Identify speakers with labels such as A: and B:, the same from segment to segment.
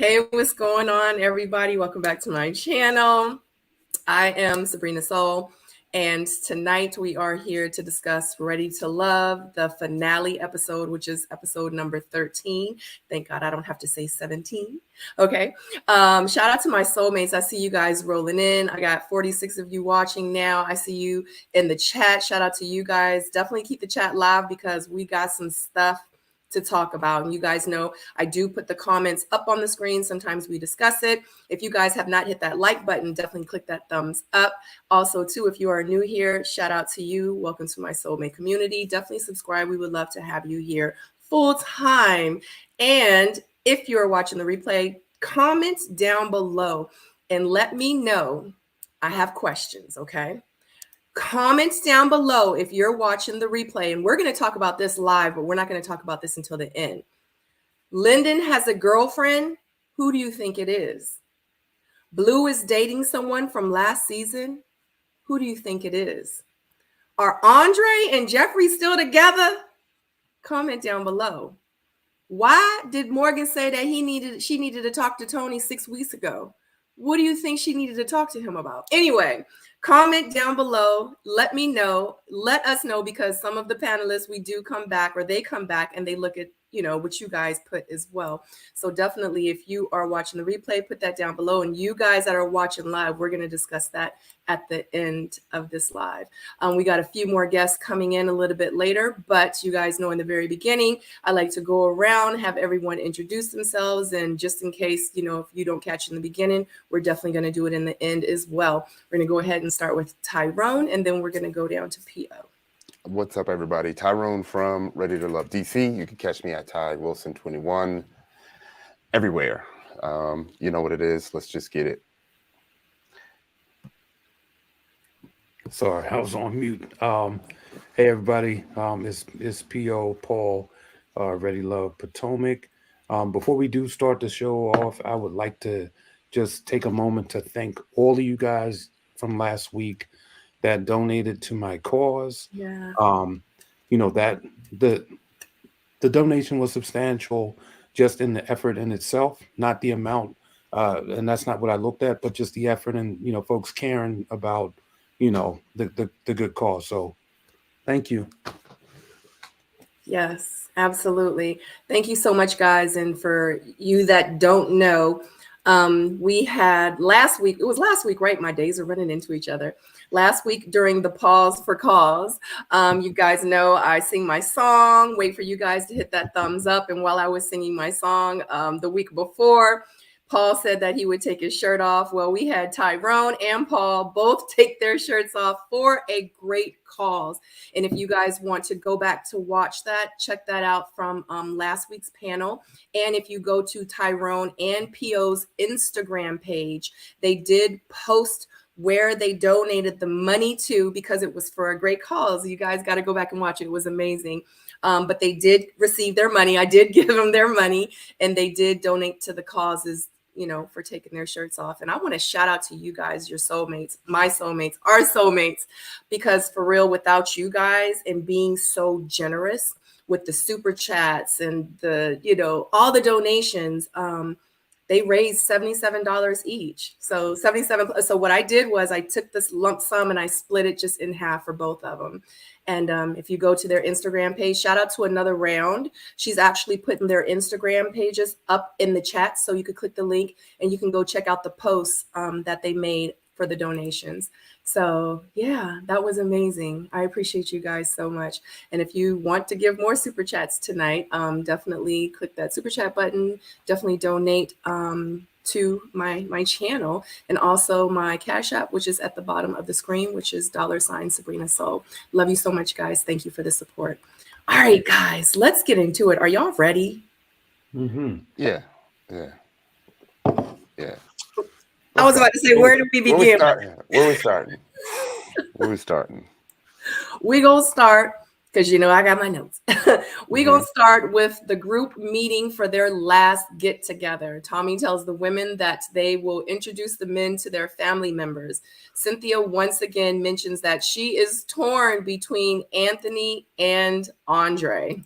A: Hey, what's going on, everybody? Welcome back to my channel. I am Sabrina Soul, and tonight we are here to discuss Ready to Love, the finale episode, which is episode number 13. Thank God I don't have to say 17. Okay. Shout out to my soulmates. I see you guys rolling in. I got 46 of you watching now. I see you in the chat. Shout out to you guys. Definitely keep the chat live because we got some stuff to talk about. And you guys know I do put the comments up on the screen. Sometimes we discuss it. If you guys have not hit that like button, definitely click that thumbs up. Also, too, if you are new here, shout out to you. Welcome to my soulmate community. Definitely subscribe. We would love to have you here full time. And if you're watching the replay, comment down below and let me know. I have questions, okay? Comments down below if you're watching the replay, and we're going to talk about this live, but we're not going to talk about this until the end. Lyndon has a girlfriend. Who do you think it is? Blue is dating someone from last season. Who do you think it is? Are Andre and Jeffrey still together? Comment down below. Why did Morgan say that she needed to talk to Tony 6 weeks ago? What do you think she needed to talk to him about? Anyway, comment down below. Let me know. Let us know, because some of the panelists, we do come back, or they come back and they look at, what you guys put as well. So definitely, if you are watching the replay, put that down below. And you guys that are watching live, we're going to discuss that at the end of this live. We got a few more guests coming in a little bit later, but you guys know in the very beginning, I like to go around, have everyone introduce themselves. And just in case, if you don't catch in the beginning, we're definitely going to do it in the end as well. We're going to go ahead and start with Tyrone, and then we're going to go down to PO.
B: What's up, everybody? Tyrone from Ready to Love DC. You can catch me at Ty Wilson 21 everywhere. You know what it is. Let's just get it.
C: Sorry, I was on mute. Hey, everybody. It's PO Paul, Ready Love Potomac. Before we do start the show off, I would like to just take a moment to thank all of you guys from last week that donated to my cause.
A: Yeah.
C: That the donation was substantial just in the effort in itself, not the amount. And that's not what I looked at, but just the effort and, folks caring about, the good cause. So thank you.
A: Yes, absolutely. Thank you so much, guys. And for you that don't know, we had last week, it was last week, right? My days are running into each other. Last week during the Pause for Cause, you guys know I sing my song, wait for you guys to hit that thumbs up. And while I was singing my song the week before, Paul said that he would take his shirt off. Well, we had Tyrone and Paul both take their shirts off for a great cause. And if you guys want to go back to watch that, check that out from last week's panel. And if you go to Tyrone and PO's Instagram page, they did post where they donated the money to, because it was for a great cause. You guys got to go back and watch it. It was amazing. But they did receive their money. I did give them their money, and they did donate to the causes, for taking their shirts off. And I want to shout out to you guys, your soulmates, my soulmates, our soulmates, because for real, without you guys and being so generous with the super chats and the, all the donations, they raised $77 each. So 77. So what I did was I took this lump sum and I split it just in half for both of them. And if you go to their Instagram page, shout out to Another Round. She's actually putting their Instagram pages up in the chat. So you could click the link and you can go check out the posts that they made for the donations. So yeah, that was amazing. I appreciate you guys so much. And if you want to give more super chats tonight, definitely click that super chat button. Definitely donate to my channel, and also my Cash App, which is at the bottom of the screen, which is $SabrinaSeoul. Love you so much, guys. Thank you for the support. All right, guys, let's get into it. Are y'all ready?
C: Mm-hmm.
B: Yeah.
A: I was about to say, where do we begin?
B: Where we starting?
A: We gonna start, because I got my notes. We gonna start with the group meeting for their last get together. Tommy tells the women that they will introduce the men to their family members. Cynthia once again mentions that she is torn between Anthony and Andre.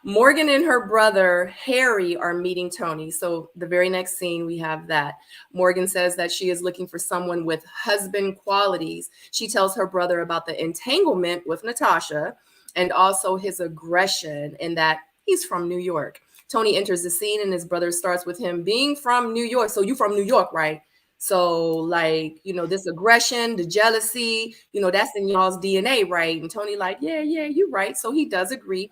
A: Morgan and her brother Harry are meeting Tony. So the very next scene, we have that. Morgan says that she is looking for someone with husband qualities. She tells her brother about the entanglement with Natasha and also his aggression and that he's from New York. Tony enters the scene and his brother starts with him being from New York. So you from New York, right? So like, this aggression, the jealousy, that's in y'all's DNA, right? And Tony like, yeah, you're right. So he does agree.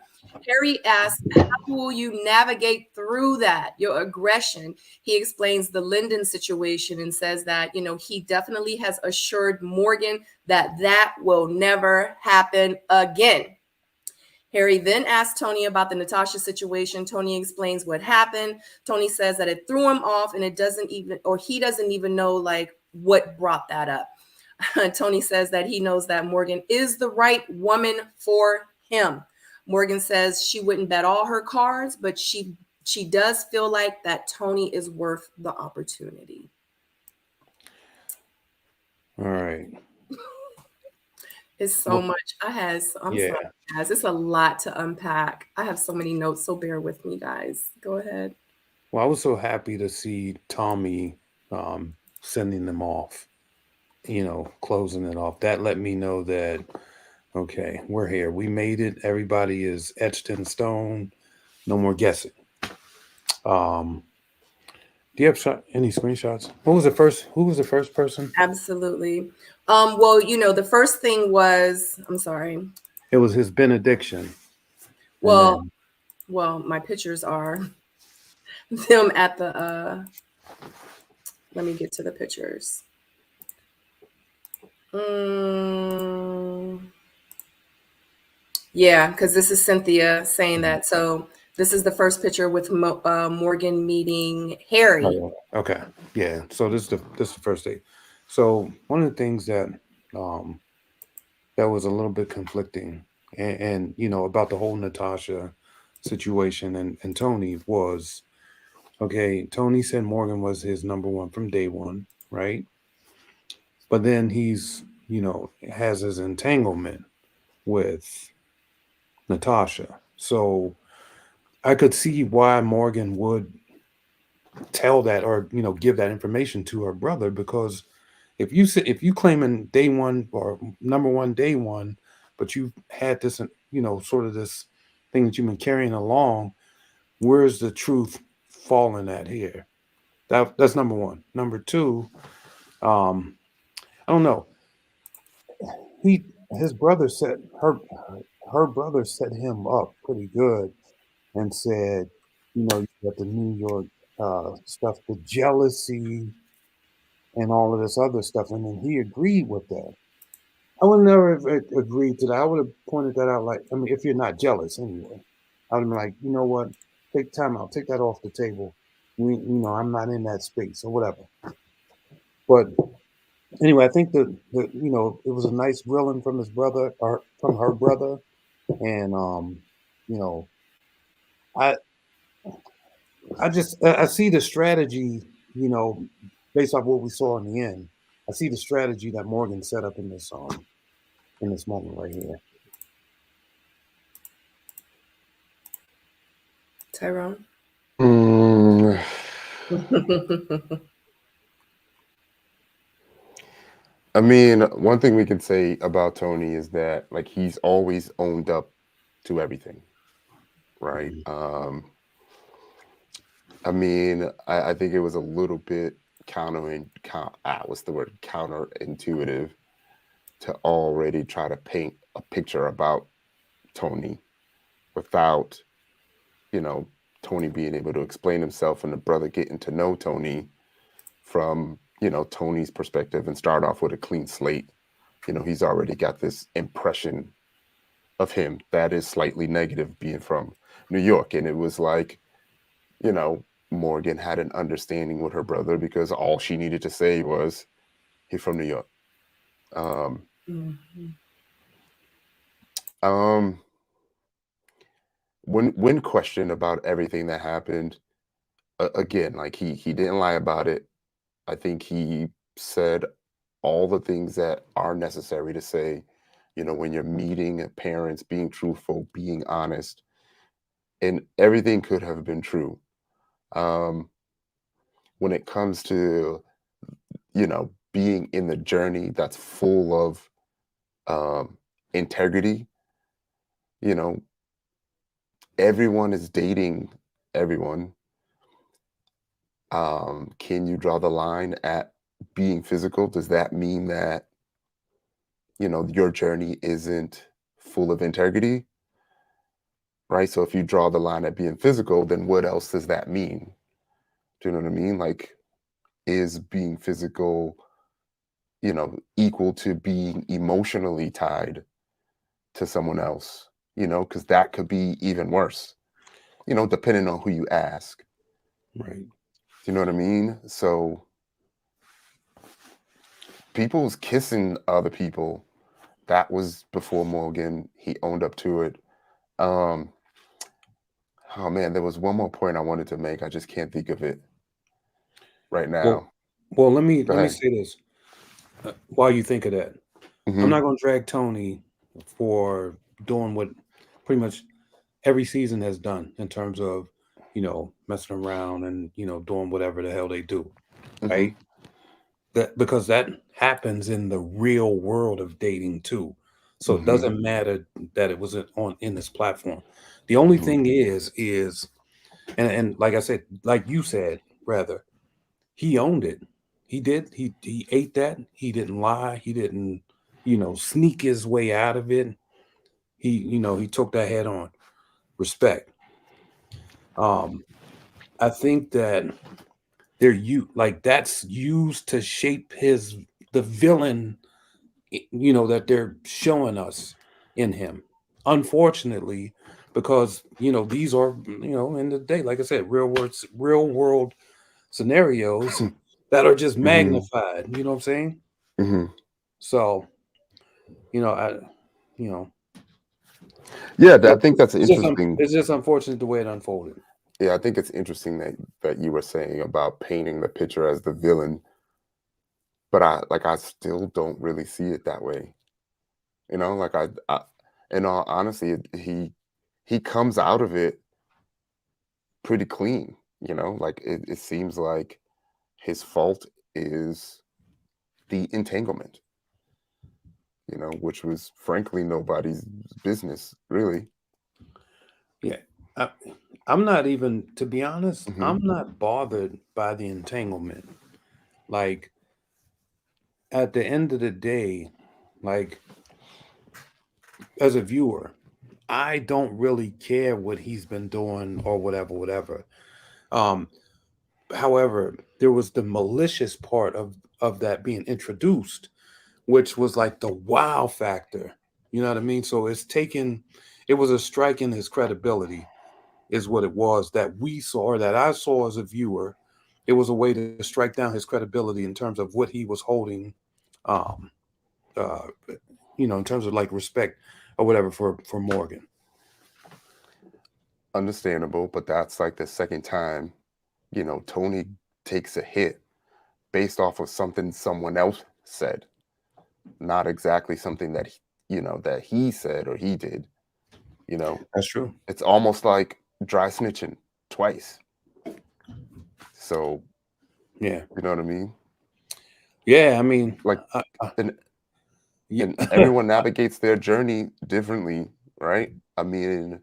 A: Harry asks, how will you navigate through that, your aggression? He explains the Lyndon situation and says that, he definitely has assured Morgan that that will never happen again. Harry then asks Tony about the Natasha situation. Tony explains what happened. Tony says that it threw him off and he doesn't even know like what brought that up. Tony says that he knows that Morgan is the right woman for him. Morgan says she wouldn't bet all her cards, but she does feel like that Tony is worth the opportunity.
C: All right.
A: It's so much. I'm sorry, guys. It's a lot to unpack. I have so many notes, so bear with me, guys. Go ahead.
C: Well, I was so happy to see Tommy sending them off, closing it off. That let me know that, okay, we're here. We made it. Everybody is etched in stone. No more guessing. Do you have any screenshots? Who was the first person?
A: Absolutely. Well, the first thing was, I'm sorry.
C: It was his benediction.
A: Well, my pictures are them at the let me get to the pictures. Yeah, because this is Cynthia saying that. So this is the first picture with Morgan meeting Harry.
C: Oh, okay. Yeah. So this is the first day. So one of the things that that was a little bit conflicting and about the whole Natasha situation and Tony was, okay, Tony said Morgan was his number one from day one, right? But then he's, has his entanglement with Natasha. So I could see why Morgan would tell that or give that information to her brother, because if you claiming day one or number one day one, but you've had this sort of this thing that you've been carrying along, where's the truth falling at here? That's number one. Number two, I don't know. His brother said her brother set him up pretty good and said, you got the New York stuff, the jealousy and all of this other stuff. And then he agreed with that. I would never have agreed to that. I would have pointed that out. Like, I mean, if you're not jealous anyway, I would have been like, you know what? Take time out. Take that off the table. I'm not in that space or whatever. But anyway, I think that it was a nice grilling from his brother or from her brother. And, I see the strategy, based off what we saw in the end. I see the strategy that Morgan set up in this moment right here.
A: Tyrone.
B: I mean, one thing we can say about Tony is that like he's always owned up to everything, right? I mean, I think it was a little bit counterintuitive to already try to paint a picture about Tony without, Tony being able to explain himself and the brother getting to know Tony from, Tony's perspective and start off with a clean slate. He's already got this impression of him that is slightly negative being from New York. And it was like, Morgan had an understanding with her brother because all she needed to say was, he's from New York. When questioned about everything that happened, again, like he didn't lie about it. I think he said all the things that are necessary to say, when you're meeting parents, being truthful, being honest. and everything could have been true. When it comes to, being in the journey that's full of integrity, you know, everyone is dating everyone. Can you draw the line at being physical? Does that mean that, your journey isn't full of integrity? Right? So if you draw the line at being physical, then what else does that mean? Do you know what I mean? Like, is being physical, equal to being emotionally tied to someone else? Because that could be even worse, depending on who you ask.
C: Right.
B: Do you know what I mean? So people's kissing other people, that was before Morgan. He owned up to it. Oh man, there was one more point I wanted to make. I just can't think of it right now.
C: Well, let me
B: Go ahead.
C: say this while you think of that. I'm
B: Mhm.
C: not going to drag Tony for doing what pretty much every season has done in terms of, messing around and, doing whatever the hell they do. Right.
B: Mhm.
C: That because that happens in the real world of dating too. So it
B: Mhm.
C: doesn't matter that it was in this platform. The only
B: Mhm.
C: thing is and like I said, like you said, rather, he owned it. He did. He ate that. He didn't lie. He didn't, sneak his way out of it. He took that head on. Respect. Um, I think that that's used to shape the villain, that they're showing us in him. Unfortunately, because these are, in the day, like I said, real world scenarios that are just
B: Mhm.
C: magnified. You know what I'm saying?
B: Mhm.
C: So, I, you know,
B: Yeah, I think that's interesting.
C: it's just unfortunate the way it unfolded.
B: Yeah, I think it's interesting that you were saying about painting the picture as the villain, but I still don't really see it that way. Like in all honesty, he comes out of it pretty clean. Like it seems like his fault is the entanglement. Which was frankly nobody's business, really.
C: Yeah. I, I'm not even, to be honest,
B: Hmm.
C: I'm not bothered by the entanglement. Like, at the end of the day, like, as a viewer, I don't really care what he's been doing or whatever, whatever. Um, However, there was the malicious part of that being introduced, which was like the wow factor. You know what I mean? So it was a strike in his credibility, is what it was that we saw, or that I saw as a viewer. It was a way to strike down his credibility in terms of what he was holding, um, uh, in terms of like respect or whatever for Morgan.
B: Understandable, but that's like the second time, Tony takes a hit based off of something someone else said, not exactly something that he said or he did. You know,
C: That's true.
B: it's almost like dry snitching twice. So,
C: Yeah.
B: you know what I mean?
C: Yeah. I mean,
B: Like,
C: I,
B: and
C: yeah.
B: and everyone navigates their journey differently, right? I mean,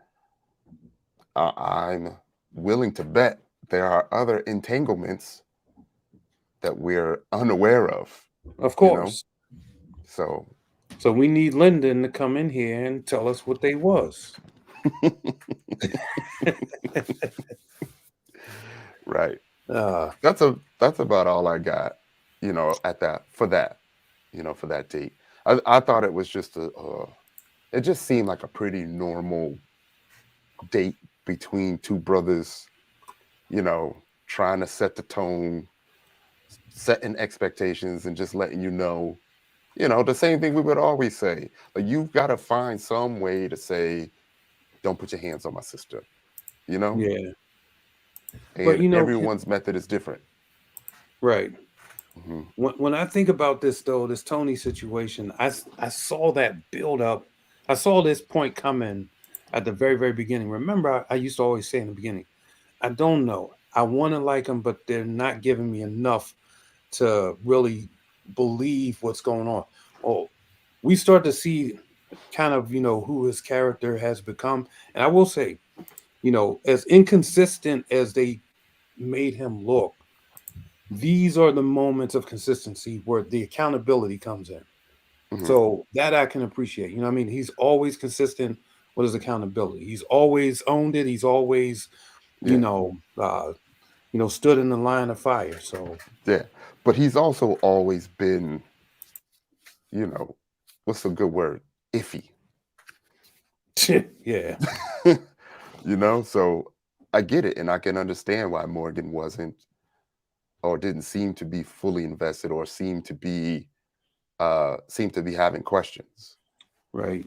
B: I'm willing to bet there are other entanglements that we're unaware of,
C: Of
B: you know?
C: course.
B: So,
C: So we need Lyndon to come in here and tell us what they was.
B: right.
C: Uh,
B: That's about all I got, at that for that, for that date. I thought it was just it just seemed like a pretty normal date between two brothers, trying to set the tone, setting expectations, and just letting the same thing we would always say. Like, you've got to find some way to say, don't put your hands on my sister, you know?
C: yeah. But
B: And everyone's method is different.
C: right.
B: Hmm.
C: When I think about this though, this Tony situation, I saw that build up. I saw this point coming at the very, very beginning. Remember, I used to always say in the beginning, I don't know. I want to like them, but they're not giving me enough to really believe what's going on. Well, we start to see kind of, who his character has become. And I will say, as inconsistent as they made him look, these are the moments of consistency where the accountability comes in.
B: Hmm.
C: So that I can appreciate. I mean? He's always consistent with his accountability. He's always owned it. He's always, you
B: Yeah,
C: know, uh, stood in the line of fire. So
B: yeah. But he's also always been, what's a good word? Iffy.
C: yeah,
B: So I get it, and I can understand why Morgan wasn't or didn't seem to be fully invested or seem to be having questions.
C: right.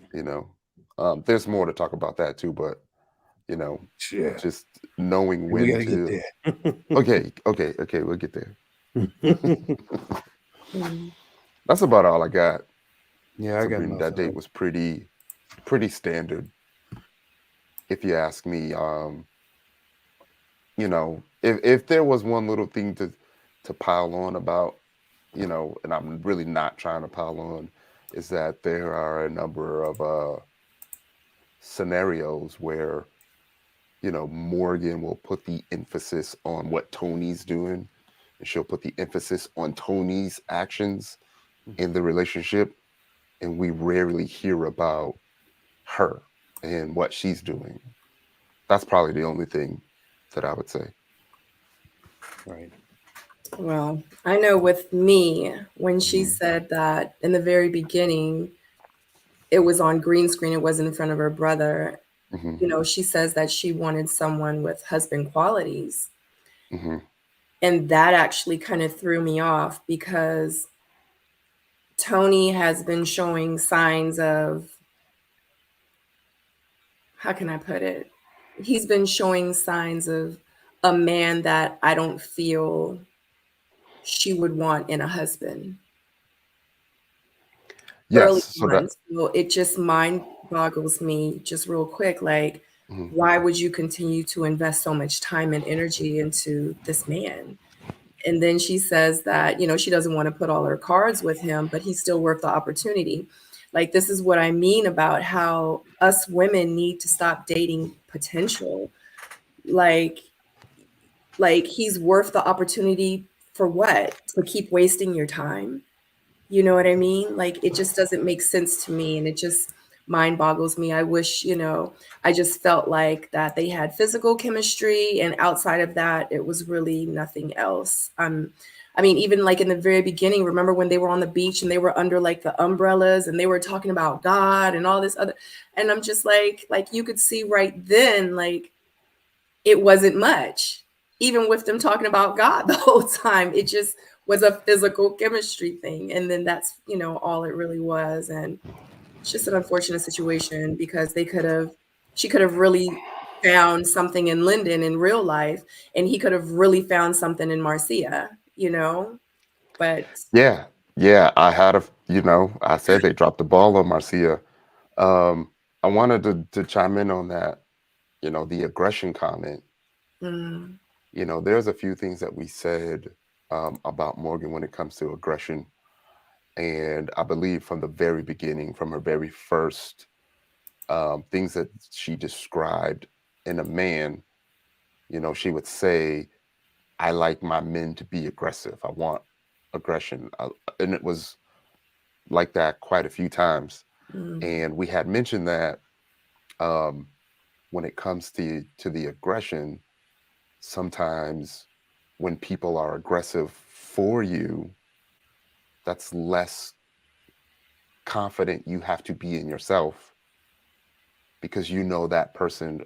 B: There's more to talk about that too, but you know,
C: Yeah,
B: just knowing
C: we
B: when
C: got to get
B: to.
C: there.
B: Okay, we'll get there.
A: Mm.
B: That's about all I got.
C: Yeah, I got
B: Sabrina, that date
C: nothing.
B: was pretty standard, if you ask me. If there was one little thing to pile on about, and I'm really not trying to pile on, is that there are a number of scenarios where Morgan will put the emphasis on what Tony's doing, and she'll put the emphasis on Tony's actions in the relationship, and we rarely hear about her and what she's doing. That's probably the only thing that I would say.
C: Right.
A: Well, I know with me, when she
B: Mhm,
A: said that in the very beginning, it was on green screen, it wasn't in front of her brother.
B: mhm,
A: She says that she wanted someone with husband qualities.
B: mhm.
A: And that actually kind of threw me off because Tony has been showing signs of, how can I put it? He's been showing signs of a man that I don't feel she would want in a husband
B: Yes,
A: early
B: so
A: on.
B: that.
A: So it just mind boggles me just real quick. Like,
B: Mhm.
A: why would you continue to invest so much time and energy into this man? And then she says that, she doesn't want to put all her cards with him, but he's still worth the opportunity. Like, this is what I mean about how us women need to stop dating potential. Like, like he's worth the opportunity for what? To keep wasting your time? You know what I mean? Like, it just doesn't make sense to me, and it just mind boggles me. I wish, I just felt like that they had physical chemistry, and outside of that, it was really nothing else. I mean, even like in the very beginning, remember when they were on the beach and they were under like the umbrellas and they were talking about God and all this other, and I'm just like you could see right then, like it wasn't much, even with them talking about God the whole time. It just was a physical chemistry thing. And then that's, all it really was. And it's just an unfortunate situation because she could have really found something in Lyndon in real life, and he could have really found something in Marcia. But
B: Yeah, yeah. I said they dropped the ball on Marcia. Um, I wanted to chime in on that. The aggression comment.
A: mm,
B: There's a few things that we said about Morgan when it comes to aggression, and I believe from the very beginning, from her very first things that she described in a man, she would say, "I like my men to be aggressive. I want aggression," and it was like that quite a few times.
A: mm,
B: And we had mentioned that um, when it comes to the aggression, sometimes when people are aggressive for you, that's less confident you have to be in yourself because that person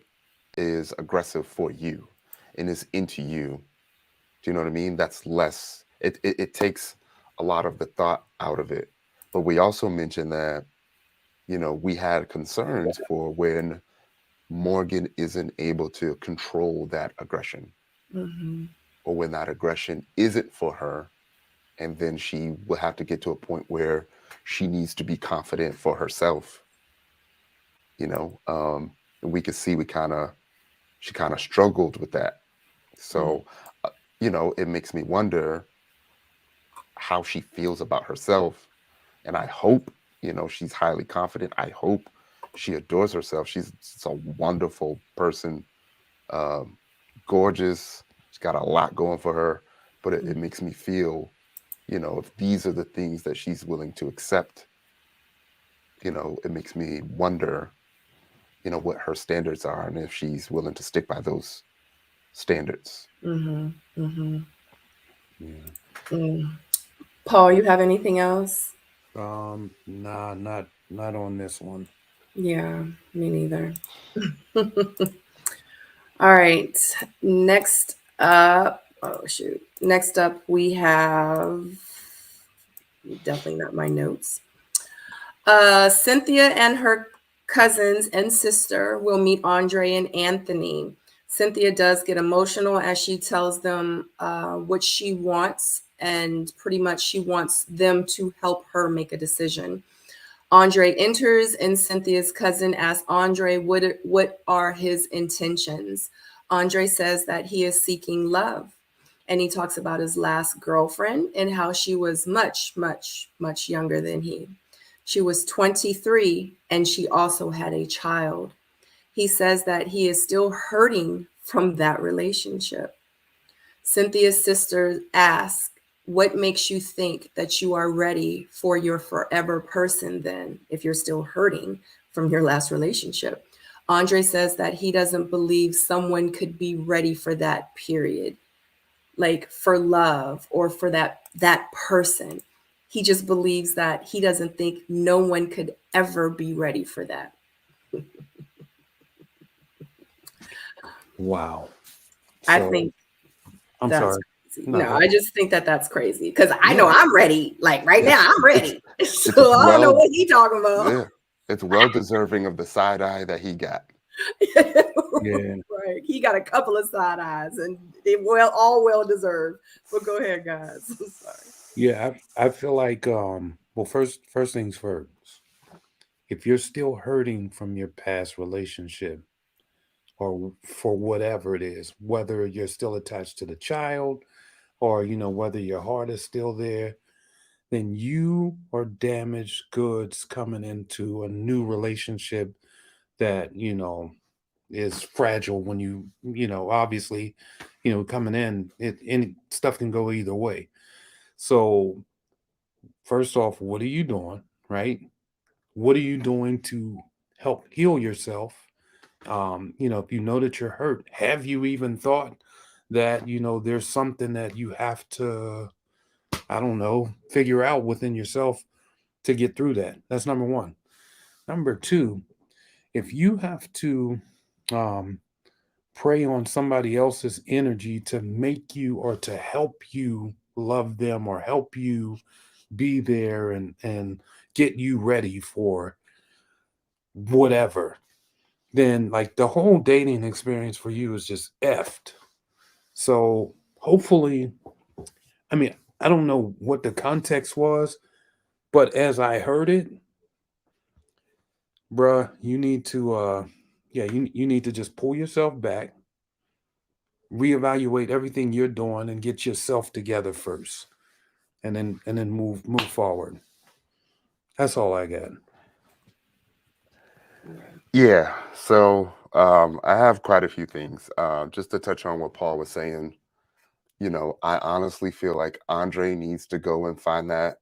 B: is aggressive for you and is into you. Do you know what I mean? That's less. It takes a lot of the thought out of it. But we also mentioned that we had concerns for when Morgan isn't able to control that aggression,
A: mhm,
B: or when that aggression isn't for her, and then she will have to get to a point where she needs to be confident for herself. and we could see she kind of struggled with that. So, you know, it makes me wonder how she feels about herself. And I hope, you know, she's highly confident. I hope she adores herself. She's a wonderful person, um, gorgeous. She's got a lot going for her. But it makes me feel, you know, if these are the things that she's willing to accept, you know, it makes me wonder, you know, what her standards are and if she's willing to stick by those standards.
A: Mm-hmm. Mm-hmm.
C: Yeah.
A: Mm. Paul, you have anything else?
C: Nah, not on this one.
A: Yeah, me neither. All right. Next up, oh shoot. Next up, we have definitely not my notes. Cynthia and her cousins and sister will meet Andre and Anthony. Cynthia does get emotional as she tells them what she wants, and pretty much she wants them to help her make a decision. Andre enters, and Cynthia's cousin asks Andre what are his intentions. Andre says that he is seeking love, and he talks about his last girlfriend and how she was much, much, much younger than he. She was 23, and she also had a child. He says that he is still hurting from that relationship. Cynthia's sister asks, what makes you think that you are ready for your forever person then, if you're still hurting from your last relationship? Andre says that he doesn't believe someone could be ready for that period, like for love or for that person. He just believes that he doesn't think no one could ever be ready for that.
C: Wow.
A: I
C: So
A: think
C: I'm
A: that's
C: sorry.
A: crazy.
C: No,
A: No,
C: go
A: I
C: ahead.
A: just think that that's crazy because I know
B: Yeah,
A: I'm ready. Like right now,
B: it's
A: I'm ready.
B: it's
A: So I don't know
B: well,
A: what he talking about.
B: yeah, it's well deserving of the side eye that he got.
C: Yeah.
A: Right. He got a couple of side eyes and they all well deserved. But go ahead, guys. I'm sorry.
C: Yeah, I feel like well, first things first. If you're still hurting from your past relationship or for whatever it is, whether you're still attached to the child or whether your heart is still there, then you are damaged goods coming into a new relationship that is fragile when obviously coming in any stuff can go either way. So first off, what are you doing, right? What are you doing to help heal yourself? If you know that you're hurt, have you even thought that there's something that you have to, I don't know, figure out within yourself to get through that? That's number one. Number two, if you have to um, prey on somebody else's energy to make you or to help you love them or help you be there and get you ready for whatever, then like the whole dating experience for you is just effed. So hopefully, I mean, I don't know what the context was, but as I heard it, bruh, you need to yeah, you need to just pull yourself back, reevaluate everything you're doing and get yourself together first. And then move forward. That's all I got.
B: Yeah, so I have quite a few things. Just to touch on what Paul was saying, you know, I honestly feel like Andre needs to go and find that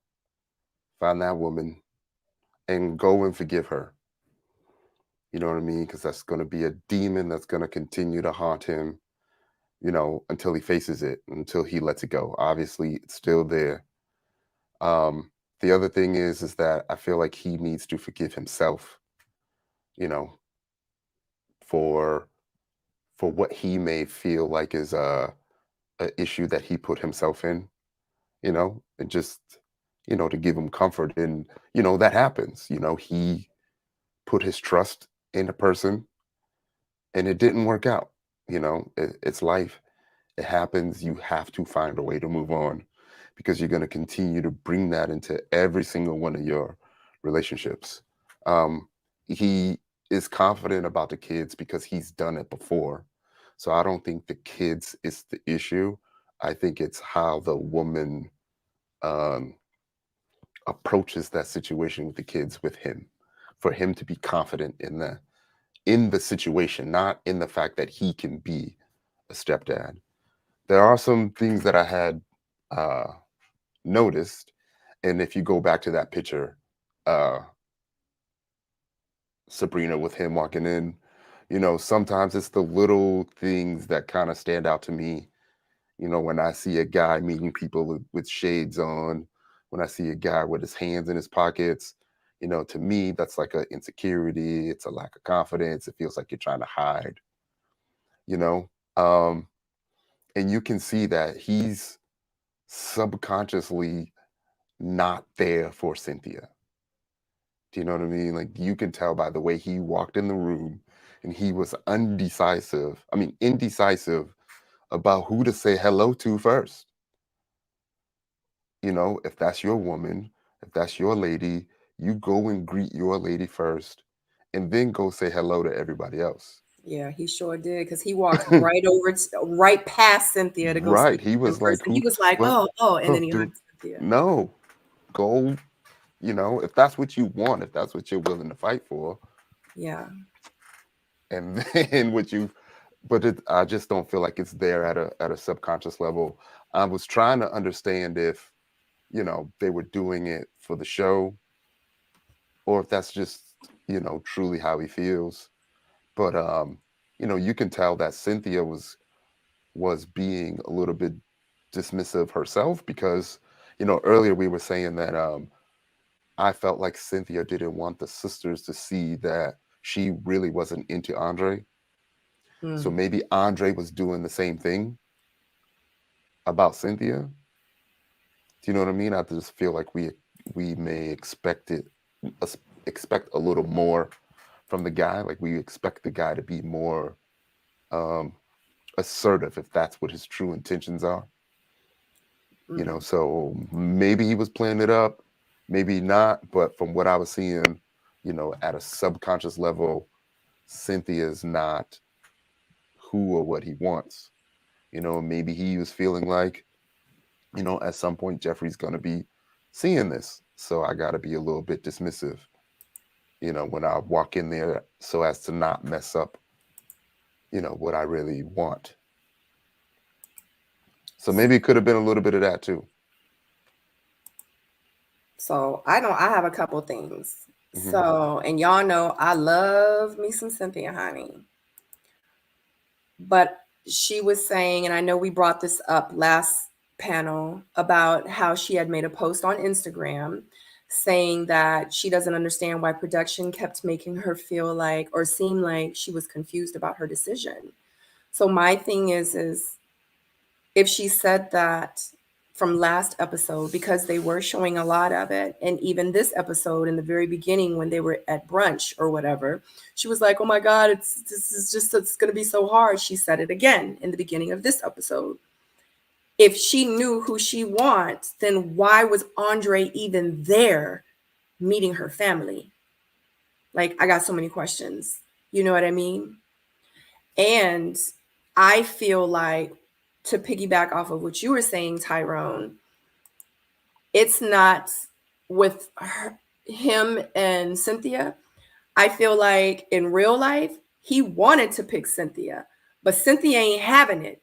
B: woman and go and forgive her. You know what I mean? Because that's going to be a demon that's going to continue to haunt him, you know, until he faces it, until he lets it go. Obviously, it's still there. The other thing is that I feel like he needs to forgive himself, you know, for what he may feel like is a issue that he put himself in, you know, and just, you know, to give him comfort. And, you know, that happens. You know, he put his trust in a person and it didn't work out. You know, it's life. It happens. You have to find a way to move on because you're going to continue to bring that into every single one of your relationships. Um, he, you know, he needs to forgive himself. You know, he needs to forgive himself. And, he is confident about the kids because he's done it before. So I don't think the kids is the issue. I think it's how the woman um, approaches that situation with the kids with him, for him to be confident in the situation, not in the fact that he can be a stepdad. There are some things that I had uh, noticed, and if you go back to that picture, uh, Sabrina with him walking in, sometimes it's the little things that kind of stand out to me. When I see a guy meeting people with shades on, when I see a guy with his hands in his pockets, to me, that's like an insecurity. It's a lack of confidence. It feels like you're trying to hide, you know? Um, and you can see that he's subconsciously not there for Cynthia. Do you know what I mean? Like you can tell by the way he walked in the room and he was indecisive about who to say hello to first. If that's your woman, if that's your lady, you go and greet your lady first and then go say hello to everybody else.
A: Yeah, he sure did, because he walked right past Cynthia to go
B: Right.
A: speak
B: He
A: to him
B: was
A: first.
B: like,
A: And he was like,
B: what?
A: oh, and
B: Huh,
A: then he
B: dude,
A: hugged Cynthia.
B: no, go, if that's what you want, if that's what you're willing to fight for.
A: Yeah.
B: And then I just don't feel like it's there at a subconscious level. I was trying to understand if, they were doing it for the show or if that's just, truly how he feels. But you can tell that Cynthia was being a little bit dismissive herself because, earlier we were saying that I felt like Cynthia didn't want the sisters to see that she really wasn't into Andre. So
A: Mm.
B: maybe Andre was doing the same thing about Cynthia. Do you know what I mean? I just feel like we may expect a little more from the guy. Like we expect the guy to be more um, assertive if that's what his true intentions are.
A: Mm.
B: So maybe he was playing it up, maybe not. But from what I was seeing, at a subconscious level, Cynthia's not who or what he wants. Maybe he was feeling like, at some point Jeffrey's going to be seeing this. So I got to be a little bit dismissive, when I walk in there so as to not mess up, what I really want. So maybe it could have been a little bit of that too.
A: So I have a couple things.
B: Mm-hmm.
A: So, and y'all know I love me some Cynthia, honey. But she was saying, and I know we brought this up last panel about how she had made a post on Instagram saying that she doesn't understand why production kept making her feel like or seem like she was confused about her decision. So my thing is if she said that from last episode, because they were showing a lot of it, and even this episode in the very beginning when they were at brunch or whatever, she was like, oh my God, it's going to be so hard. She said it again in the beginning of this episode. If she knew who she wants, then why was Andre even there meeting her family? Like, I got so many questions. You know what I mean? And I feel like, to piggyback off of what you were saying, Tyrone, it's not with him and Cynthia. I feel like in real life, he wanted to pick Cynthia, but Cynthia ain't having it.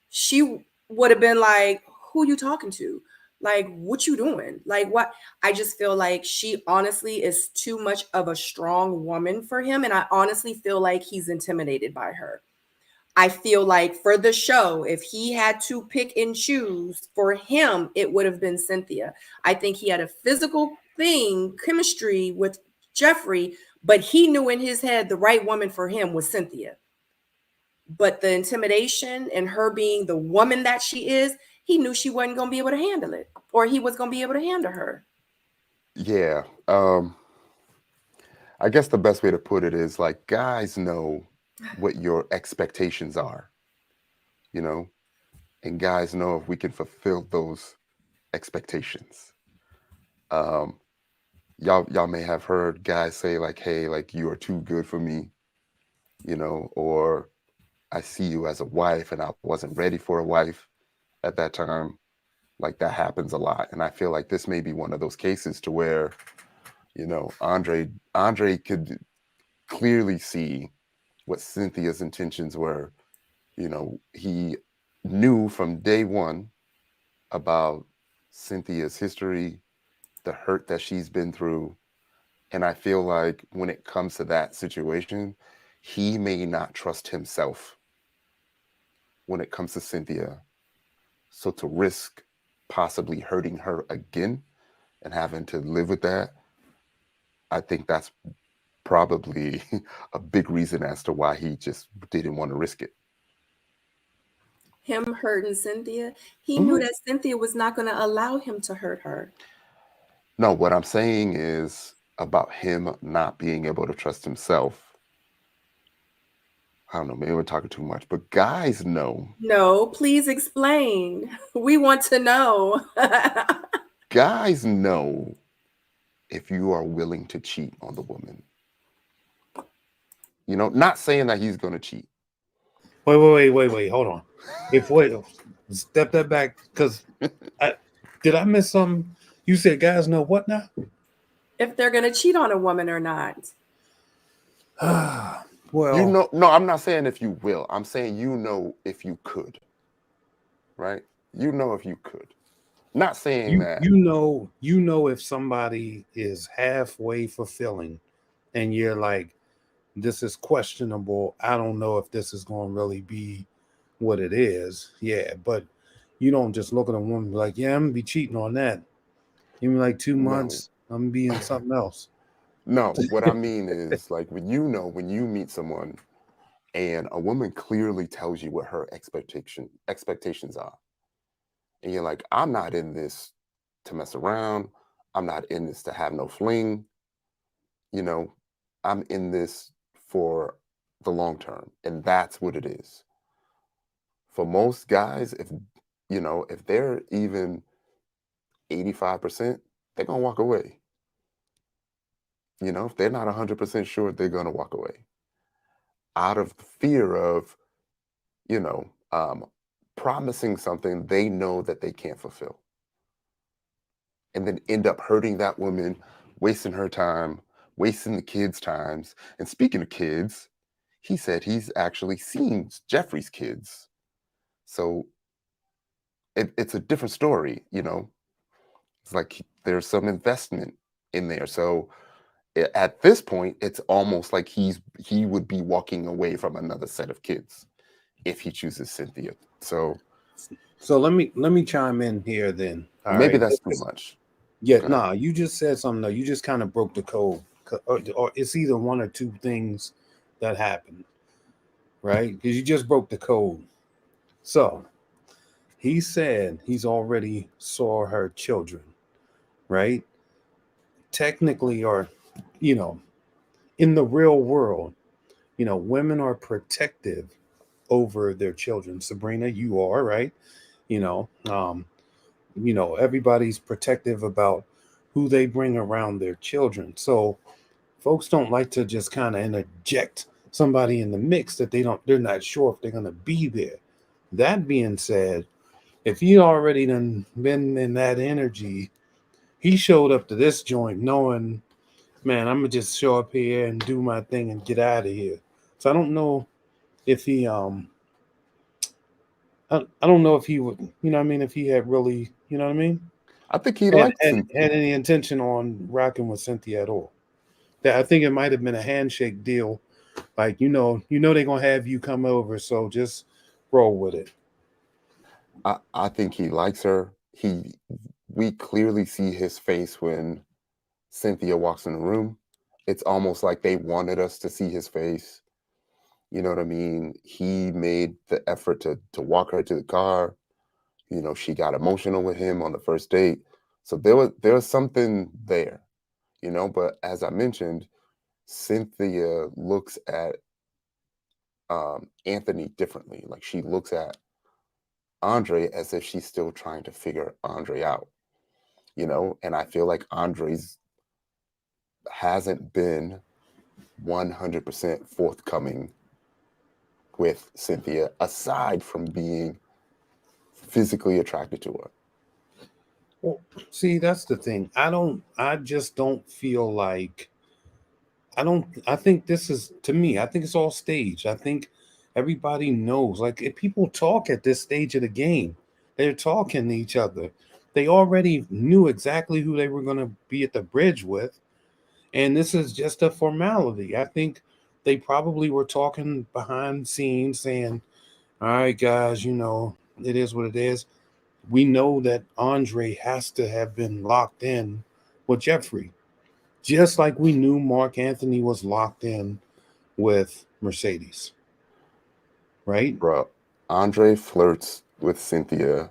A: She would have been like, who you talking to? Like, what you doing? Like, what? I just feel like she honestly is too much of a strong woman for him. And I honestly feel like he's intimidated by her. I feel like for the show, if he had to pick and choose for him, it would have been Cynthia. I think he had a physical chemistry with Jeffrey, but he knew in his head the right woman for him was Cynthia. But the intimidation and her being the woman that she is, he knew she wasn't going to be able to handle it, or he was going to be able to handle her.
B: Yeah. I guess the best way to put it is like guys know what your expectations are, and guys know if we can fulfill those expectations. Um, y'all may have heard guys say like, hey, like you are too good for me, you know, or I see you as a wife and I wasn't ready for a wife at that time. Like that happens a lot. And I feel like this may be one of those cases to where, you know, Andre could clearly see what Cynthia's intentions were. You know, he knew from day one about Cynthia's history, the hurt that she's been through. And I feel like when it comes to that situation, he may not trust himself when it comes to Cynthia. So to risk possibly hurting her again and having to live with that, I think that's probably a big reason as to why he just didn't want to risk it.
A: Him hurting Cynthia, he knew that Cynthia was not going to allow him to hurt her.
B: No, what I'm saying is about him not being able to trust himself. I don't know, maybe we're talking too much, but guys know.
A: No, please explain. We want to know.
B: Guys know if you are willing to cheat on the woman. You know, not saying that he's going to cheat.
C: Wait. Hold on. Step that back, because did I miss something? You said guys know what now?
A: If they're going to cheat on a woman or not.
C: Well,
B: you know, no, I'm not saying if you will. I'm saying you know if you could. Right? You know if you could. Not saying that.
C: You know if somebody is halfway fulfilling and you're like, this is questionable. I don't know if this is going to really be what it is. Yeah, but you don't just look at a woman and be like, yeah, I'm gonna be cheating on that. Give me like 2 months, I'm gonna be in something else.
B: No, what I mean is like when you meet someone and a woman clearly tells you what her expectations are. And you're like, I'm not in this to mess around. I'm not in this to have no fling. You know, I'm in this for the long term. And that's what it is. For most guys, if they're even 85%, they're gonna walk away. You know, if they're not 100% sure, they're gonna walk away out of the fear of, you know, promising something they know that they can't fulfill, and then end up hurting that woman, wasting her time, wasting the kids' times. And speaking of kids, he said he's actually seen Jeffrey's kids, so it's a different story. You know, it's like there's some investment in there. So at this point, it's almost like he would be walking away from another set of kids if he chooses Cynthia. So
C: let me chime in here then. All
B: maybe
C: right.
B: that's too much.
C: Yeah, nah, you just said something though. You just kind of broke the code. Or it's either one or two things that happened, right? Because you just broke the code. So he said he's already saw her children, right? Technically, or you know, in the real world, women are protective over their children. Sabrina, you are, right? You know, everybody's protective about who they bring around their children. So folks don't like to just kind of interject somebody in the mix that they're not sure if they're going to be there. That being said, if he already done been in that energy, he showed up to this joint knowing, man, I'm gonna just show up here and do my thing and get out of here. So I don't know if he I don't know if he would, if he had really,
B: I think he
C: had,
B: liked
C: had,
B: Cynthia.
C: had any intention on rocking with Cynthia at all. That I think it might have been a handshake deal. Like, they're gonna have you come over, so just roll with it.
B: I think he likes her. We clearly see his face when Cynthia walks in the room. It's almost like they wanted us to see his face. You know what I mean? He made the effort to walk her to the car. You know, she got emotional with him on the first date. So there was something there, but as I mentioned, Cynthia looks at Anthony differently. Like she looks at Andre as if she's still trying to figure Andre out, and I feel like Andre's hasn't been 100% forthcoming with Cynthia, aside from being physically attracted to her.
C: Well, see, that's the thing. I just don't feel like, I think this is, to me, I think it's all staged. I think everybody knows. Like, if people talk at this stage of the game, they're talking to each other. They already knew exactly who they were going to be at the bridge with. And this is just a formality. I think they probably were talking behind the scenes saying, all right, guys, it is what it is. We know that Andre has to have been locked in with Jeffrey, just like we knew Mark Anthony was locked in with Mercedes, right?
B: Bro, Andre flirts with Cynthia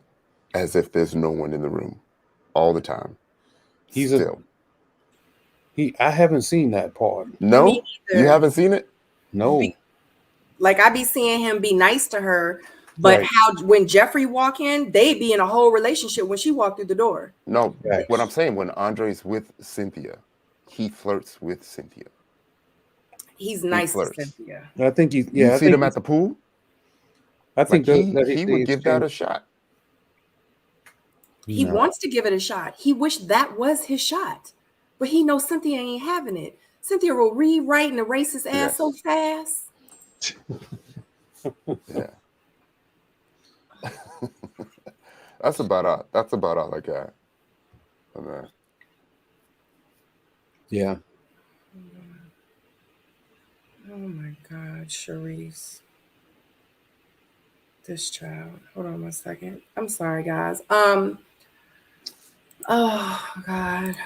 B: as if there's no one in the room all the time.
C: I haven't seen that part.
B: No,
A: Me
B: you
A: either.
B: haven't seen it?
C: No.
A: Like, I be seeing him be nice to her, but
C: Right.
A: how when Jeffrey walk in, they be in a whole relationship when she walked through the door.
B: No,
C: Right.
B: what I'm saying, when Andre's with Cynthia, he flirts with Cynthia.
A: He's nice to
B: flirts.
A: Cynthia.
C: I think
B: You
C: I
B: see
C: think
B: them at the pool?
C: I think
B: Like he would give that a shot.
A: He
C: No.
A: wants to give it a shot. He wished that was his shot, but he knows Cynthia ain't having it. Cynthia will rewrite and erase his ass so fast.
B: Yeah. That's about all I got on that.
C: Yeah.
A: Oh my God, Charisse. This child. Hold on 1 second. I'm sorry, guys. Oh God.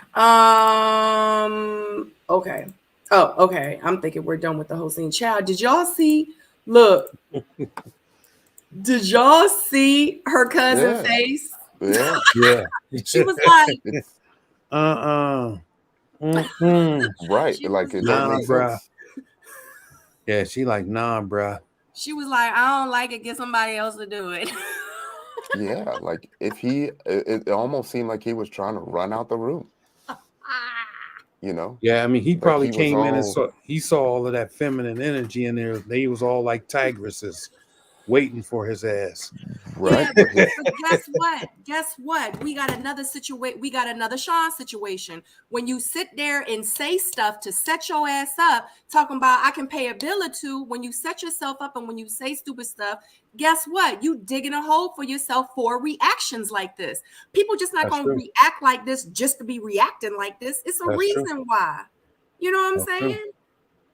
A: Okay. Oh, okay. I'm thinking we're done with the whole scene. Child, did y'all see? Look. Did y'all see her cousin face?
B: Yeah.
C: Yeah.
A: She was like,
B: Right.
A: she
B: Like
A: was
B: it don't
C: Nah,
B: make
C: bruh.
B: sense.
C: Yeah, she like, nah, bruh.
A: She was like, I don't like it. Get somebody else to do it.
B: Yeah, like if it almost seemed like he was trying to run out the room.
C: Yeah, I mean, he
B: Like
C: probably
B: he was
C: came in and
B: all
C: saw all of that feminine energy in there. They was all like tigresses waiting for his ass.
B: right.
A: Yeah,
B: But
A: but guess what? Guess what? We got another situation. We got another Sean situation. When you sit there and say stuff to set your ass up, talking about I can pay a bill or two, when you set yourself up and when you say stupid stuff, guess what? You digging a hole for yourself for reactions like this. People just not
C: That's
A: going to
C: true.
A: react like this just to be reacting like this. It's a
C: That's
A: reason
C: true.
A: why. You know what I'm
C: That's true.
A: saying?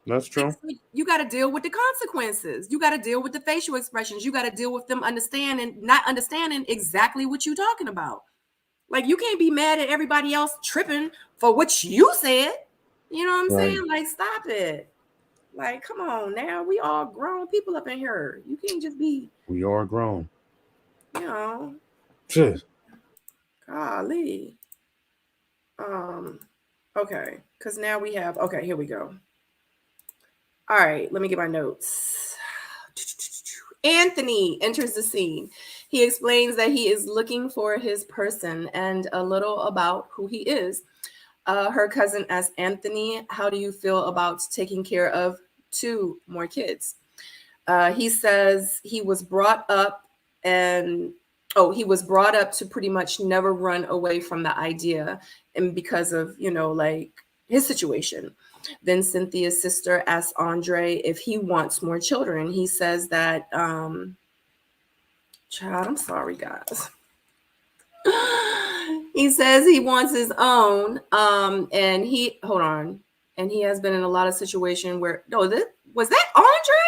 C: That's true.
A: You got to deal with the consequences. You got to deal with the facial expressions. You got to deal with them not understanding exactly what you're talking about. Like, you can't be mad at everybody else tripping for what you said. You know what I'm saying? Like, stop it. Like, come on now. We all grown people up in here. You can't just be,
C: We are grown.
A: you know,
C: Shit.
A: golly. Okay. Because now we have, okay, here we go. All right, let me get my notes. Anthony enters the scene. He explains that he is looking for his person and a little about who he is. Her cousin asks Anthony, how do you feel about taking care of 2 more kids? He says he was brought up to pretty much never run away from the idea, and because of, like his situation. Then Cynthia's sister asks Andre if he wants more children. He says that, child, I'm sorry, guys. He says he wants his own. And he has been in a lot of situations where, was that Andre?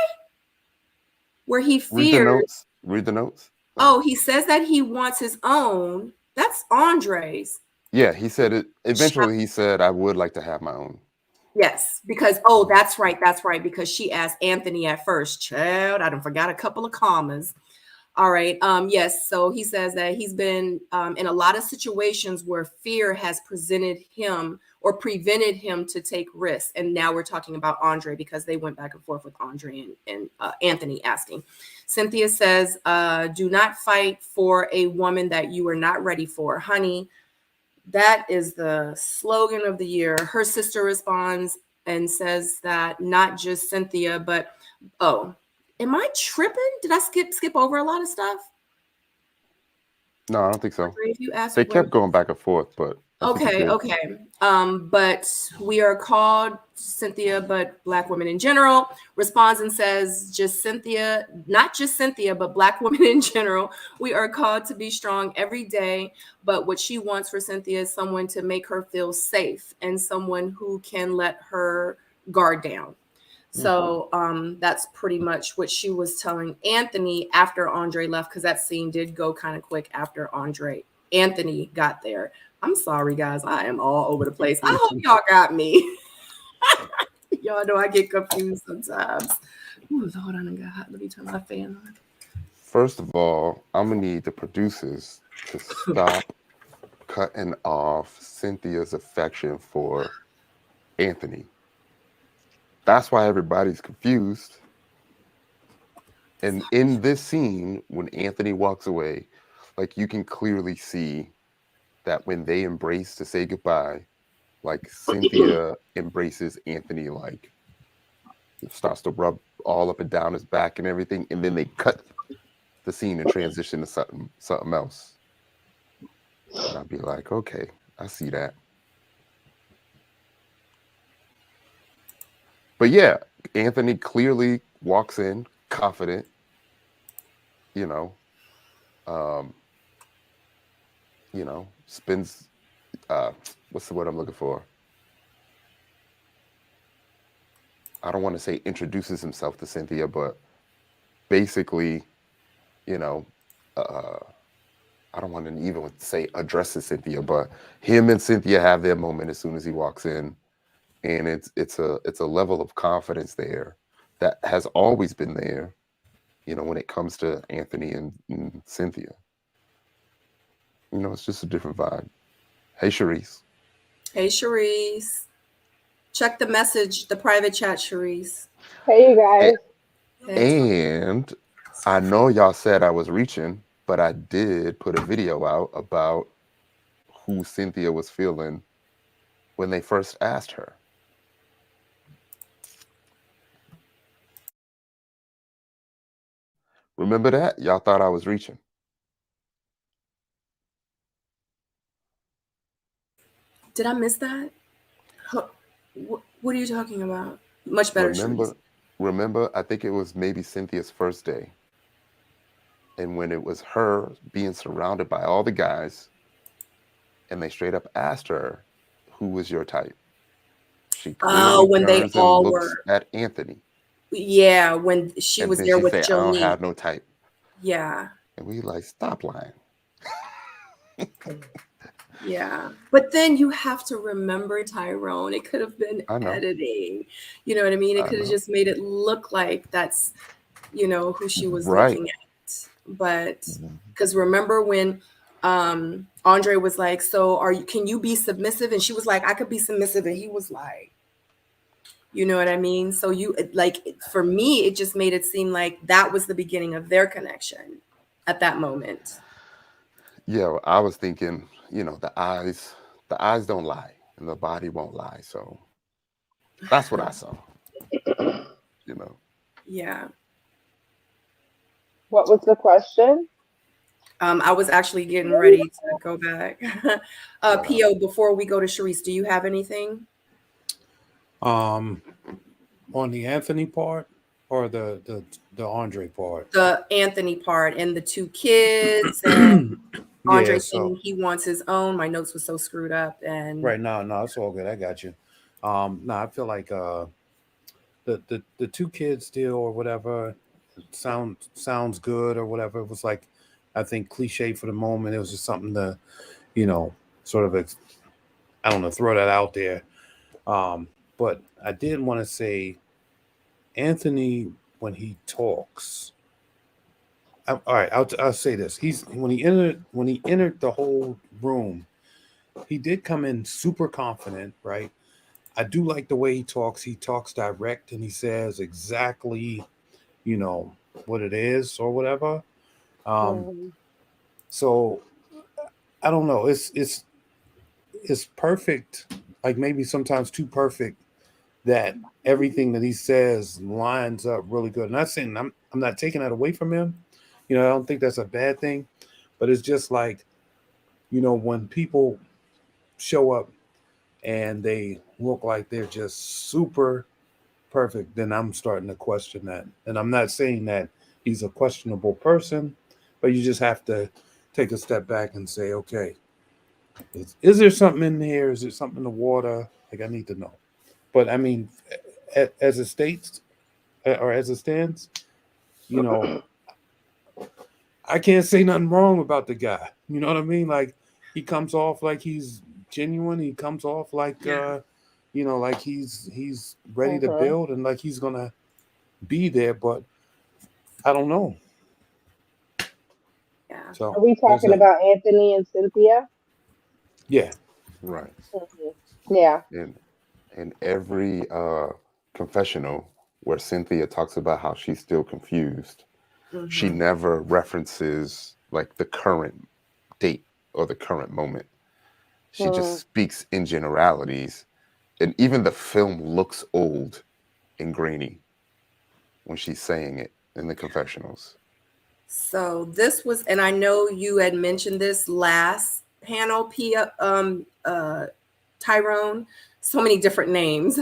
A: Where he feared.
B: Read the notes.
A: Oh, he says that he wants his own. That's Andre's.
B: Yeah, he said it. Eventually, he said, I would like to have my own.
A: Yes, because, that's right. Because she asked Anthony at first. Child, I done forgot a couple of commas. All right. Yes. So he says that he's been in a lot of situations where fear has prevented him to take risks. And now we're talking about Andre because they went back and forth with Andre and Anthony asking. Cynthia says, do not fight for a woman that you are not ready for. Honey, That is the slogan of the year. Her sister responds and says that not just Cynthia, but oh, am I tripping? Did I skip over a lot of stuff?
B: No, I don't think so.
A: If you ask
B: They kept going back and forth, but
A: okay. But we are called Cynthia, but Black women in general. Responds and says, just Cynthia, not just Cynthia, but Black women in general. We are called to be strong every day. But what she wants for Cynthia is someone to make her feel safe and someone who can let her guard down. So that's pretty much what she was telling Anthony after Andre left, because that scene did go kind of quick after Anthony got there. I'm sorry, guys. I am all over the place. I hope y'all got me. Y'all know I get confused sometimes. Ooh, Lord, I done got hot. Let me turn my fan on.
B: First of all, I'm going to need the producers to stop cutting off Cynthia's affection for Anthony. That's why everybody's confused. And in this scene, when Anthony walks away, like you can clearly see that when they embrace to say goodbye, like Cynthia embraces Anthony, like starts to rub all up and down his back and everything, and then they cut the scene and transition to something else. And I'd be like, okay, I see that. But yeah, Anthony clearly walks in confident, spends what's the word I'm looking for? I don't want to say introduces himself to Cynthia, but basically, I don't want to even say addresses Cynthia, but him and Cynthia have their moment as soon as he walks in. And it's a level of confidence there that has always been there, when it comes to Anthony and Cynthia. It's just a different vibe. Hey, Charisse.
A: Hey, Charisse. Check the message, the private chat, Charisse.
D: Hey, you guys.
B: And I know y'all said I was reaching, but I did put a video out about who Cynthia was feeling when they first asked her. Remember that? Y'all thought I was reaching.
A: Did I miss that? What are you talking about? Much better.
B: Remember, I think it was maybe Cynthia's first day. And when it was her being surrounded by all the guys, and they straight up asked her, who was your type? She clearly
A: when they
B: turns
A: all
B: and looks
A: were
B: at Anthony.
A: Yeah, when she was there with
B: Jolene. I don't have no type.
A: Yeah.
B: And we like, stop lying.
A: Yeah. But then you have to remember, Tyrone, it could have been editing. You know what I mean? It could have just made it look like that's, who she was looking at. But because remember when Andre was like, so can you be submissive? And she was like, I could be submissive. And he was like, you know what I mean? So for me, it just made it seem like that was the beginning of their connection at that moment.
B: Yeah, I was thinking, the eyes don't lie and the body won't lie. So that's what I saw.
A: Yeah.
D: What was the question?
A: I was actually getting ready to go back. PO, before we go to Charisse, do you have anything?
C: On the Anthony part or the Andre part?
A: The Anthony part and the two kids and Andre saying he wants his own. My notes were so screwed up and
C: right now, no, it's all good. I got you. No, I feel like the two kids deal or whatever sounds good or whatever. It was like, I think, cliche for the moment. It was just something to, sort of, I don't know, throw that out there. But I did want to say, Anthony, when he talks, all right, I'll say this: when he entered the whole room, he did come in super confident, right? I do like the way he talks. He talks direct and he says exactly, what it is or whatever. So I don't know. It's is perfect, like maybe sometimes too perfect, that everything that he says lines up really good. Not saying I'm not taking that away from him. I don't think that's a bad thing, but it's just like, when people show up and they look like they're just super perfect, then I'm starting to question that. And I'm not saying that he's a questionable person, but you just have to take a step back and say, okay, is there something in here? Is there something in the water? Like, I need to know. But I mean, as it states, or as it stands, I can't say nothing wrong about the guy. You know what I mean? Like, he comes off like he's genuine. He comes off like, like he's ready to build and like he's gonna be there. But I don't know.
A: Yeah.
C: So
D: Are we talking about Anthony and Cynthia?
C: Yeah.
B: Right.
D: Yeah.
B: In every confessional where Cynthia talks about how she's still confused, she never references like the current date or the current moment. She just speaks in generalities. And even the film looks old and grainy when she's saying it in the confessionals.
A: So this was, and I know you had mentioned this last panel, Tyrone, so many different names.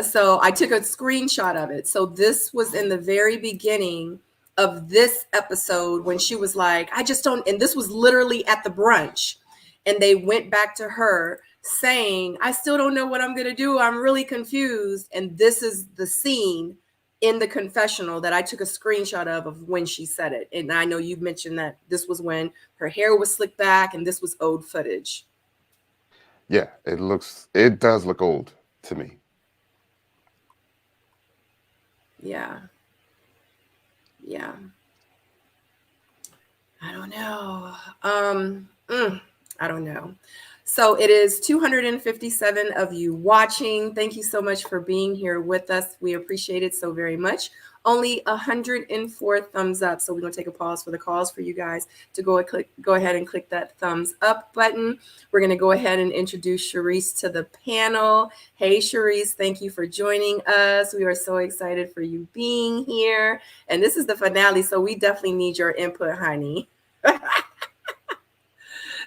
A: So I took a screenshot of it. So this was in the very beginning of this episode when she was like, I just don't, and this was literally at the brunch. And they went back to her saying, I still don't know what I'm going to do. I'm really confused. And this is the scene in the confessional that I took a screenshot of when she said it. And I know you've mentioned that this was when her hair was slicked back and this was old footage.
B: Yeah, it does look old to me.
A: Yeah. Yeah. I don't know. I don't know. So it is 257 of you watching. Thank you so much for being here with us. We appreciate it so very much. Only 104 thumbs up. So we're going to take a pause for the calls for you guys to go ahead and click that thumbs up button. We're going to go ahead and introduce Sharice to the panel. Hey, Sharice, thank you for joining us. We are so excited for you being here. And this is the finale, so we definitely need your input, honey.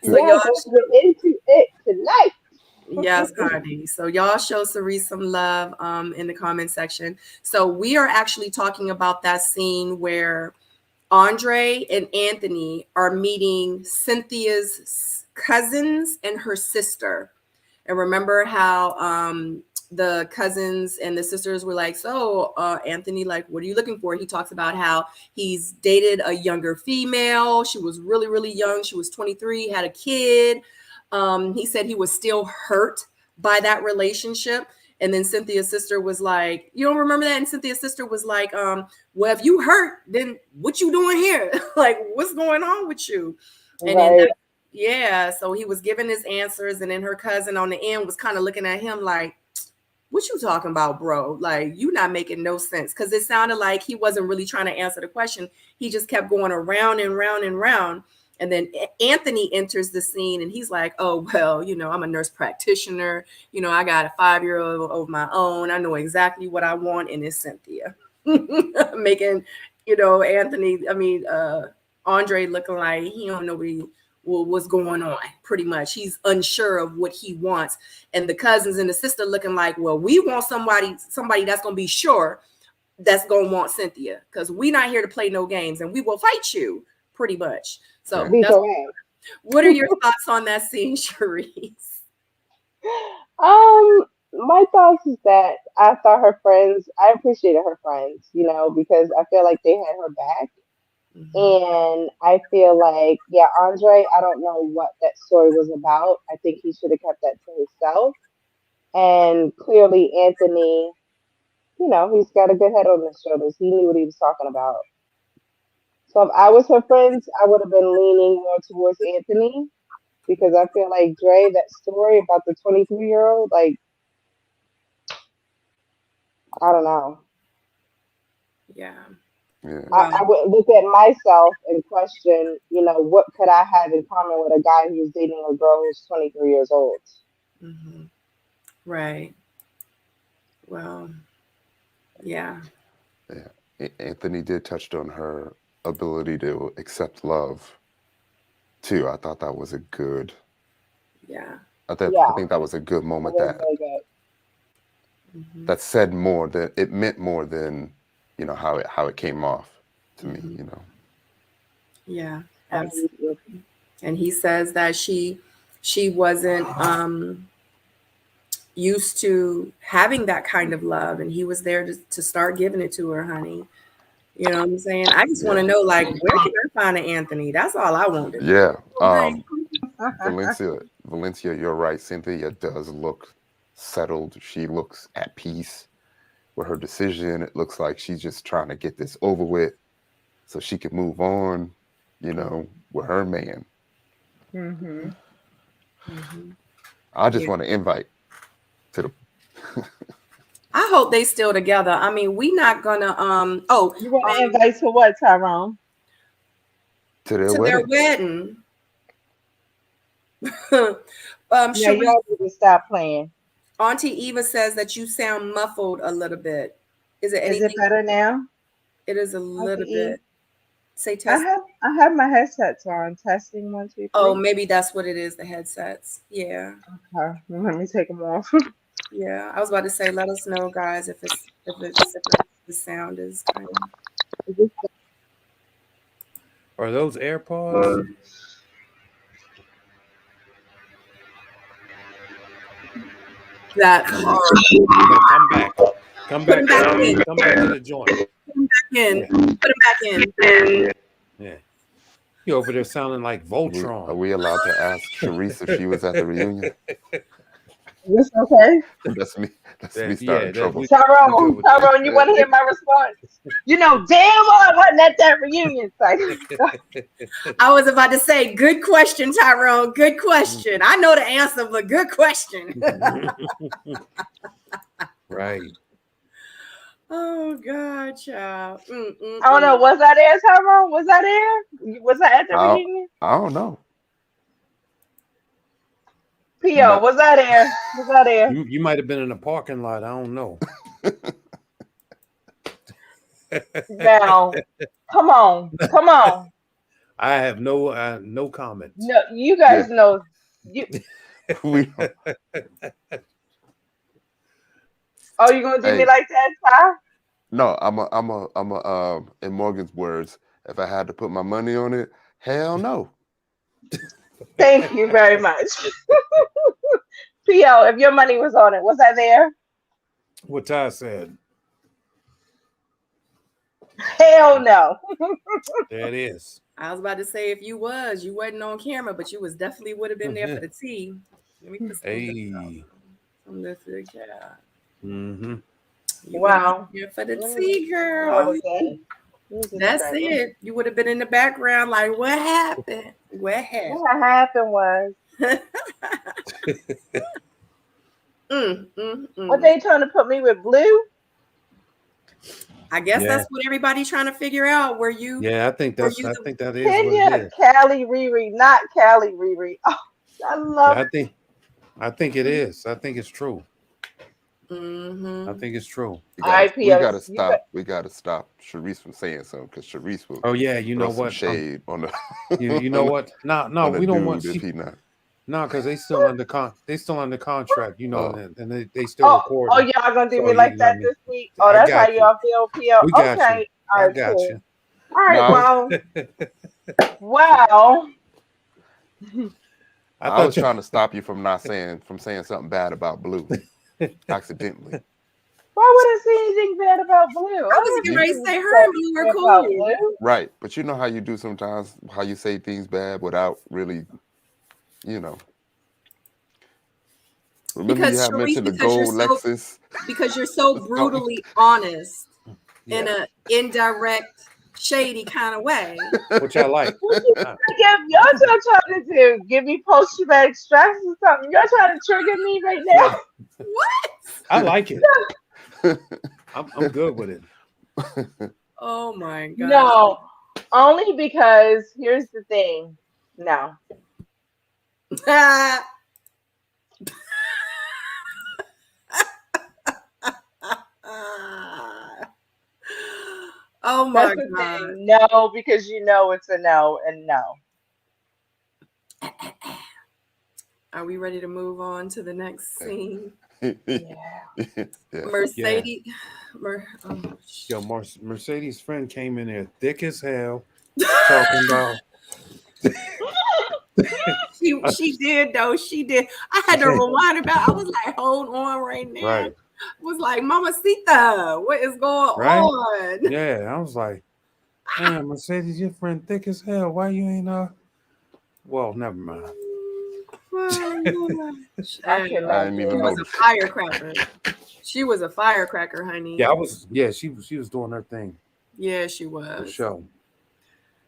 A: So
D: yes, let's get into it tonight.
A: Yes, honey. So y'all show Cerise some love in the comment section. So we are actually talking about that scene where Andre and Anthony are meeting Cynthia's cousins and her sister. And remember how the cousins and the sisters were like, so Anthony, like, what are you looking for? He talks about how he's dated a younger female. She was really, really young. She was 23, had a kid. He said he was still hurt by that relationship. And then Cynthia's sister was like, you don't remember that? And Cynthia's sister was like, well, if you hurt, then what you doing here? Like, what's going on with you? And then yeah, so he was giving his answers, and then her cousin on the end was kind of looking at him like, what you talking about, bro? Like, you not making no sense. Because it sounded like he wasn't really trying to answer the question. He just kept going around and round and round. And then Anthony enters the scene and he's like, oh, well, I'm a nurse practitioner. I got a 5-year-old of my own. I know exactly what I want. And it's Cynthia making, Andre looking like he don't know what's going on. Pretty much. He's unsure of what he wants. And the cousins and the sister looking like, well, we want somebody that's going to be sure that's going to want Cynthia, because we not here to play no games and we will fight you, pretty much. So what are your thoughts on that scene, Sharice?
D: My thoughts is that I appreciated her friends, because I feel like they had her back. And I feel like, Andre, I don't know what that story was about. I think he should have kept that to himself. And clearly, Anthony, he's got a good head on his shoulders. He knew what he was talking about. So if I was her friends, I would have been leaning more towards Anthony, because I feel like Dre, that story about the 23-year-old, like, I don't know.
A: Yeah.
B: Yeah.
A: Wow.
D: I would look at myself and question, what could I have in common with a guy who's dating a girl who's 23 years old?
A: Hmm. Right. Well, yeah.
B: Yeah. Anthony did touch on her ability to accept love too. I thought that was a good.
A: Yeah.
B: I
D: Yeah,
B: think that was a good
D: that
B: moment
D: was very good.
A: Hmm.
B: that said more than it meant more than how it came off to me.
A: Hmm.
B: You know.
A: Yeah.
D: Absolutely.
A: And he says that she wasn't used to having that kind of love, and he was there to start giving it to her, honey. You know what I'm saying? I just want to
B: Yeah.
A: know, like, where can I find an Anthony? That's all I want to know.
B: Yeah.
A: Okay.
B: Valencia, you're right. Cynthia does look settled. She looks at peace with her decision. It looks like she's just trying to get this over with so she can move on, with her man.
D: Mm-hmm.
A: Hmm.
B: I just
A: Yeah.
B: want to invite to the
A: I hope they still together. I mean, we not gonna
D: You want to invite to what, Tyrone?
B: to their
A: to their
B: wedding.
A: wedding.
D: Yeah,
A: Cherie,
D: y'all need to stop playing.
A: Auntie Eva says that you sound muffled a little bit. Is it
D: Is it
A: anything?
D: better now?
A: It is a little bit. Say test.
D: I have my headsets on. Testing 1, 2, 3.
A: Oh, maybe that's what it is, the headsets. Yeah.
D: Okay, let me take them off.
A: Yeah. I was about to say, let us know, guys, if the sound is kind of
C: Are those AirPods?
A: that hard.
C: No, come back. Come
A: Put
C: back.
A: them back in.
C: Come back to the joint.
A: In.
C: Yeah.
A: Put them back in.
C: Yeah. You over there sounding like
B: Are
C: Voltron.
B: we allowed to ask Sharice if she was at the reunion?
D: Is this okay?
B: That's me. That's
C: Yeah,
B: me starting
C: yeah,
B: trouble.
C: we good
D: Tyrone,
C: with that.
D: you want to hear my response? You know damn well I wasn't at that reunion site.
A: I was about to say, good question, Tyrone. Good question. I know the answer, but good question.
C: Right.
A: Oh God, child.
D: I don't know. Was I there, Tyrone? Was I there? Was I at the reunion?
B: I don't know.
D: P.O., was I there? Was I there?
C: You might have been in a parking lot. I don't know.
D: Now, come on.
C: I have no comments.
D: No, you guys know. You.
B: We
D: Oh, you gonna do me like that, Ty?
B: No, I'm a in Morgan's words, if I had to put my money on it, hell no.
D: Thank you very much. P.O., if your money was on it, was I there?
C: What Ty said.
D: Hell no.
C: There it is.
A: I was about to say, if you wasn't on camera, but you definitely would have been there for the tea. Let me put some this yeah.
C: Mm-hmm.
D: Wow.
A: Here for the tea, girl.
D: Okay.
A: That's it. You would have been in the background, like, what happened? What happened?
D: What happened was, what they trying to put me with Blue?
A: I guess that's what everybody's trying to figure out. Were you?
C: Yeah, I think that is
D: Kenya,
C: what it is.
D: Callie Riri, not Callie Riri. Oh, I love.
C: I think it is. I think it's true.
A: Mm-hmm.
C: I think it's true.
B: We gotta stop. We gotta stop Sharice from saying something because Sharice will.
C: Oh yeah, you know what?
B: Shade on the.
C: You know what? No, we don't want.
B: If he not.
C: No, because they still under contract, and they still record.
D: Oh, y'all gonna do me like that this week? Oh, that's how y'all feel, P.O. Okay, all right,
C: got
D: cool.
C: you.
D: All right, well,
B: I was trying to stop you from saying something bad about Blue, accidentally.
D: Why would I say anything bad about Blue?
A: I was getting ready to say her and Blue are cool.
B: Right, but you know how you do sometimes, how you say things bad without really, Remember
A: because
B: you had mentioned the gold Lexus?
A: Because you're so brutally honest in an indirect, shady kind of way.
C: Which I like.
D: Y'all trying to do? Give me post-traumatic stress or something? Y'all trying to trigger me right now?
A: What?
C: I like it. I'm good with it.
A: Oh my God.
D: No, only because here's the thing. No.
A: Oh
D: That's
A: my
D: the
A: God.
D: thing. No, because you know it's a no and no.
A: Are we ready to move on to the next scene?
D: Yeah.
B: Yeah.
A: Mercedes.
C: Yo, Mercedes' friend came in there thick as hell, talking about.
A: She did though. She did. I had to rewind about. I was like, hold on right now.
C: Right.
A: I was like, Mamacita, what is going
C: Right?
A: on?
C: Yeah, I was like, man, Mercedes, your friend thick as hell. Why you ain't Well, never mind.
D: I
A: Child,
D: cannot
B: I didn't
A: she
B: even
D: do
A: was
D: it.
A: a
B: notice.
A: firecracker. She was a firecracker, honey.
C: Yeah, she was doing her thing
A: Yeah, she
C: for
A: was.
C: sure.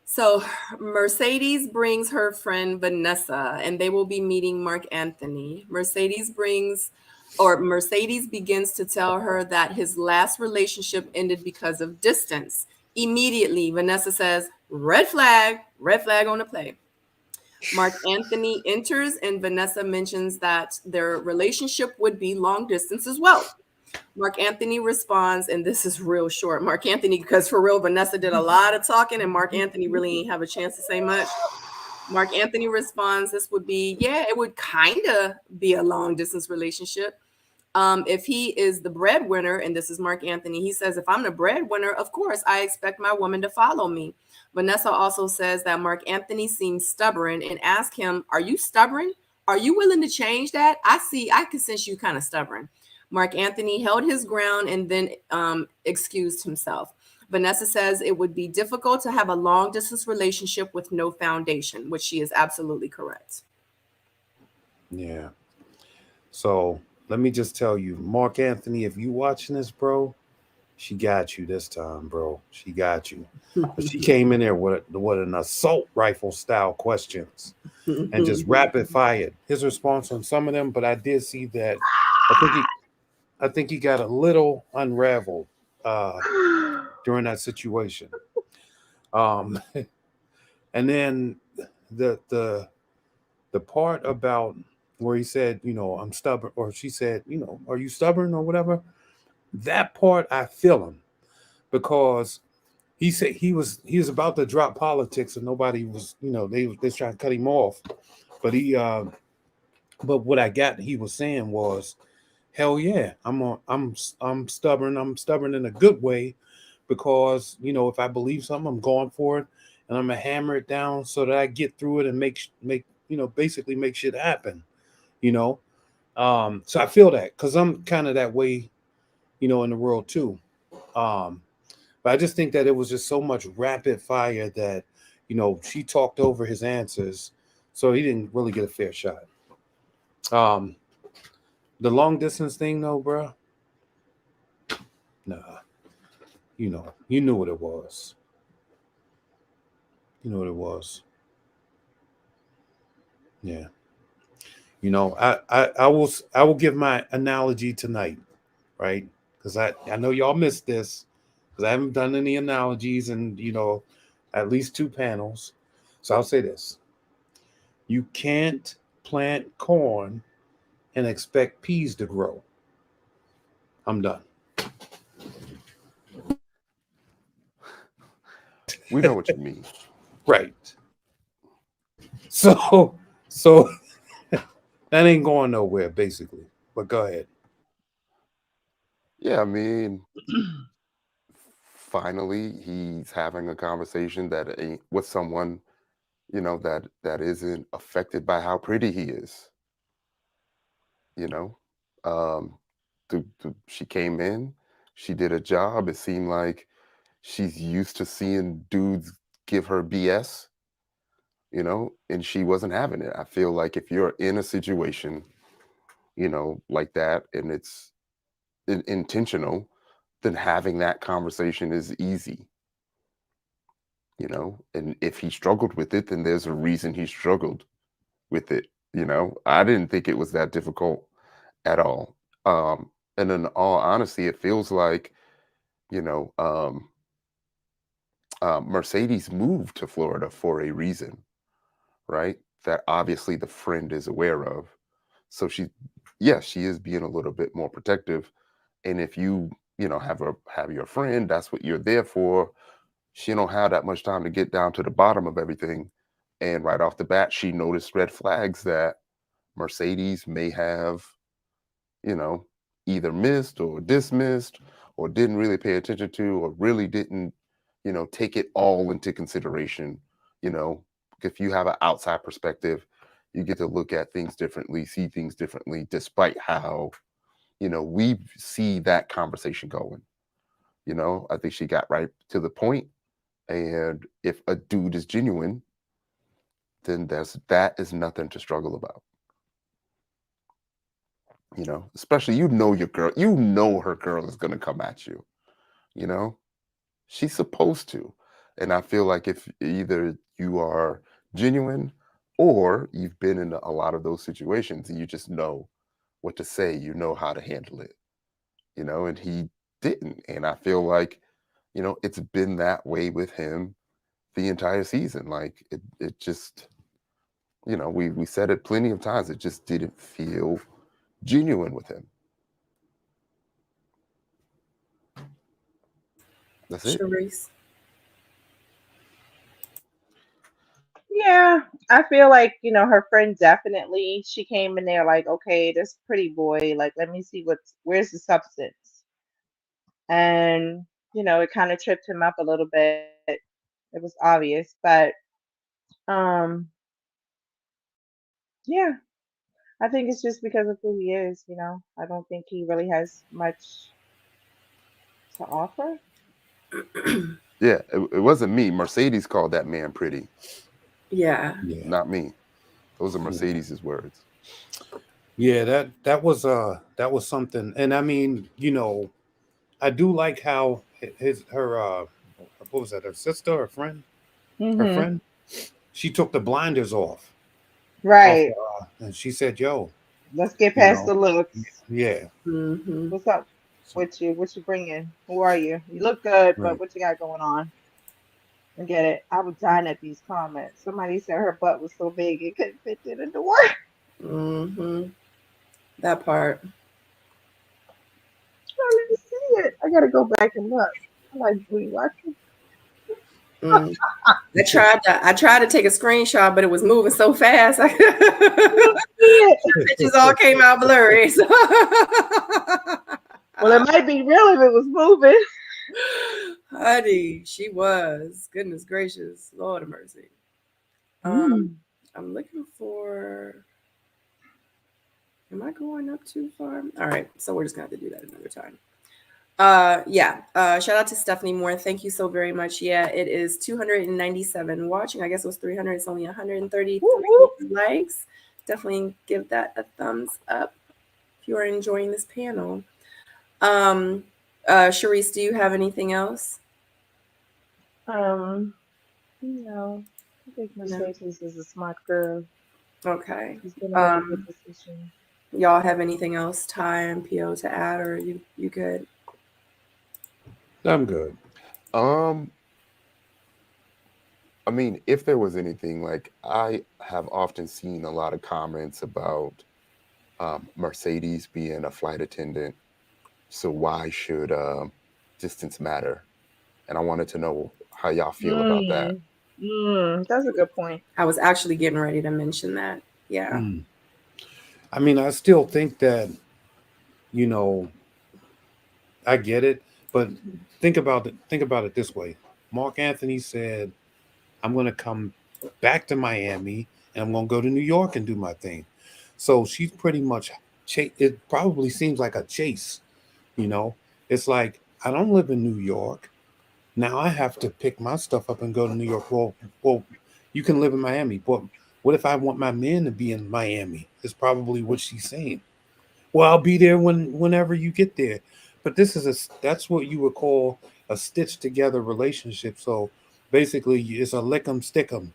A: So Mercedes brings her friend Vanessa, and they will be meeting Mark Anthony. Mercedes begins to tell her that his last relationship ended because of distance. Immediately, Vanessa says, red flag on the play. Mark Anthony enters, and Vanessa mentions that their relationship would be long distance as well. Mark Anthony responds, and this is real short. Mark Anthony, because for real, Vanessa did a lot of talking, and Mark Anthony really ain't have a chance to say much. Mark Anthony responds, this would be, yeah, it would kind of be a long distance relationship. If he is the breadwinner, and this is Mark Anthony, he says, if I'm the breadwinner, of course, I expect my woman to follow me. Vanessa also says that Mark Anthony seems stubborn and ask him, are you stubborn? Are you willing to change that? I can sense you kind of stubborn. Mark Anthony held his ground and then excused himself. Vanessa says it would be difficult to have a long distance relationship with no foundation, which she is absolutely correct.
C: Yeah. So let me just tell you, Mark Anthony, if you watching this, bro, she got you this time, bro. She got you. But she came in there with an assault rifle style questions and just rapid fired his response on some of them. But I did see that I think he got a little unraveled during that situation. Um, and then the the part about where he said, I'm stubborn, or she said, are you stubborn or whatever? That part I feel him because he said he was about to drop politics and nobody was, they was trying to cut him off. But but what I got he was saying was, hell yeah, I'm stubborn. I'm stubborn in a good way because, if I believe something, I'm going for it and I'm gonna hammer it down so that I get through it and make basically make shit happen, you know. So I feel that because I'm kind of that way, in the world too. Um, but I just think that it was just so much rapid fire that, she talked over his answers, so he didn't really get a fair shot. Um, the long distance thing, though, bro. Nah, you knew what it was. You know what it was. Yeah. I will give my analogy tonight, right? Because I know y'all missed this because I haven't done any analogies in, at least 2 panels. So I'll say this. You can't plant corn and expect peas to grow. I'm done.
B: We know what you mean.
C: Right. So that ain't going nowhere, basically. But go ahead.
B: Yeah, I mean, finally he's having a conversation that ain't with someone, that isn't affected by how pretty he is. You know, um, she came in, she did a job. It seemed like she's used to seeing dudes give her BS, and she wasn't having it. I feel like if you're in a situation, like that, and it's intentional, then having that conversation is easy, and if he struggled with it, then there's a reason he struggled with it. I didn't think it was that difficult at all. And in all honesty, it feels like, you know, um, Mercedes moved to Florida for a reason, right? That obviously the friend is aware of. So she is being a little bit more protective. And if you know, have your friend, that's what you're there for. She don't have that much time to get down to the bottom of everything. And right off the bat, she noticed red flags that Mercedes may have, you know, either missed or dismissed or didn't really pay attention to, or really didn't, you know, take it all into consideration. You know, if you have an outside perspective, you get to look at things differently, see things differently, despite how, you know, we see that conversation going. You know, I think she got right to the point. And if a dude is genuine, then that is nothing to struggle about. You know, especially, you know, your girl, you know, her girl is going to come at you. You know, she's supposed to. And I feel like if either you are genuine or you've been in a lot of those situations and you just know what to say, you know how to handle it, you know, and he didn't. And I feel like, you know, it's been that way with him the entire season. Like it just, you know, we said it plenty of times. It just didn't feel genuine with him. That's it.
A: Sharice.
D: Yeah, I feel like, her friend definitely, she came in there like, okay, this pretty boy, like, let me see where's the substance. And, it kind of tripped him up a little bit. It was obvious, but yeah, I think it's just because of who he is, I don't think he really has much to offer.
B: Yeah, it wasn't me. Mercedes called that man pretty,
A: Yeah.
B: not me. Those are Mercedes's words.
C: Yeah, that was something. And I mean, I do like how her what was that, her sister, her friend,
D: Mm-hmm.
C: she took the blinders off
D: Right.
C: and she said, yo,
D: Let's get
C: you
D: past
C: know,
D: the looks.
C: yeah.
A: Mm-hmm.
D: What's up
C: So,
D: with you? What you bringing? Who are you? You look good, but
C: right.
D: what you got going on? I get it. I was dying at these comments. Somebody said her butt was so big it couldn't fit in the door.
A: Mm-hmm. That part.
D: I didn't see it. I gotta go back and look. I like we watching.
A: Mm. I tried to take a screenshot, but it was moving so fast. Pictures all came out blurry. So.
D: Well, it might be real if it was moving.
A: Honey, she was. Goodness gracious. Lord of mercy. I'm looking for. Am I going up too far? All right. So we're just going to have to do that another time. Shout out to Stephanie Moore. Thank you so very much. Yeah, it is 297 watching. I guess it was 300. It's only 133 likes. Definitely give that a thumbs up if you are enjoying this panel. Sharice, do you have anything else?
D: No. I think Mercedes is a smart girl.
A: Okay.
D: She's gonna make a good decision.
A: Y'all have anything else, Ty and PO, to add, or you good?
C: I'm good.
B: I mean, if there was anything, like, I have often seen a lot of comments about Mercedes being a flight attendant. So why should distance matter? And I wanted to know how y'all feel about that.
D: That's a good point.
A: I was actually getting ready to mention that. Yeah.
C: I mean, I still think that, I get it, but think about it this way. Mark Anthony said, I'm going to come back to Miami and I'm going to go to New York and do my thing. So she's pretty much it probably seems like a chase, It's like, I don't live in New York. Now I have to pick my stuff up and go to New York. Well, you can live in Miami, but what if I want my men to be in Miami? Is probably what she's saying. Well, I'll be there whenever you get there. But that's what you would call a stitched together relationship. So basically it's a lick 'em stick 'em,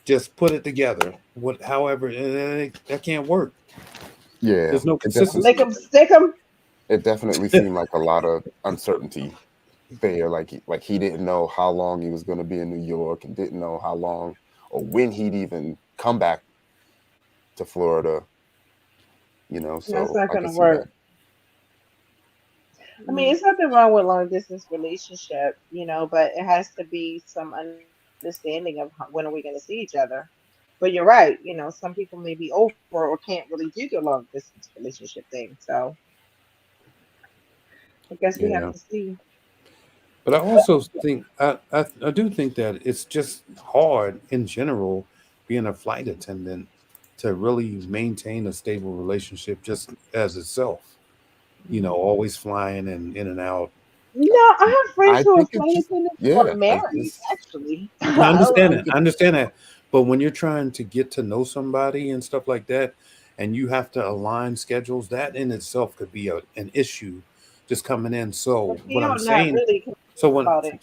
C: just put it together. However, that can't work.
B: Yeah,
C: There's no
D: Lick
C: consistency.
D: 'em, stick 'em.
B: it definitely seemed like a lot of uncertainty there, like he didn't know how long he was going to be in New York and didn't know how long or when he'd even come back to Florida,
D: That's
B: so
D: not
B: I could
D: gonna
B: see that.
D: work. I mean, it's nothing wrong with long distance relationship, but it has to be some understanding of when are we going to see each other. But you're right, some people may be over or can't really do the long distance relationship thing. So I guess we have
C: Yeah.
D: to see.
C: But I also think I do think that it's just hard in general being a flight attendant to really maintain a stable relationship just as itself. Always flying and in and out.
D: No, I have friends
B: I
D: who are
B: think it's
D: flight
B: just,
D: attendants who are
B: yeah,
D: married, actually.
C: I
B: I
C: understand
B: think
C: that. I understand that. But when you're trying to get to know somebody and stuff like that, and you have to align schedules, that in itself could be an issue just coming in.
D: But
C: So what I'm
D: people are not
C: saying,
D: really
C: so
D: concerned
C: when
D: about it.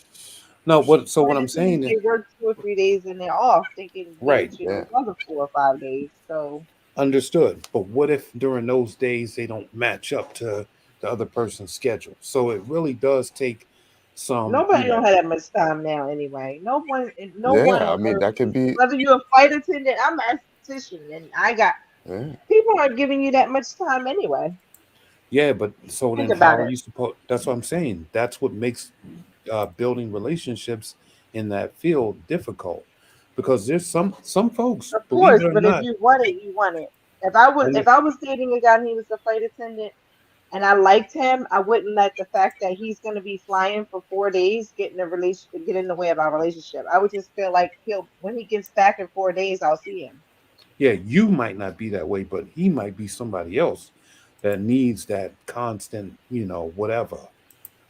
C: no, what
D: Flight
C: I'm saying
D: attendants,
C: is
D: they work 2 or 3 days and they're off. They can be
C: right.
D: with you
B: yeah,
D: those other 4 or 5 days. So
C: Understood. But what if during those days they don't match up to the other person's schedule? So it really does take some,
D: nobody don't have that much time now anyway. No one
B: yeah. I
D: on
B: mean,
D: earth
B: that could
D: is,
B: be,
D: whether you're a flight attendant, I'm an esthetician, and I got
B: yeah,
D: people aren't giving you that much time anyway.
C: yeah, but so
D: Think
C: then
D: about
C: how are
D: it.
C: you supposed, that's what I'm saying. That's what makes building relationships in that field difficult because there's some folks,
D: Of
C: believe
D: course,
C: it or
D: but if
C: not,
D: you want it, you want it. If I was dating a guy and he was a flight attendant and I liked him, I wouldn't let the fact that he's going to be flying for 4 days get in the way of our relationship. I would just feel like he'll when he gets back in 4 days, I'll see him.
C: yeah, you might not be that way, but he might be somebody else that needs that constant, whatever.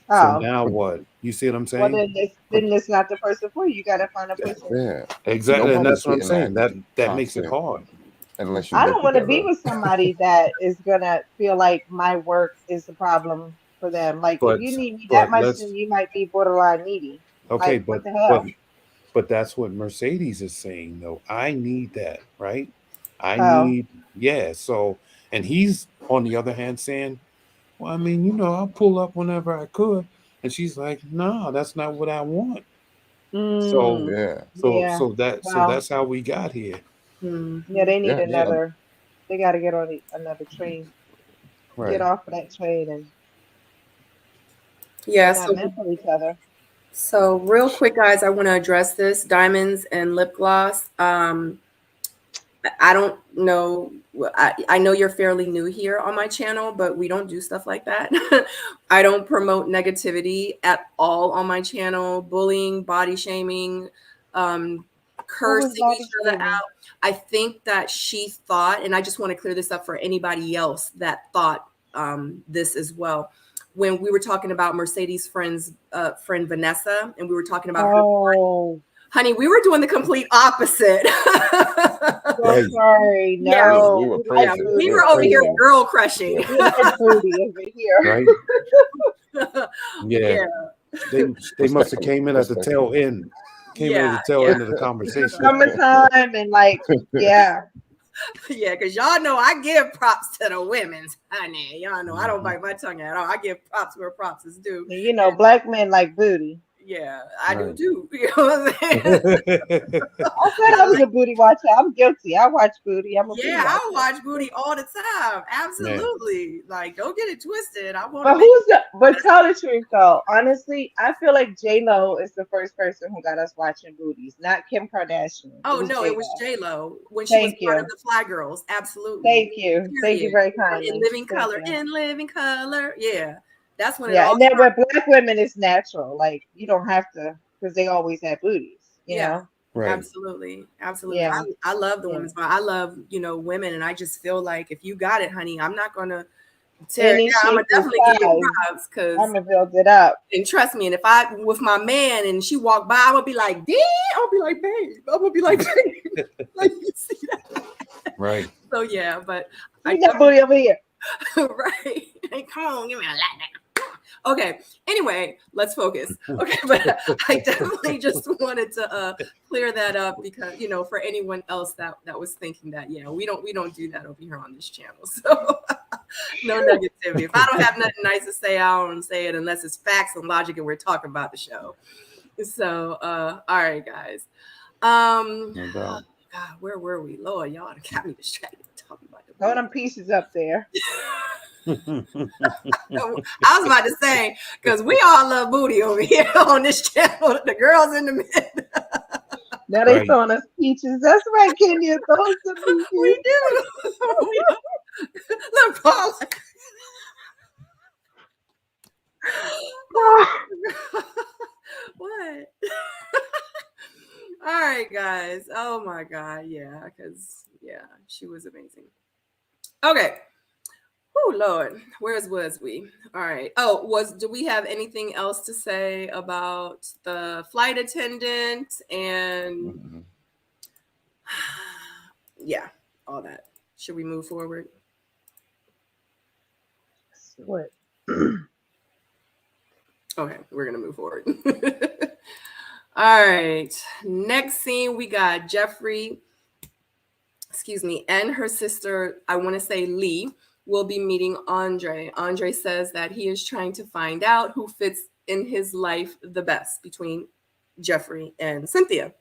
C: So
D: Oh,
C: now what? You see what I'm
D: well
C: saying?
D: then this
B: but
D: then it's not the person for you. You got to find a person.
B: yeah,
C: Exactly, and
B: nobody's
C: that's what I'm
B: getting that
C: saying. That makes it
B: constant
C: hard.
B: unless you
D: I
B: live
D: don't want to be
B: together.
D: with somebody that is gonna feel like my work is a problem for them. Like if
C: But
D: you need me that
C: but
D: much, then
C: let's
D: you might be borderline needy.
C: okay,
D: Like what the hell?
C: but that's what Mercedes is saying though. I need that, right? I
D: Oh,
C: need yeah. So and he's on the other hand saying, well, I mean, I'll pull up whenever I could, and she's like, no, that's not what I want. So
D: mm,
B: Yeah,
D: yeah.
C: so
D: Well,
C: that's how we got here,
D: yeah.
A: Mhm.
D: They need
B: yeah.
D: another. They got to get on another train. Get
C: right?
D: off of that train and
A: Yeah,
D: not mess with each other.
A: so real quick, guys, I want to address this diamonds and lip gloss. I don't know. I know you're fairly new here on my channel, but we don't do stuff like that. I don't promote negativity at all on my channel, bullying, body shaming, um,
D: Who was
A: cursing each
D: body
A: other
D: shaming?
A: out. I think that she thought, and I just want to clear this up for anybody else that thought this as well. When we were talking about Mercedes' friend Vanessa, and we were talking about her,
D: Oh,
A: honey, we were doing the complete opposite.
D: so
C: Right.
D: sorry.
A: Yeah,
B: We
D: No,
B: were
D: we like
A: yeah,
B: praising,
A: we
B: we
D: booty
B: were
A: were
D: over
A: over here
B: praising,
D: here.
A: girl crushing.
B: yeah,
D: We like booty over here.
C: Right. Yeah.
A: Yeah,
C: They must have
B: respectfully,
C: came in at the tail
B: respectfully.
C: end. Came in at
A: yeah,
C: the tail
A: yeah,
C: end of the conversation.
D: Summertime and like, yeah.
A: yeah. Because y'all know I give props to the women's, honey. Y'all know I don't
C: Mhm.
A: bite my tongue at all. I give props where props is due.
D: Black men like booty.
A: Yeah, I do
C: Right.
A: too. You know what I'm saying?
D: I said I was a booty watcher. I'm guilty. I watch booty. I'm a booty
A: Yeah, I
D: watcher.
A: watch booty all the time.
C: Man.
A: Absolutely. Like, don't get it twisted. I want to
D: But
A: make.
D: but tell the truth though. Honestly, I feel like J Lo is the first person who got us watching booties, not Kim Kardashian. It
A: Oh
D: was
A: no, it
D: J
A: was
D: Lo.
A: J Lo when she was
D: Thank
A: part of
D: you.
A: the Fly Girls. Absolutely.
D: Thank you. Thank you
A: Period.
D: very
A: In
D: kindly.
A: living
D: Thank
A: color.
D: you.
A: In living color. Yeah, that's when it
D: Yeah,
A: all
D: and then
A: started.
D: with black women it's natural. Like you don't have to because they always have booties.
A: Yeah,
C: Right.
A: absolutely, absolutely.
D: Yeah.
A: I love the
D: Yeah.
A: women's body. I love women, and I just feel like if you got it, honey, I'm not gonna tear it
D: Any
A: down. I'm gonna
D: shape or
A: definitely give you
D: size,
A: props, cause
D: I'm gonna build it up.
A: and trust me, and if I with my man and she walked by, I'm gonna be like, damn, I'll be like, babe, I'm gonna be like, babe, like you see that.
C: Right.
A: So yeah, but I
D: Bring that booty over here.
A: right. Hey, come on, give me a lap now. Okay. Anyway, let's focus. Okay, but I definitely just wanted to clear that up because for anyone else that was thinking that we don't do that over here on this channel. So No negativity. If I don't have nothing nice to say, I don't say it unless it's facts and logic and we're talking about the show. So, all right, guys.
C: No doubt.
A: God, where were we? Lord, y'all got me distracted talking about the
D: Throw them pieces up there.
A: I was about to say, because we all love booty over here on this channel. The girls in the men.
D: Now they
C: Right.
D: throwing us peaches. That's right, Kenya. Throw us some peaches.
A: We do. We do. Look, Paul. What? All right, guys. Oh my God. Yeah, because she was amazing. Okay. Oh Lord, where was we? All right. Oh, do we have anything else to say about the flight attendant and
B: Mhm.
A: yeah, all that? Should we move forward?
D: What?
A: Okay, we're gonna move forward. All right. Next scene, we got Jeffrey, and her sister, I want to say Lee, will be meeting Andre. Andre says that he is trying to find out who fits in his life the best between Jeffrey and Cynthia.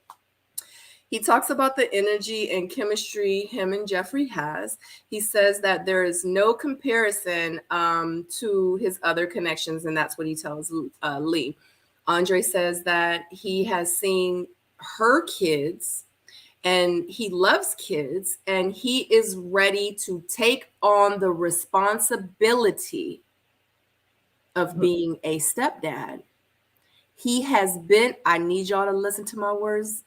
A: He talks about the energy and chemistry him and Jeffrey has. He says that there is no comparison to his other connections, and that's what he tells Lee. Andre says that he has seen her kids and he loves kids and he is ready to take on the responsibility of being a stepdad. He has been, I need y'all to listen to my words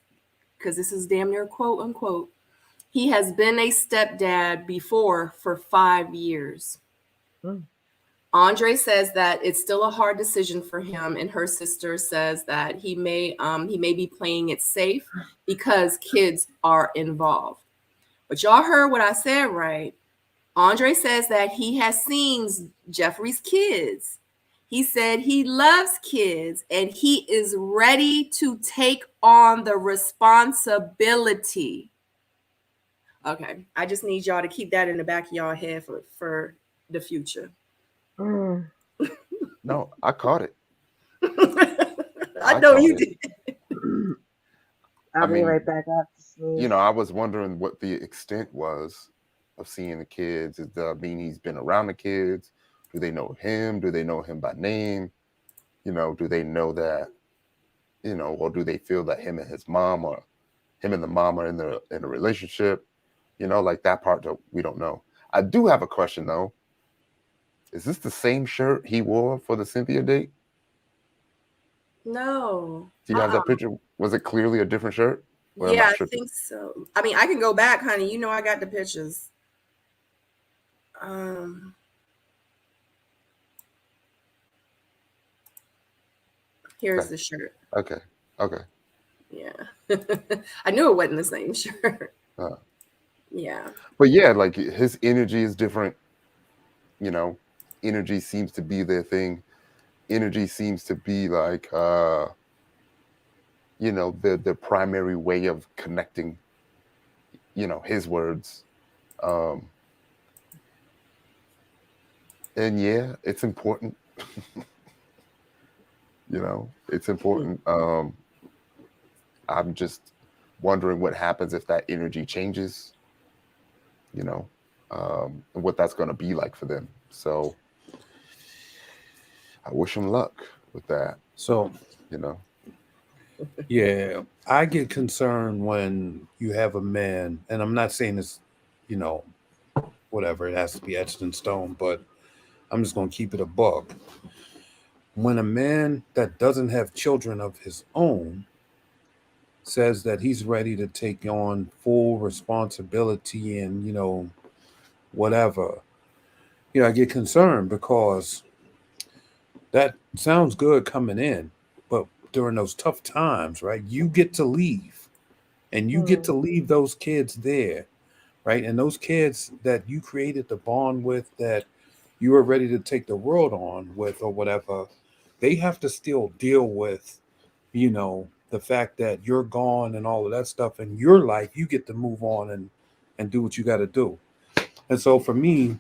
A: because this is damn near quote unquote. He has been a stepdad before for 5 years. Andre says that it's still a hard decision for him, and her sister says that he may be playing it safe because kids are involved. But y'all heard what I said, right? Andre says that he has seen Jeffrey's kids. He said he loves kids and he is ready to take on the responsibility. Okay, I just need y'all to keep that in the back of y'all head for the future.
B: No, I caught it.
A: I know you did.
D: I'll be right back. I have to sneeze.
B: You know, I was wondering what the extent was of seeing the kids. Does that mean he's been around the kids? Do they know him? Do they know him by name? You know, do they know that, you know, or do they feel that him and his mom or him and the mom are in a relationship? You know, like that part that we don't know. I do have a question though. Is this the same shirt he wore for the Cynthia date?
A: No.
B: Do you have that picture? Was it clearly a different shirt?
A: Yeah, I think so. I mean, I can go back, honey. You know I got the pictures. Here's the shirt.
B: Okay.
A: Yeah. I knew it wasn't the same shirt. Yeah.
B: But yeah, like his energy is different. You know, energy seems to be their thing. Energy seems to be like, you know, the primary way of connecting, you know, his words. And yeah, it's important. You know, it's important. I'm just wondering what happens if that energy changes, you know, and what that's going to be like for them. So I wish him luck with that.
C: So,
B: you know.
C: Yeah, I get concerned when you have a man, and I'm not saying this, you know, whatever, it has to be etched in stone, but I'm just going to keep it a buck. When a man that doesn't have children of his own says that he's ready to take on full responsibility and, you know, whatever, you know, I get concerned because that sounds good coming in, but during those tough times, right, you get to leave and you get to leave those kids there, right? And those kids that you created the bond with, that you were ready to take the world on with or whatever, they have to still deal with, you know, the fact that you're gone and all of that stuff in your life. You get to move on and do what you got to do. And so for me,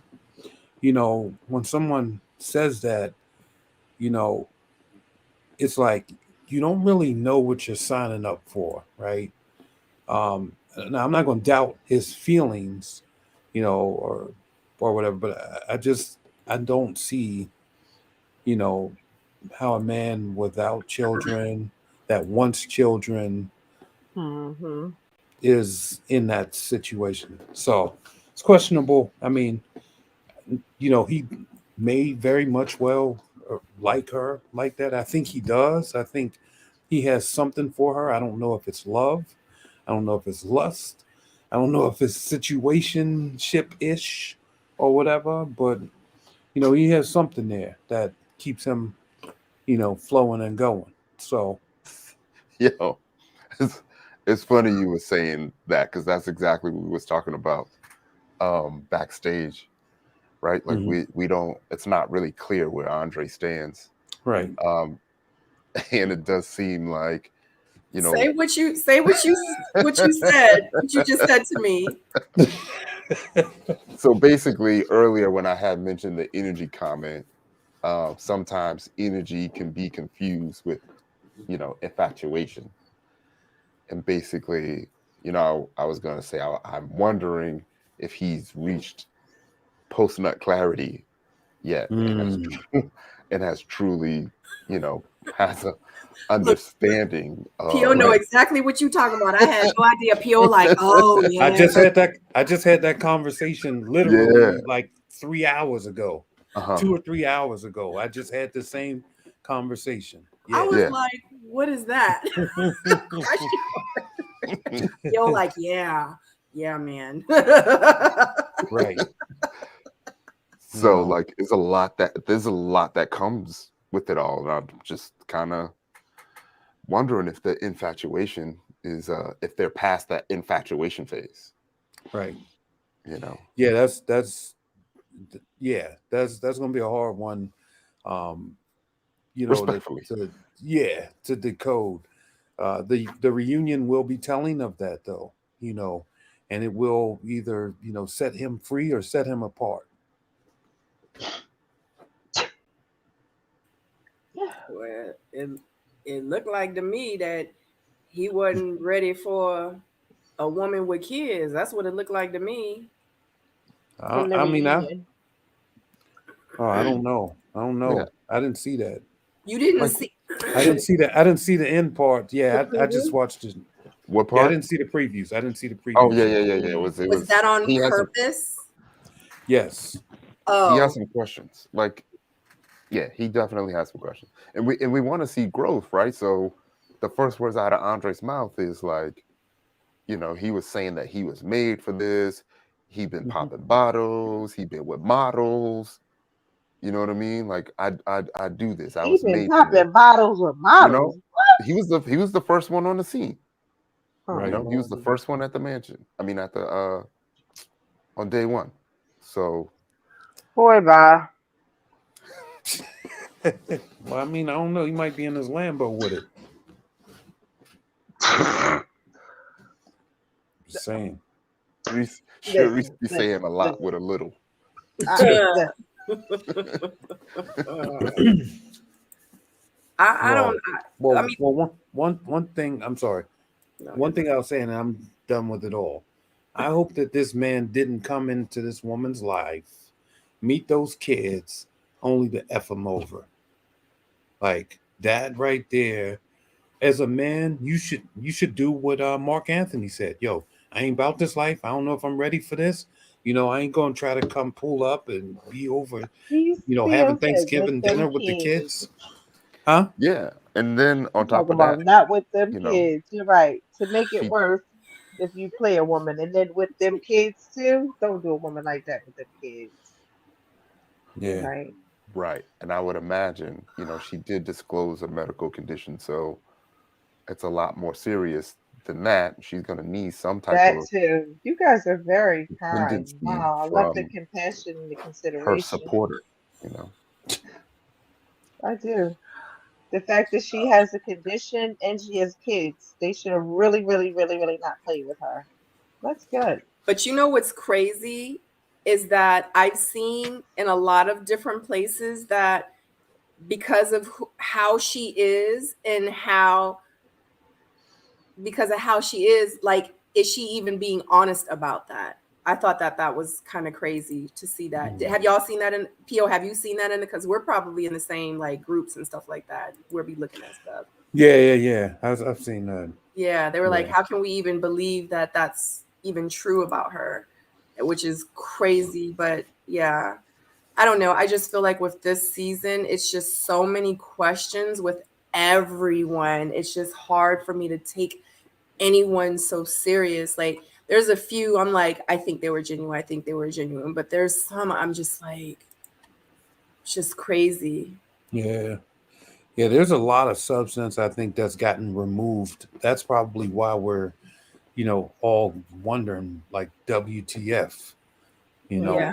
C: you know, when someone says that, you know, it's like you don't really know what you're signing up for, right? Now I'm not going to doubt his feelings, you know, or whatever, but I don't see, you know, how a man without children that wants children
D: Mm-hmm.
C: is in that situation. So it's questionable. I mean, you know, he may very much well like her like that. I think he does. I think he has something for her. I don't know if it's love. I don't know if it's lust. I don't know if it's situationship ish or whatever, but you know, he has something there that keeps him, you know, flowing and going. So,
B: Yo, it's, it's funny you were saying that because that's exactly what we was talking about backstage, right? Like
C: mhm,
B: we don't, it's not really clear where Andre stands.
C: right.
B: Um, and it does seem like, you
A: Say
B: know,
A: what you said, what you just said to me.
B: so basically earlier when I had mentioned the energy comment, sometimes energy can be confused with, you know, infatuation. And basically, you know, I was going to say, I'm wondering if he's reached post nut clarity yet
C: Mm.
B: and has truly, you know, has a
A: Look,
B: understanding
A: Pio
B: of
A: know
C: Right.
A: exactly what you talking about. I had no idea. Pio like, oh
C: I
A: yeah.
C: just had that. I just had that conversation
B: yeah.
C: literally like 3 hours ago,
B: Uh-huh.
C: 2 or 3 hours ago. I just had the same conversation.
A: I
C: Yeah.
A: was
B: Yeah.
A: like, what is that? Pio like, yeah, man.
C: Right. You
B: So
C: know.
B: like there's a lot that comes with it all. And I'm just kind of wondering if the infatuation is if they're past that infatuation phase,
C: Right.
B: you know.
C: Yeah. Yeah. That's gonna be a hard one. Um. You know
B: Respectfully.
C: to yeah to decode. The reunion will be telling of that though. You know, and it will either set him free or set him apart.
A: Well, it looked like to me that he wasn't ready for a woman with kids. That's what it looked like to me.
C: I,
D: From the
C: I mean, I
D: reunion.
C: oh, I don't know. I don't
B: Yeah.
C: know. I didn't see that.
A: You didn't
B: Like
A: see.
C: I didn't see that. I didn't see the end part.
A: The
C: Yeah, I just
A: preview?
C: watched it.
B: what
C: Yeah, I
B: part?
C: didn't see the previews. I didn't see the
B: Oh
C: previews
B: yeah,
C: yet.
B: yeah, yeah, yeah. It
A: Was
B: was
A: that on
B: he has some
A: purpose?
C: Yes.
B: he has
A: Oh,
B: some questions. Like, yeah, he definitely has some questions. And we want to see growth, right? So the first words out of Andre's mouth is like, you know, he was saying that he was made for this. He been
C: Mhm.
B: popping bottles. He been with models. You know what I mean? Like I do this. I
D: He
B: was
D: been
B: made for this.
D: popping bottles with
B: You know,
D: models.
B: he was the first one on the scene.
D: Oh
B: You
C: Right.
B: know, he was the
D: Lordy.
B: first one at the mansion. I mean, at the on day one. So
D: Boy bye.
C: Well, I mean, I don't know. He might be in his Lambo with it. Just saying.
B: Reese should Reese
D: Listen,
B: be saying
D: listen,
B: a lot with
D: listen.
B: a little.
D: Listen.
A: I don't.
C: Well,
A: I mean,
C: one thing. I'm sorry.
A: no,
C: One thing I'll say, and I'm done with it all. I hope that this man didn't come into this woman's life, meet those kids, only to F them over. Like that right there. As a man, you should do what Mark Anthony said. Yo, I ain't about this life. I don't know if I'm ready for this. You know, I ain't gonna try to come pull up and be over,
D: He's
C: having
D: Theo said with
C: Thanksgiving
D: them
C: dinner with the
D: kids.
C: kids. Huh?
B: Yeah. And then
D: You
B: on
D: talk
B: top of
D: about
B: that,
D: not with them
B: you know,
D: kids. You're right. To make it
B: she
D: worse, if you play a woman and then with them kids too, don't do a woman like that with them kids. You're
C: Yeah.
D: right.
B: right. And I would imagine, you know, she did disclose a medical condition, so it's a lot more serious than that. She's gonna need some type
D: That
B: of
D: too. You guys are very kind.
B: dependency
D: Wow. I love the
B: from
D: compassion and the
B: her
D: consideration.
B: supporter, you know.
D: I do. The fact that she has a condition and she has kids, they should have really, really, really, really not played with her. That's good.
A: but you know what's crazy is that I've seen in a lot of different places that because of how she is and because of how she is, like, is she even being honest about that? I thought that was kind of crazy to see that. Have y'all seen that in PO? Have you seen that in? Because we're probably in the same like groups and stuff like that. We'll be looking at stuff.
C: Yeah. I've seen that.
A: Yeah, they were like, how can we even believe that that's even true about her? Which is crazy, but yeah. I don't know. I just feel like with this season, it's just so many questions with everyone. It's just hard for me to take anyone so serious. Like, there's a few I'm like, I think they were genuine. I think they were genuine. But there's some I'm just like, it's just crazy.
C: Yeah. There's a lot of substance I think that's gotten removed. That's probably why we're, all wondering like WTF,
A: Yeah.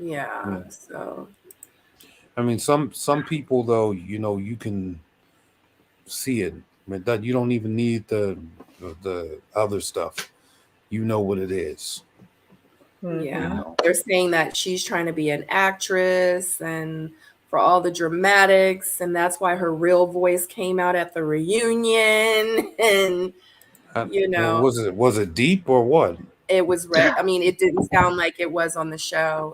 C: Yeah.
A: So
C: I mean, some people though, you can see it. I mean, that you don't even need the other stuff. You know what it is.
A: yeah, they're saying that she's trying to be an actress and for all the dramatics, and that's why her real voice came out at the reunion. And
C: Well, was it deep or what?
A: it was red. I mean, it didn't sound like it was on the show.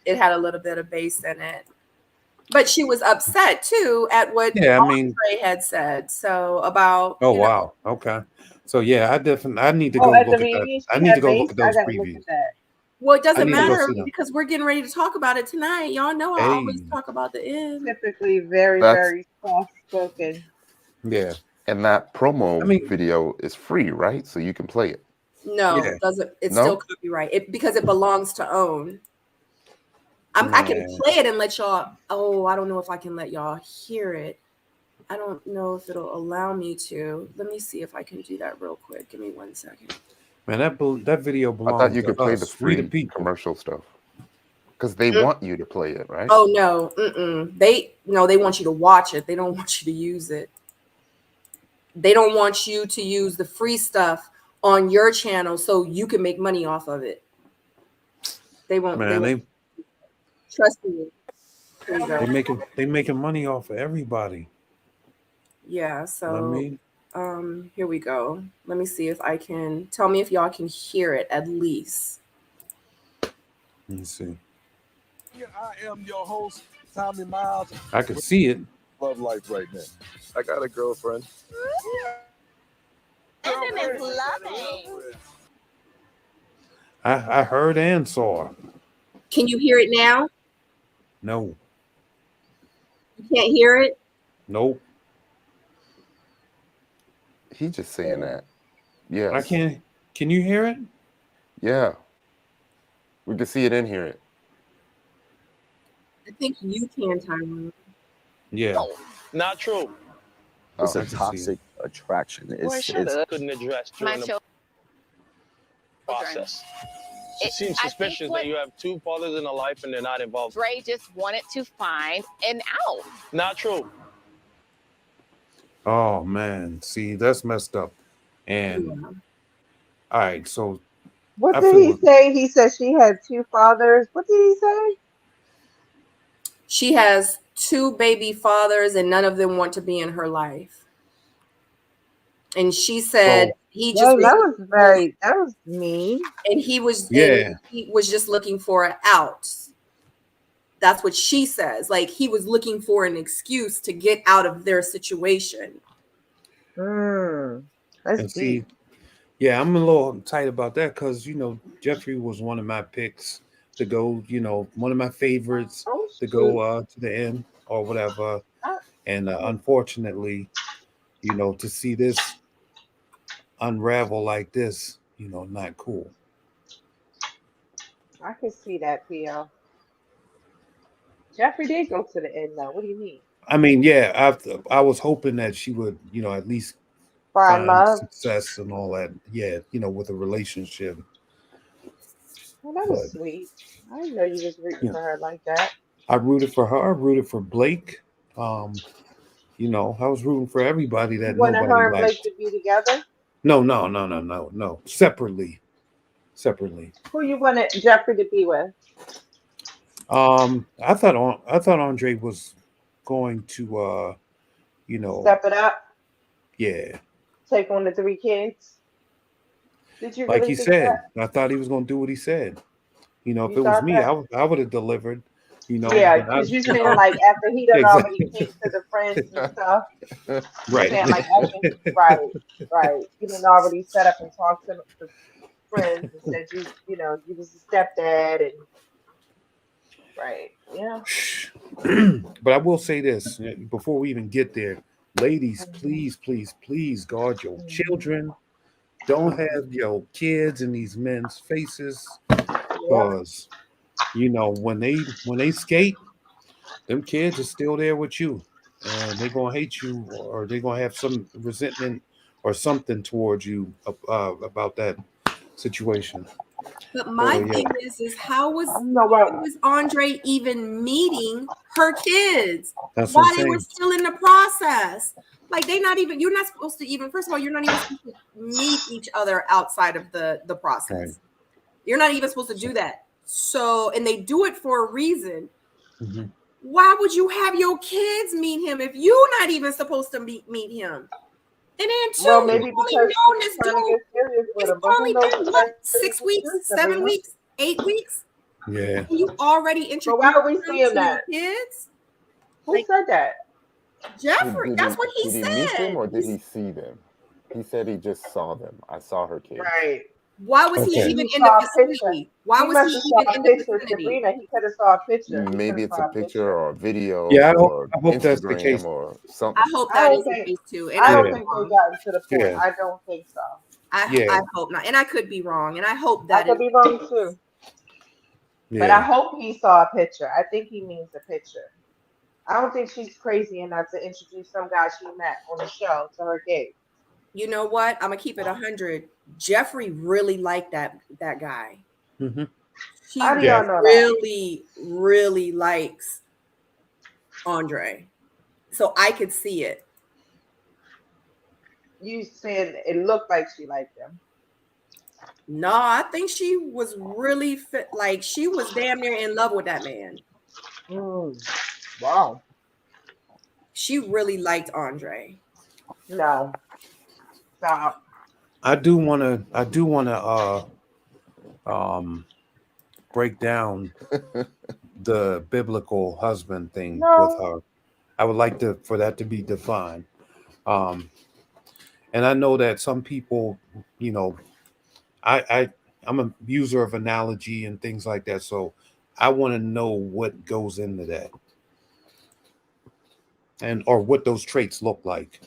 A: It had a little bit of bass in it. But she was upset too at what Andre had said. So about
C: wow. Okay. So yeah, I need to go look at that. I need to go look at those previews.
A: Well, it doesn't matter because we're getting ready to talk about it tonight. Y'all know I always talk about the end.
D: Typically very soft spoken.
C: Yeah.
B: And that promo video is free, right? So you can play it.
A: No, it doesn't. It's still copyright because it belongs to OWN. I can play it and let y'all. Oh, I don't know if I can let y'all hear it. I don't know if it'll allow me to. Let me see if I can do that real quick. Give me 1 second.
C: Man, that video belongs.
B: I thought you could play the free commercial stuff because they want you to play it, right?
A: Oh no, they want you to watch it. They don't want you to use it. They don't want you to use the free stuff on your channel so you can make money off of it. They won't.
C: Man,
A: trust me.
C: They making money off of everybody.
A: Yeah. So here we go. Let me see if I can. Tell me if y'all can hear it at least.
C: Let me see.
E: I am your host, Tommy Miles.
C: I can see it.
E: Love life right now. I got a girlfriend.
F: Isn't it lovely?
C: I heard and saw.
A: Can you hear it now?
C: No.
A: You can't hear it?
C: Nope.
B: He's just saying that. Yeah.
C: I can't. Can you hear it?
B: Yeah. We can see it and hear it.
A: I think you can, Tyrone.
C: Yeah.
G: No, not true.
E: It's a toxic attraction.
G: It's couldn't address during the process. It seems suspicious that you have two fathers in a life and they're not involved.
F: Dre just wanted to find an out.
G: Not true.
C: Oh man, see, that's messed up. And all right, so
D: what did he say? He said she had two fathers. What did he say?
A: She has two baby fathers and none of them want to be in her life. And she said
D: that was mean.
A: And he was just looking for an out. That's what she says. Like he was looking for an excuse to get out of their situation.
D: That's deep.
C: Yeah, I'm a little tight about that because Jeffrey was one of my picks to go, one of my favorites to go to the end or whatever. And unfortunately, to see this unravel like this, not cool.
D: I can see that, P.O. Jeffrey did go to the end, though. What do you mean?
C: I mean, yeah, I was hoping that she would, at least
D: find love,
C: success and all that. Yeah, with a relationship.
D: Well, that was sweet. I didn't know you was rooting for her like that.
C: I rooted for her. I rooted for Blake. I was rooting for everybody that
D: you wanted
C: nobody
D: her and
C: liked.
D: Blake to be together?
C: No. Separately. separately.
D: Who you wanted Jeffrey to be with?
C: I thought Andre was going to
D: Step it up,
C: yeah,
D: take on the 3 kids. Did you
C: like
D: really
C: he
D: think that?
C: said. I thought he was going to do what he said. If
D: You
C: it was
D: thought
C: me,
D: that?
C: I would have delivered.
D: Yeah,
C: But I,
D: because you saying like after he done already
C: exactly.
D: came to the friends and stuff. You
C: Right.
D: saying like after right, right. You done already set up and talked to the friends and said you was a stepdad and right. Yeah.
C: But I will say this before we even get there, ladies,
D: Mhm,
C: please, please, please guard your
D: mhm.
C: children. Don't have your kids in these men's faces,
D: Yep.
C: because when they skate, them kids are still there with you, and they're gonna hate you, or they're gonna have some resentment or something towards you about that situation.
A: But
C: So
A: my
C: yeah,
A: thing is how was
D: You know what?
A: Andre even meeting her kids
C: that's what I'm
A: while they were
C: saying.
A: still in the process? Like you're not supposed to even, first of all, you're not even supposed to meet each other outside of the
C: Right.
A: process. You're not even supposed to
C: So,
A: do that. So, and they do it for a reason.
C: mhm.
A: Why would you have your kids meet him if you're not even supposed to meet him? And then
D: Well,
A: two,
D: maybe
A: you've only
D: because she
A: known
D: was
A: this
D: trying to
A: dude.
D: get serious with
A: It's
D: him. But who
A: only
D: knows
A: been
D: if
A: what,
D: that's really
A: 6 weeks,
D: true,
A: 7 weeks,
D: Sabrina?
A: 8 weeks?
C: Yeah.
A: And you already
D: But why
A: introduced
D: are we
A: them
D: seeing
A: to your
D: that?
A: kids?
D: Who
A: Like
D: said that?
A: Jeffrey, that's what he
B: Did he meet them
A: said.
B: or did he see them? He said he just saw them. I saw her kids.
D: Right.
A: Why was he
C: Okay.
A: even
D: He
A: in the
D: saw a picture.
A: vicinity? Why
D: He
A: was
D: must
A: he
D: have saw
A: even
D: a
A: in the
D: picture,
A: vicinity?
D: Sabrina. He could have saw a picture. He could
B: Maybe
D: have
B: it's a
D: saw a
B: picture
D: picture.
B: or a video
C: Yeah,
B: or
C: I hope that's the case.
B: Instagram or
A: I
B: something.
A: hope
D: I
A: that
D: don't
A: is the
D: think
A: case too. And
D: I
A: I
D: don't
C: Yeah.
A: could be
D: think they
A: wrong.
D: gotten to the point.
C: Yeah.
D: I don't think so.
C: Yeah.
A: I hope not. And I could be wrong. And I hope
D: I
A: that is
D: could be
A: the
D: wrong
A: case.
D: too. But I
C: Yeah.
D: hope he saw a picture. I think he means a picture. I don't think she's crazy enough to introduce some guy she met on the show to her kids.
A: You know what? I'm gonna keep it 100. Jeffrey really liked that guy.
C: Hmm.
A: He
D: How do
C: Yeah.
D: y'all know that?
A: really, really likes Andre. So I could see it.
D: You saying it looked like she liked him.
A: No, I think she was really fit, like she was damn near in love with that man.
D: Mm. Wow.
A: She really liked Andre.
D: No. Stop.
C: I do wanna um break down the biblical husband thing with
D: No.
C: her. I would like for that to be defined. Um and I know that some people, you know, I'm a user of analogy and things like that. So I want to know what goes into that, and or what those traits look like.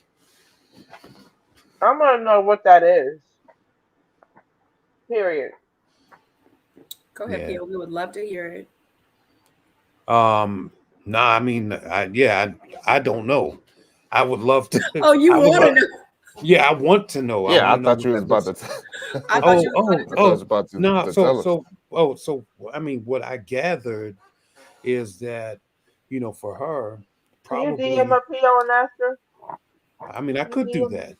D: I'm gonna know what that is. Period.
A: Go ahead,
C: Yeah.
A: Pio. We would love to hear it.
C: Nah, I mean, I don't know. I would love to.
A: Oh, you
C: I would
A: want to
C: love.
A: know?
C: Yeah, I want to know. I
B: Yeah,
C: want
B: I
C: to know
B: thought
C: what
B: you was
C: that
B: about
C: looks.
B: to.
A: I thought
C: Oh,
A: you
C: oh,
A: wanted
B: I thought you was
C: oh.
B: about
C: No,
B: to
C: so
B: tell us.
C: so so I mean, what I gathered is that, for her,
D: Can you DM
C: probably.
D: a PO and ask her?
C: I mean, I
D: Can you
C: could do
D: DM?
C: that.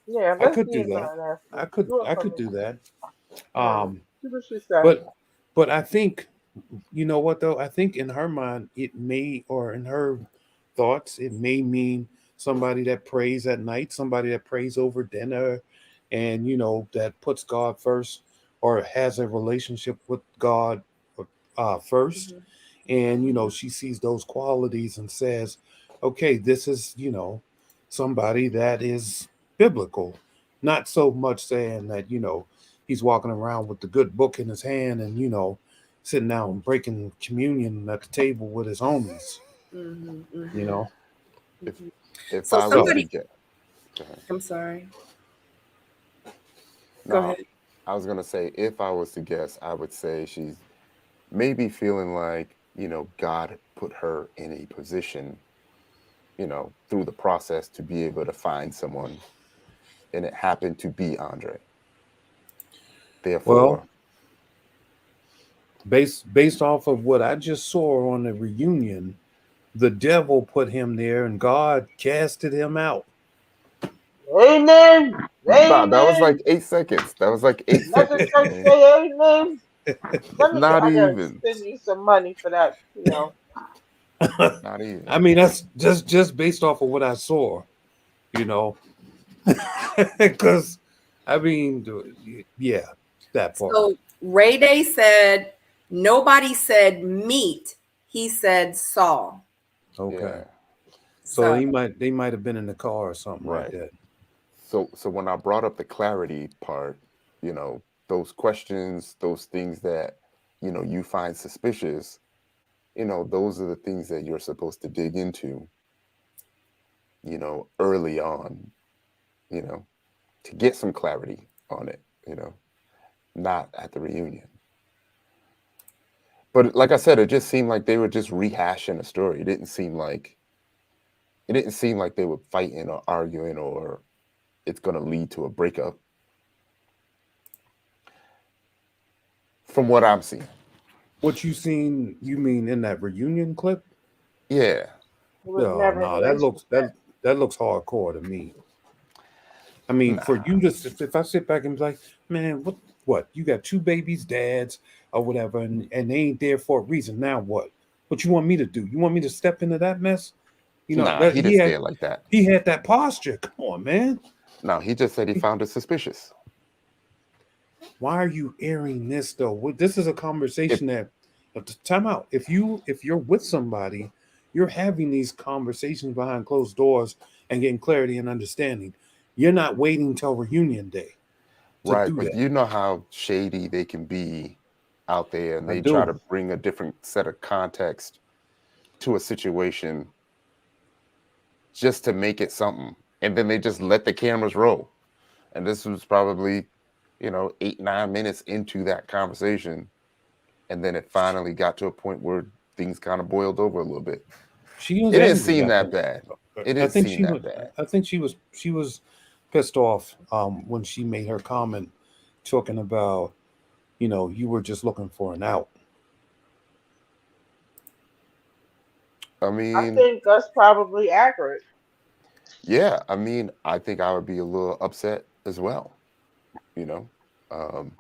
D: Yeah,
C: I
D: let's
C: could do
D: DM
C: that.
D: her and ask her.
C: I could
D: Do it
C: I
D: for
C: could
D: me.
C: do that.
D: Yeah.
C: Um,
D: See what she said.
C: but I think, you know what though? I think in her mind it may, or in her thoughts, it may mean somebody that prays at night, somebody that prays over dinner, and that puts God first, or has a relationship with God first.
A: to.
C: And
A: Mhm.
C: she sees those qualities and says, okay, this is somebody that is biblical. Not so much saying that he's walking around with the good book in his hand and sitting down and breaking communion at the table with his homies.
A: Mhm.
C: you
A: Mhm.
C: know
B: If
A: Mhm.
B: if
A: So
B: I was
C: so
B: to
A: somebody,
B: get, go ahead.
A: I'm sorry. Go
B: No,
A: ahead.
B: I was gonna say if I was to guess, I would say she's maybe feeling like God put her in a position through the process to be able to find someone, and it happened to be Andre.
C: well,
B: Therefore,
C: based off of what I just saw on the reunion, the devil put him there and God casted him out.
D: Amen.
B: Nah, that was like
D: Amen.
B: 8 seconds. That was like 8
D: Let the
B: seconds,
D: church
B: man.
D: say amen.
B: Not
D: I gotta
B: even.
D: send you some money for that, you know.
B: Not even.
C: I mean, that's just based off of what I saw, you know, because I mean, yeah, that part.
A: So Ray Day said nobody said meet. He said saw.
C: Okay,
B: Yeah.
C: so
A: So
C: they might have been in the car or something like
B: Right.
C: that.
B: So when I brought up the clarity part, you know, those questions, those things that, you know, you find suspicious, you know, those are the things that you're supposed to dig into, you know, early on, you know, to get some clarity on it, you know, not at the reunion. But like I said, it just seemed like they were just rehashing a story. It didn't seem like they were fighting or arguing or it's going to lead to a breakup from what I'm seeing.
C: What you seen? You mean in that reunion clip?
B: Yeah.
D: It was
C: No,
D: never a
C: no, that looks
D: relationship.
C: that looks hardcore to me. I mean, for
B: Nah.
C: you to if I sit back and be like, man, what? You got two babies, dads, or whatever, and they ain't there for a reason. Now what? What you want me to do? You want me to step into that mess? You know
B: Nah,
C: that
B: he didn't say it like that.
C: he had that posture. Come on, man.
B: No, he just said he found it suspicious.
C: Why are you airing this though? This is a
B: If
C: conversation that time out. If you're with somebody, you're having these conversations behind closed doors and getting clarity and understanding. You're not waiting till reunion day to
B: right,
C: do
B: but
C: that.
B: you know how shady they can be out there and
C: I
B: they try to
C: do.
B: bring a different set of context to a situation just to make it something. And then they just let the cameras roll. And this was probably, you know, 8, 9 minutes into that conversation. And then it finally got to a point where things kind of boiled over a little bit.
C: She was
B: It didn't
C: angry,
B: seem
C: I
B: that
C: think.
B: bad. It
C: I
B: didn't
C: think
B: seem
C: she
B: that
C: was.
B: bad.
C: I think she was pissed off when she made her comment, talking about you were just looking for an out.
B: I
D: I
B: mean,
D: think that's probably accurate.
B: yeah, I mean, I think I would be a little upset as well, you know. Um,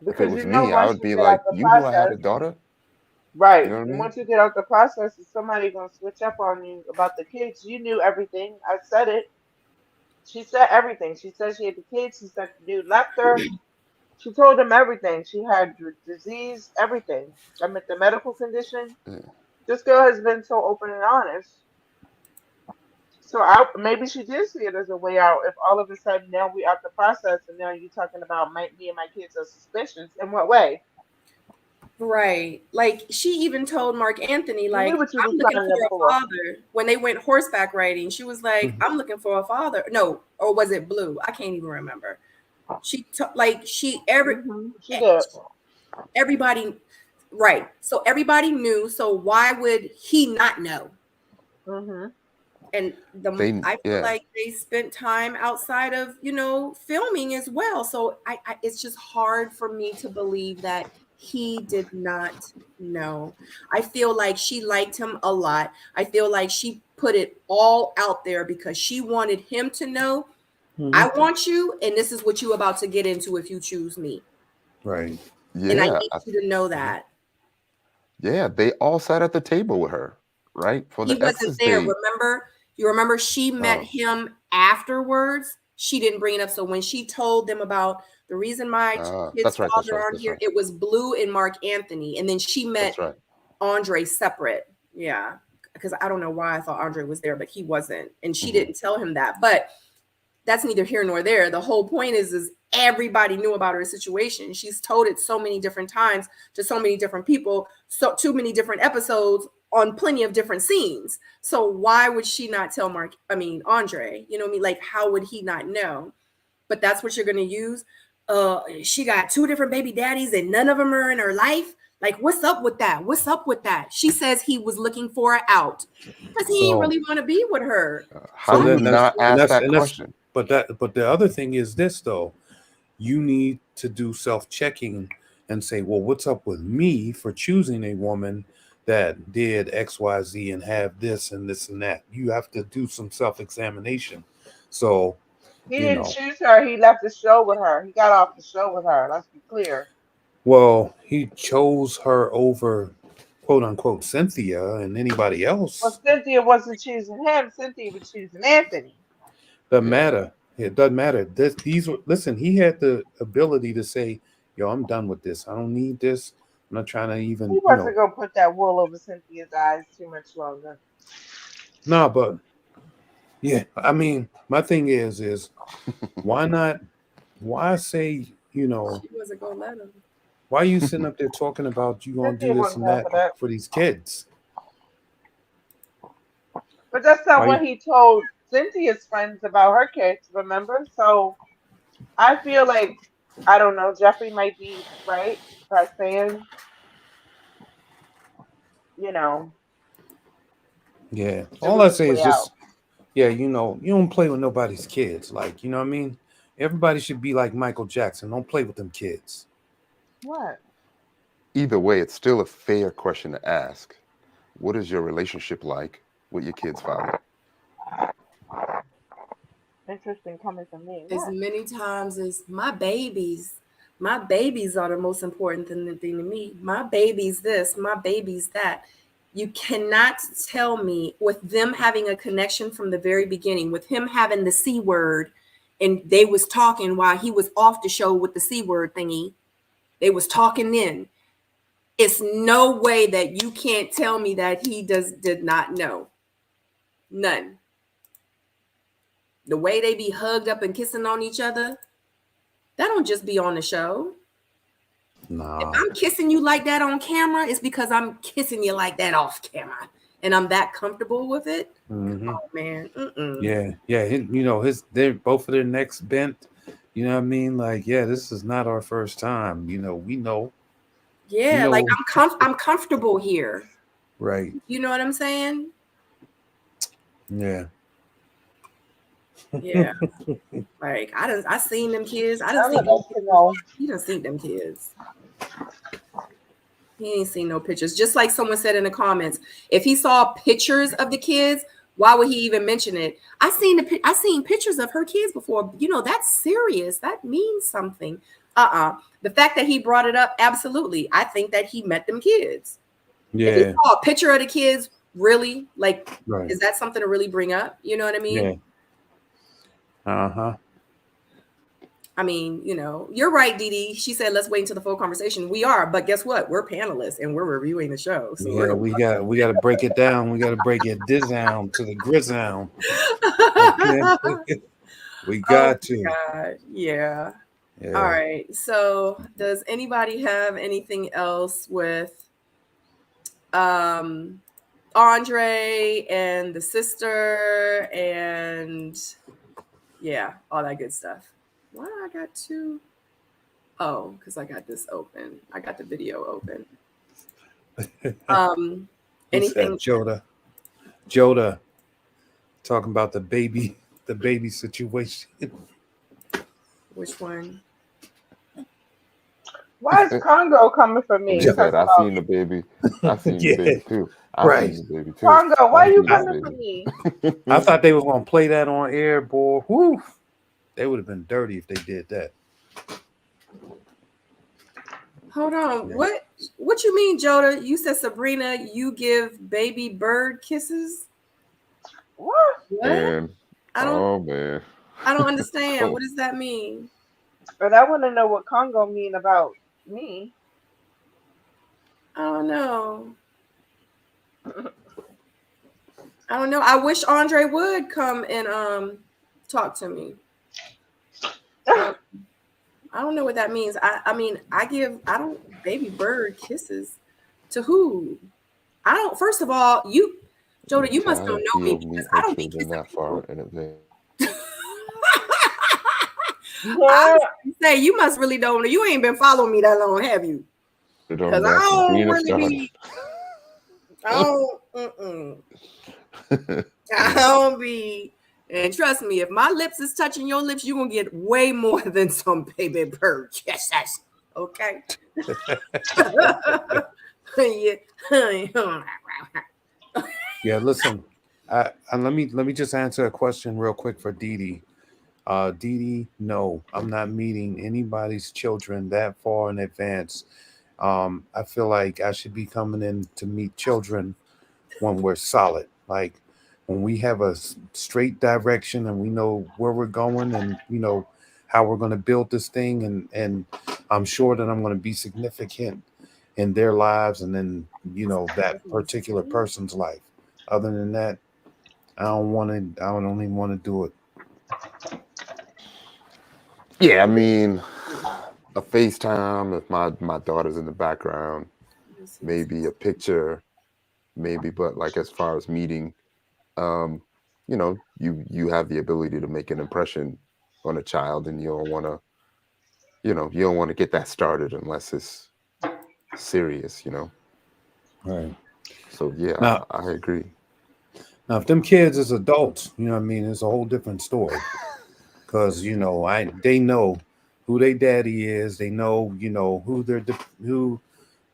B: if it
D: Because
B: was
D: you know
B: me, I
D: once
B: would
D: you
B: be
D: get out
B: like,
D: the
B: you knew I had
D: process,
B: a daughter, you
D: right.
B: know what I
D: And
B: mean?
D: once you get out the process, if somebody gonna switch up on you about the kids, you knew everything. I said it. She said everything. She said she had the kids. She said the dude left her. She told him everything. She had disease, everything. I mean, the medical condition.
B: Yeah.
D: This girl has been so open and honest. So maybe she did see it as a way out. If all of a sudden now we out the process and now you're talking about me and my kids are suspicious. In what way?
A: right. Like she even told Mark Anthony,
D: We knew
A: like,
D: what you
A: I'm
D: was
A: looking
D: signing up
A: for a
D: for.
A: father. When they went horseback riding, she was like,
C: Mhm.
A: I'm looking for a father. No, or was it Blue? I can't even remember. Like
D: She did.
A: everybody, right. So everybody knew. So why would he not know?
D: hmm
A: And I feel
B: Yeah,
A: like they spent time outside of filming as well. So it's just hard for me to believe that he did not know. I feel like she liked him a lot. I feel like she put it all out there because she wanted him to know, I
C: Mhm.
A: want you, and this is what you about to get into if you choose me,
C: Right.
A: and I
B: yeah,
A: need you to know that.
B: yeah. They all sat at the table with her, right, for
A: He
B: the
A: wasn't
B: exes
A: there.
B: date.
A: Remember? You remember she met
B: Oh,
A: him afterwards. She didn't bring it up. So when she told them about the reason my kid's
B: that's right. That's
A: father
B: right.
A: aren't
B: That's
A: here,
B: right.
A: it was Blue and Mark Anthony. And then she met
B: That's right.
A: Andre separate. Yeah. Because I don't know why I thought Andre was there, but he wasn't. And she
B: Hmm.
A: didn't tell him that. But that's neither here nor there. The whole point is everybody knew about her situation. She's told it so many different times to so many different people, so too many different episodes on plenty of different scenes. So why would she not tell Andre? You know what I mean? Like, how would he not know? But that's what you're gonna use. She got two different baby daddies and none of them are in her life. Like, what's up with that? What's up with that? She says he was looking for her out because he didn't
C: So
A: really want to be with her.
B: How
A: So
C: so
A: I
B: do you
C: then
A: think she
B: not
A: was
B: ask that
C: that's
B: question?
C: but the other thing is this though. You need to do self-checking and say, well, what's up with me for choosing a woman that did XYZ and have this and this and that? You have to do some self-examination. So
D: He
C: you
D: didn't
C: know.
D: choose her. He left the show with her. He got off the show with her. Let's be clear.
C: Well, he chose her over, quote unquote, Cynthia and anybody
D: Well,
C: else.
D: Cynthia wasn't choosing him. Cynthia was choosing Anthony.
C: Doesn't
B: Yeah.
C: matter. It doesn't matter. Listen, he had the ability to say, yo, I'm done with this. I don't need this. I'm not trying to
D: He
C: even,
D: wasn't gonna put that wool over Cynthia's eyes too much longer.
C: nah, but yeah, I mean, my thing is why not? Why say,
A: She wasn't gonna let him.
C: why you sitting up there talking about you gonna do
D: Cynthia
C: this
D: wasn't
C: and
D: going
C: that
D: for that.
C: for these kids?
D: But that's not
C: Why?
D: what he told Cynthia's friends about her kids, remember? So I feel like, I don't know, Jeffrey might be right by saying, you know,
C: Yeah.
D: it
C: All
D: was
C: I
D: his
C: say
D: way
C: is
D: out.
C: just, yeah, you don't play with nobody's kids. Like, you know what I mean? Everybody should be like Michael Jackson. Don't play with them kids.
D: What?
B: Either way, it's still a fair question to ask. What is your relationship like with your kid's father?
D: Interesting coming from me.
A: As
D: What?
A: many times as my babies are the most important thing to me. My baby's this, my baby's that. You cannot tell me with them having a connection from the very beginning, with him having the C word, and they was talking while he was off the show with the C word thingy. They was talking then. It's no way that you can't tell me that he did not know. None. The way they be hugged up and kissing on each other, that don't just be on the show. If
C: Nah.
A: I'm kissing you like that on camera, it's because I'm kissing you like that off camera, and I'm that comfortable with it.
C: Mm-hmm.
A: Oh man,
C: Yeah. Yeah. They're both of their necks bent. You know what I mean? Like, yeah, this is not our first time. We know. We
A: yeah, like
C: know.
A: I'm comfortable here.
C: Right.
A: You know what I'm saying?
C: Yeah.
A: Yeah, like I seen them kids. I done
D: None
A: seen
D: of
A: them
D: us
A: kids
D: can
A: before.
D: know.
A: He done seen them kids. He ain't seen no pictures. Just like someone said in the comments, if he saw pictures of the kids, why would he even mention it? I seen pictures of her kids before. That's serious. That means something. The fact that he brought it up, absolutely. I think that he met them kids. If he
C: Yeah.
A: saw a picture of the kids, really, like,
C: Right.
A: is that something to really bring up? You know what I mean?
C: Yeah. Uh-huh.
A: I mean, you're right, Dee Dee. She said, let's wait until the full conversation. We are, but guess what? We're panelists and we're reviewing the show. So we're
C: Yeah,
A: gonna
C: we got to break it down. We got to break it down to the grisound. Okay. We
A: Oh
C: got to.
A: my God. Yeah.
C: Yeah.
A: All right. So does anybody have anything else with Andre and the sister and yeah, all that good stuff? Why do I got two? Oh, because I got this open. I got the video open.
C: Who's that?
A: Anything?
C: Joda talking about the baby situation.
A: Which one?
D: Why is Congo coming for
B: And
D: me?
B: he
D: First
B: said,
D: of
B: I
D: all,
B: seen the baby. I seen the
C: Yeah,
B: baby too. I
C: right.
B: seen the baby too.
D: Congo, why
B: I
D: are you
B: seen the
D: coming for
B: baby.
D: me?
C: I thought they was gonna play that on air, boy. Whew. They would have been dirty if they did that.
A: Hold on.
C: Yeah.
A: What you mean, Joda? You said, Sabrina, you give baby bird kisses?
D: What?
A: What?
B: And
A: I don't
B: oh man.
A: understand. What does that mean?
D: But I want to know what Congo mean about me.
A: I don't know. I don't know. I wish Andre would come and talk to me. I don't know what that means. I mean, I don't baby bird kisses to who? I don't. First of all, Joda, you must don't
B: Giant
A: know me
B: POV
A: because I don't be
B: children
A: kissing
B: that
A: people.
B: far in advance.
A: I was say you must really don't know. You ain't been following me that long, have you?
B: It on
A: Because I
B: that
A: don't
B: Sabrina
A: really
B: started.
A: be. I don't be. And trust me, if my lips is touching your lips, you're gonna get way more than some baby bird kisses. Okay.
C: Yeah, listen. And let me just answer a question real quick for Dee Dee. Dee Dee, no, I'm not meeting anybody's children that far in advance. I feel like I should be coming in to meet children when we're solid, like when we have a straight direction and we know where we're going, and how we're going to build this thing, and I'm sure that I'm going to be significant in their lives and then that particular person's life. Other than that, I don't even want to do it.
B: Yeah, I mean, a FaceTime if my daughter's in the background, maybe a picture, maybe, but like as far as meeting, you have the ability to make an impression on a child, and you don't want to, you don't want to get that started unless it's serious,
C: Right.
B: So yeah,
C: Now,
B: I agree.
C: now if them kids is adults, what I mean, it's a whole different story. Because they know who their daddy is. They know who they're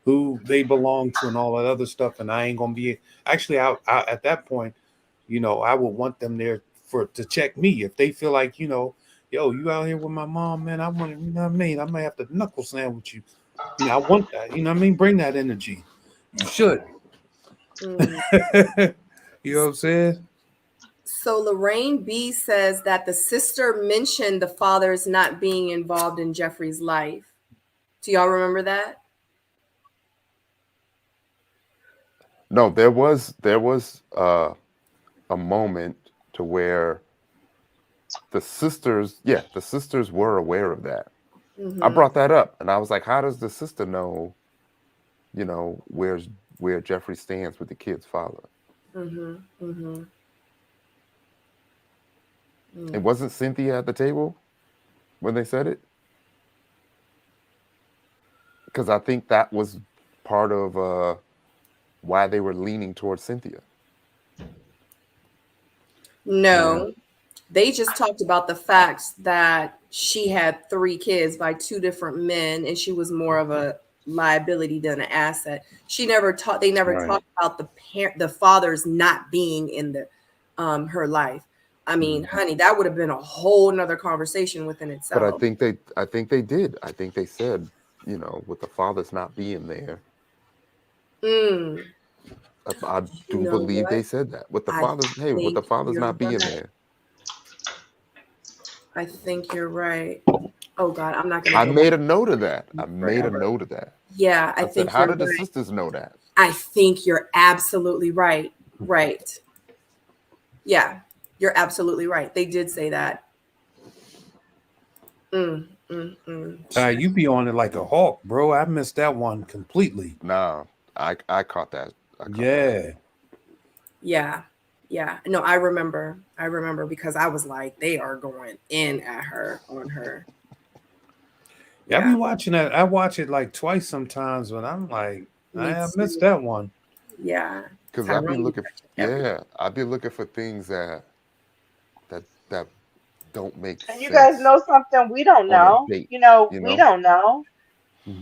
C: who they belong to and all that other stuff. And I ain't gonna be actually I at that point. I would want them there to check me if they feel like yo, you out here with my mom, man. I want to, what I mean. I might have to knuckle sandwich you. I want that. What I mean. Bring that energy. You should.
A: Mm.
C: You know what I'm saying?
A: So Lorraine B says that the sister mentioned the father's not being involved in Jeffrey's life. Do y'all remember that?
B: No, there was a moment to where the sisters were aware of that. I brought that up, and I was like, how does the sister know, where Jeffrey stands with the kid's father? It wasn't Cynthia at the table when they said it, because I think that was part of why they were leaning towards Cynthia.
A: No, they just talked about the fact that she had 3 kids by 2 different men, and she was more of a liability than an asset. They never talked about the father's not being in her life. I mean, honey, that would have been a whole nother conversation within itself.
B: But I think they did. I think they said, with the father's not being there. I do believe they said that with the father's not being there.
A: I think you're right. Oh God, I'm not gonna.
B: I made a note of that.
A: Yeah, I think.
B: How did the sisters know that?
A: I think you're absolutely right. Right. Yeah, you're absolutely right. They did say that.
C: You be on it like a hawk, bro. I missed that one completely.
B: No, I caught that.
A: Yeah. No, I remember because I was like, they are going in at her on her.
C: Yeah, I be watching that. I watch it like twice sometimes, but I'm like, I missed that one.
A: Yeah,
B: because I've been looking. I've been looking for things that don't make sense.
D: And you guys know something we don't know. We don't know.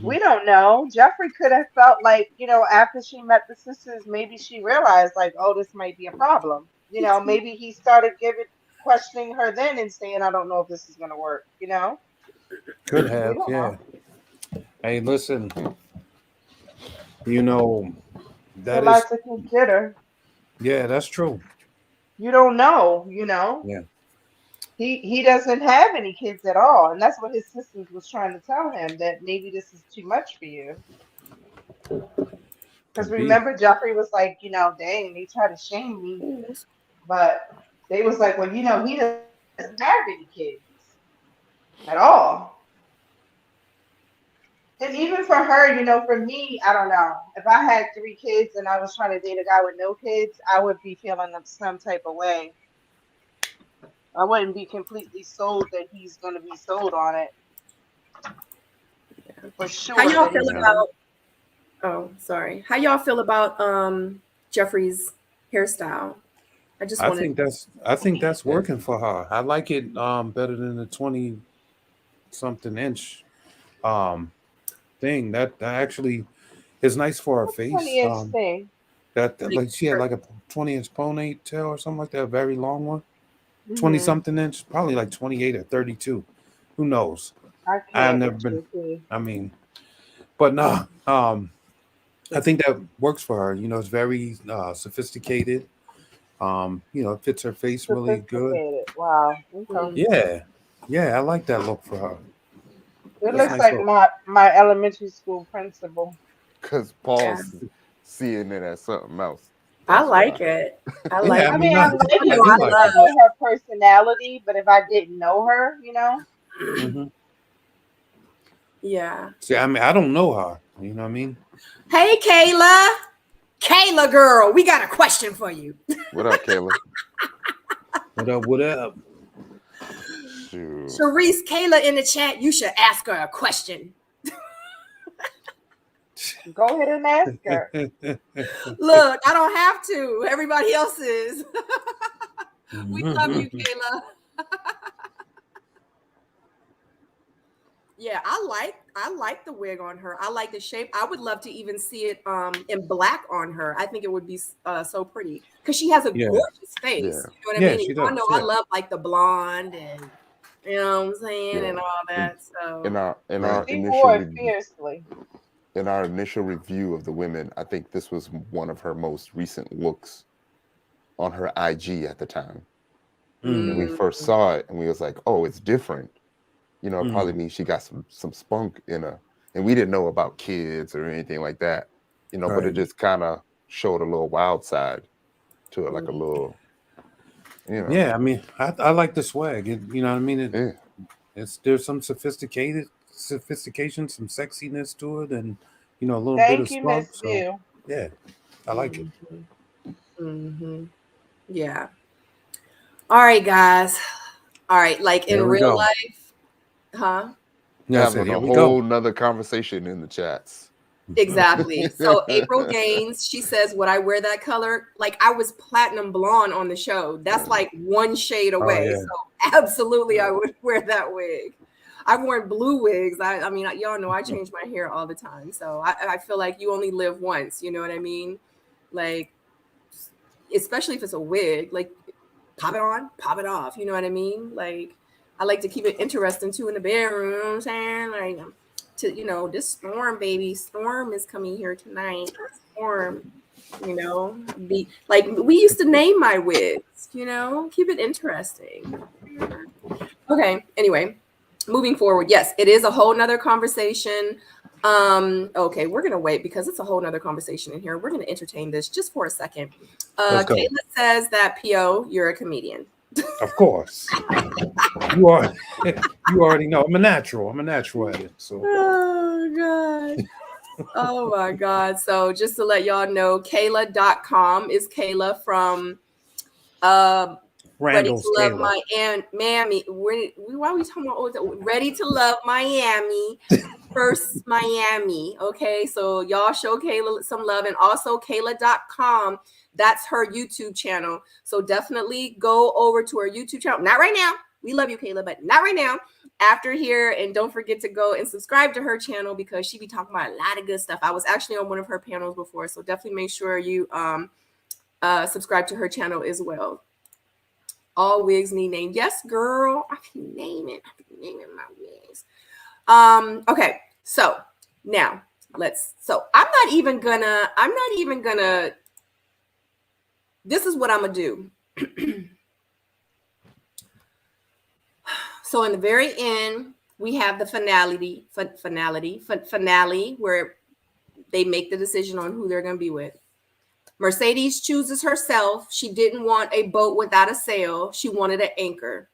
D: We don't know. Jeffrey could have felt like, after she met the sisters, maybe she realized like, oh, this might be a problem. Maybe he started questioning her then and saying, I don't know if this is going to work,
C: Could have, yeah. Hey, listen, that
D: is to consider.
C: Yeah, that's true.
D: You don't know,
C: Yeah.
D: He doesn't have any kids at all, and that's what his sisters was trying to tell him, that maybe this is too much for you. Because remember, Jeffrey was like, dang, they try to shame me, but they was like, well, he doesn't have any kids at all. And even for her, for me, I don't know. If I had 3 kids and I was trying to date a guy with no kids, I would be feeling some type of way. I wouldn't be completely sold that he's going to be sold on it. For sure.
A: How y'all feel about? Oh, sorry. How y'all feel about Jeffrey's hairstyle?
C: I think that's working for her. I like it better than the 20-something inch thing. That actually is nice for her face.
D: 20-inch thing.
C: That like she had like a 20-inch ponytail or something like that, a very long one. 20 something inch, probably like 28 or 32. Who knows?
D: I
C: I've
D: can't
C: never
D: with
C: been.
D: you, too.
C: I mean, but no. I think that works for her. You know, it's very sophisticated. You know, it fits her face really good.
D: Sophisticated. Wow. Okay.
C: Yeah, yeah, I like that look for her.
D: It
C: That's a
D: looks
C: nice
D: like
C: look.
D: my elementary school principal.
B: Because
A: Yeah.
B: Paul's seeing it as something else.
A: I
B: That's why.
A: like it. I
C: Yeah,
A: like
C: I
D: I
A: it.
C: mean,
D: mean, I like
A: You
C: I
D: it
A: know,
C: do
A: I
D: because
C: like
D: I
C: it.
A: love.
D: know her personality, but if I didn't know her,
C: Hmm.
A: Yeah.
C: See, I mean, I don't know her. You know what I mean?
A: Hey, Kayla. Kayla, girl, we got a question for you.
B: What up, Kayla?
C: What up? What up?
B: Shoot.
A: Sharice, Kayla in the chat. You should ask her a question.
D: go ahead and ask her.
A: Look, I don't have to. Everybody else is. We love you, Kayla. Yeah, I like the wig on her. I like the shape. I would love to even see it in black on her. I think it would be so pretty because she has a
C: Yeah,
A: gorgeous face.
B: Yeah.
A: You know what I
C: yeah,
A: mean?
C: she
A: And y'all
C: does.
A: know I
C: Yeah.
A: love like the blonde and you know what I'm saying
B: Yeah.
A: and all
B: In,
A: that. So
B: in our
C: Right.
D: She
B: initial
D: wore it
B: review,
D: fiercely.
B: of the women, I think this was one of her most recent looks on her IG at the time. When we
C: Mm.
B: first saw it, and we was like, "Oh, it's different." You know, it probably
C: Mm.
B: means she got some spunk in her, and we didn't know about kids or anything like that. You know, but it
C: Right.
B: just kind of showed a little wild side to it, like a little, you know,
C: Yeah, I mean, I like the swag. You know what I mean?
B: yeah,
C: There's some sophistication, some sexiness to it, and you know, a little bit of
D: Thank you, Miss
C: spunk. So
D: View.
C: yeah, I like it.
A: yeah. All right, guys. All right, like in
C: There we
A: real
C: go.
A: life, huh?
C: Yeah, I said,
B: having
C: here
B: a
C: we go.
B: whole nother conversation in the chats.
A: Exactly. So April Gaines, she says, would I wear that color? Like I was platinum blonde on the show. That's like one shade
C: Oh
A: away.
C: yeah.
A: So absolutely I would wear that wig. I've worn blue wigs. I mean, y'all know I change my hair all the time. So I feel like you only live once. You know what I mean? Like, especially if it's a wig, like pop it on, pop it off. You know what I mean? Like, I like to keep it interesting too in the bedroom. You know what I'm saying? Like, to this Storm baby, Storm is coming here tonight. Storm, be like we used to name my wigs. Keep it interesting. Okay. Anyway, moving forward. Yes, it is a whole nother conversation. Okay, we're gonna wait because it's a whole nother conversation in here. We're gonna entertain this just for a second.
C: Let's go.
A: Caitlin says that PO, you're a comedian.
C: Of course. You are. You already know. I'm a natural at it. So.
A: Oh god. Oh my god. So just to let y'all know, Kayla.com is Kayla from Ready to
C: Randall's
A: Love
C: Kayla.
A: Miami. Why are we talking about Ready to Love Miami? First Miami. Okay, so y'all show Kayla some love, and also Kayla.com. That's her YouTube channel. So definitely go over to her YouTube channel. Not right now. We love you, Kayla, but not right now. After here, and don't forget to go and subscribe to her channel because she be talking about a lot of good stuff. I was actually on one of her panels before, so definitely make sure you subscribe to her channel as well. All wigs need name. Yes, girl. I can name it. I can name it my wigs. Okay, so now so I'm not even gonna this is what I'm gonna do. So in the very end, we have the finale where they make the decision on who they're gonna be with. Mercedes chooses herself. She didn't want a boat without a sail. She wanted an anchor.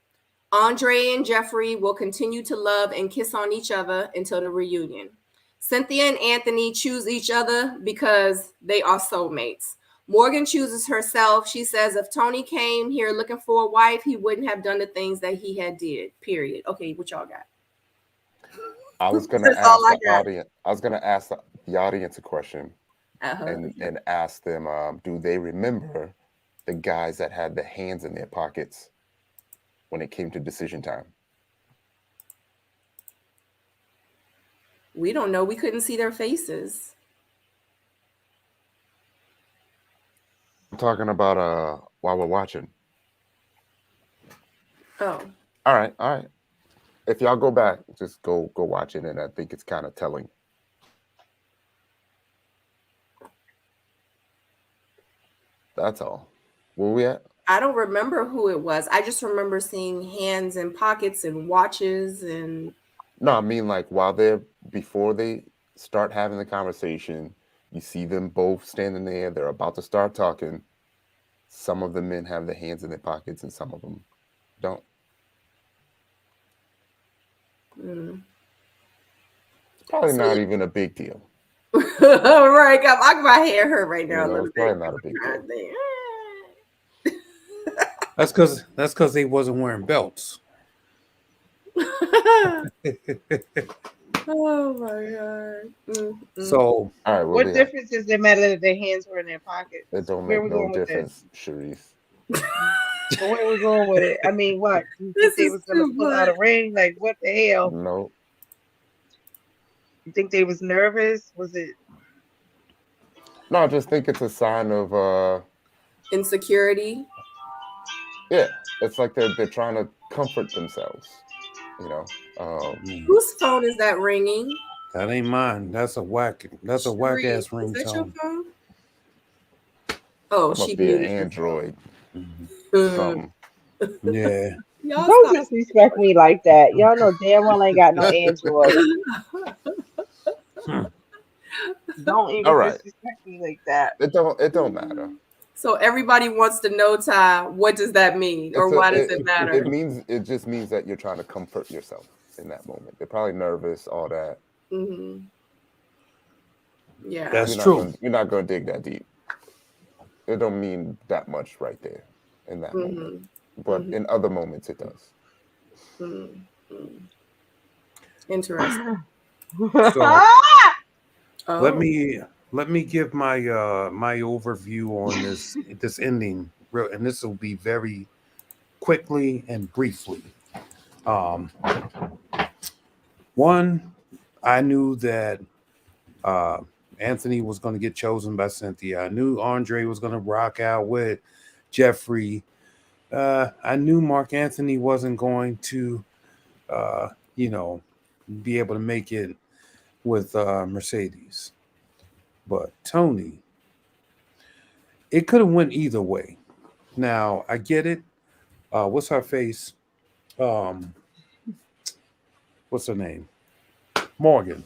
A: Andre and Jeffrey will continue to love and kiss on each other until the reunion. Cynthia and Anthony choose each other because they are soulmates. Morgan chooses herself. She says if Tony came here looking for a wife, he wouldn't have done the things that he had did. Period. Okay, what y'all got?
B: I was gonna
A: That's
B: ask
A: all I
B: the
A: got.
B: audience. I was gonna ask the audience a question and ask them, do they remember the guys that had the hands in their pockets when it came to decision time?
A: We don't know. We couldn't see their faces.
B: I'm talking about while we're watching.
A: Oh,
B: All right, all right. If y'all go back, just go watch it, and I think it's kind of telling. That's all. Where we at?
A: I don't remember who it was. I just remember seeing hands in pockets and watches and.
B: No, I mean like before they start having the conversation, you see them both standing there. They're about to start talking. Some of the men have their hands in their pockets, and some of them don't. Probably not even a big deal.
A: Right, my hair hurt right now a little
B: It's
A: bit.
B: probably not a big deal.
C: That's because they wasn't wearing belts.
A: Oh my god.
C: So
B: all right,
D: What difference does it matter that their hands were in their pockets?
B: It don't
D: Where
B: make
D: we
B: no
D: going with
B: difference, Sharice.
D: But where we going with it? I mean, what? You think they was gonna pull out a ring? Like, what the hell?
B: No.
D: You think they was nervous? Was it?
B: No, I just think it's a sign of
A: insecurity.
B: Yeah, it's like they're trying to comfort themselves, you know.
A: Whose phone is that ringing?
C: That ain't mine. That's a whack ass ringtone.
A: Is that your phone? Oh,
B: it
A: she
B: must be an
A: muted
B: Android.
C: Yeah.
D: Don't disrespect me like that. Y'all know damn well I ain't got no Android. Don't even disrespect me like that.
B: It don't matter.
A: So everybody wants to know, Ty, what does that mean, or why does it matter?
B: It just means that you're trying to comfort yourself in that moment. They're probably nervous, all that.
A: Yeah,
C: that's true.
B: You're not going to dig that deep. It don't mean that much right there in that moment, but in other moments it does.
A: Interesting.
C: So, let me give my my overview on this ending, and this will be very quickly and briefly. One, I knew that Anthony was going to get chosen by Cynthia. I knew Andre was going to rock out with Jeffrey. I knew Mark Anthony wasn't going to, be able to make it with Mercedes. But Tony, it could have went either way. Now, I get it. What's her face? What's her name? Morgan,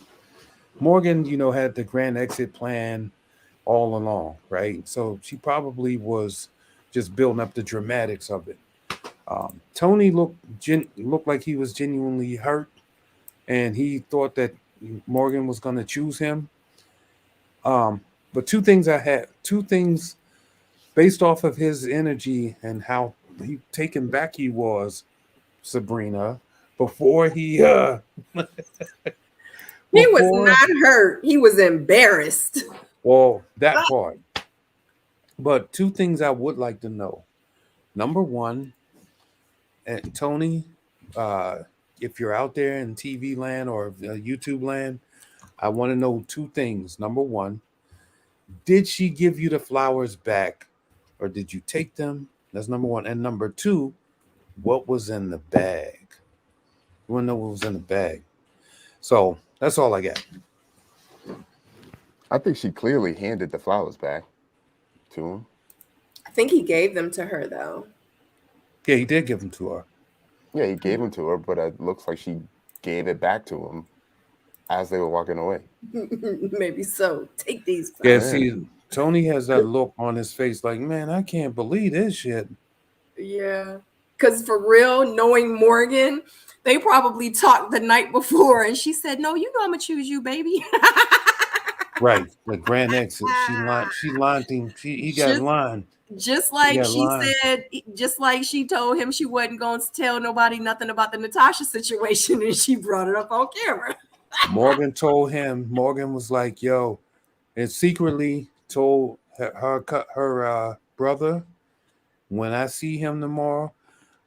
C: had the grand exit plan all along, right? So she probably was just building up the dramatics of it. Tony looked like he was genuinely hurt, and he thought that Morgan was going to choose him. But two things based off of his energy and how taken back he was, Sabrina, before he
A: he was not hurt. He was embarrassed.
C: Well, that part. But two things I would like to know. Number one, and Tony, if you're out there in TV land or YouTube land, I want to know two things. Number one, did she give you the flowers back, or did you take them? That's number one. And number two, what was in the bag? You want to know what was in the bag? So that's all I got.
B: I think she clearly handed the flowers back to him.
A: I think he gave them to her, though.
C: Yeah, he did give them to her.
B: Yeah, he gave them to her, but it looks like she gave it back to him as they were walking away.
A: Maybe so. Take these
C: flowers. Yeah, see, Tony has that look on his face like, man, I can't believe this shit.
A: Yeah, because for real, knowing Morgan, they probably talked the night before, and she said, "No, you know I'm gonna choose you, baby."
C: Right, the grand exit. She lined him. He got lined.
A: Just like said, just like she told him she wasn't going to tell nobody nothing about the Natasha situation, and she brought it up on camera.
C: Morgan was like, yo, and secretly told her brother, when I see him tomorrow,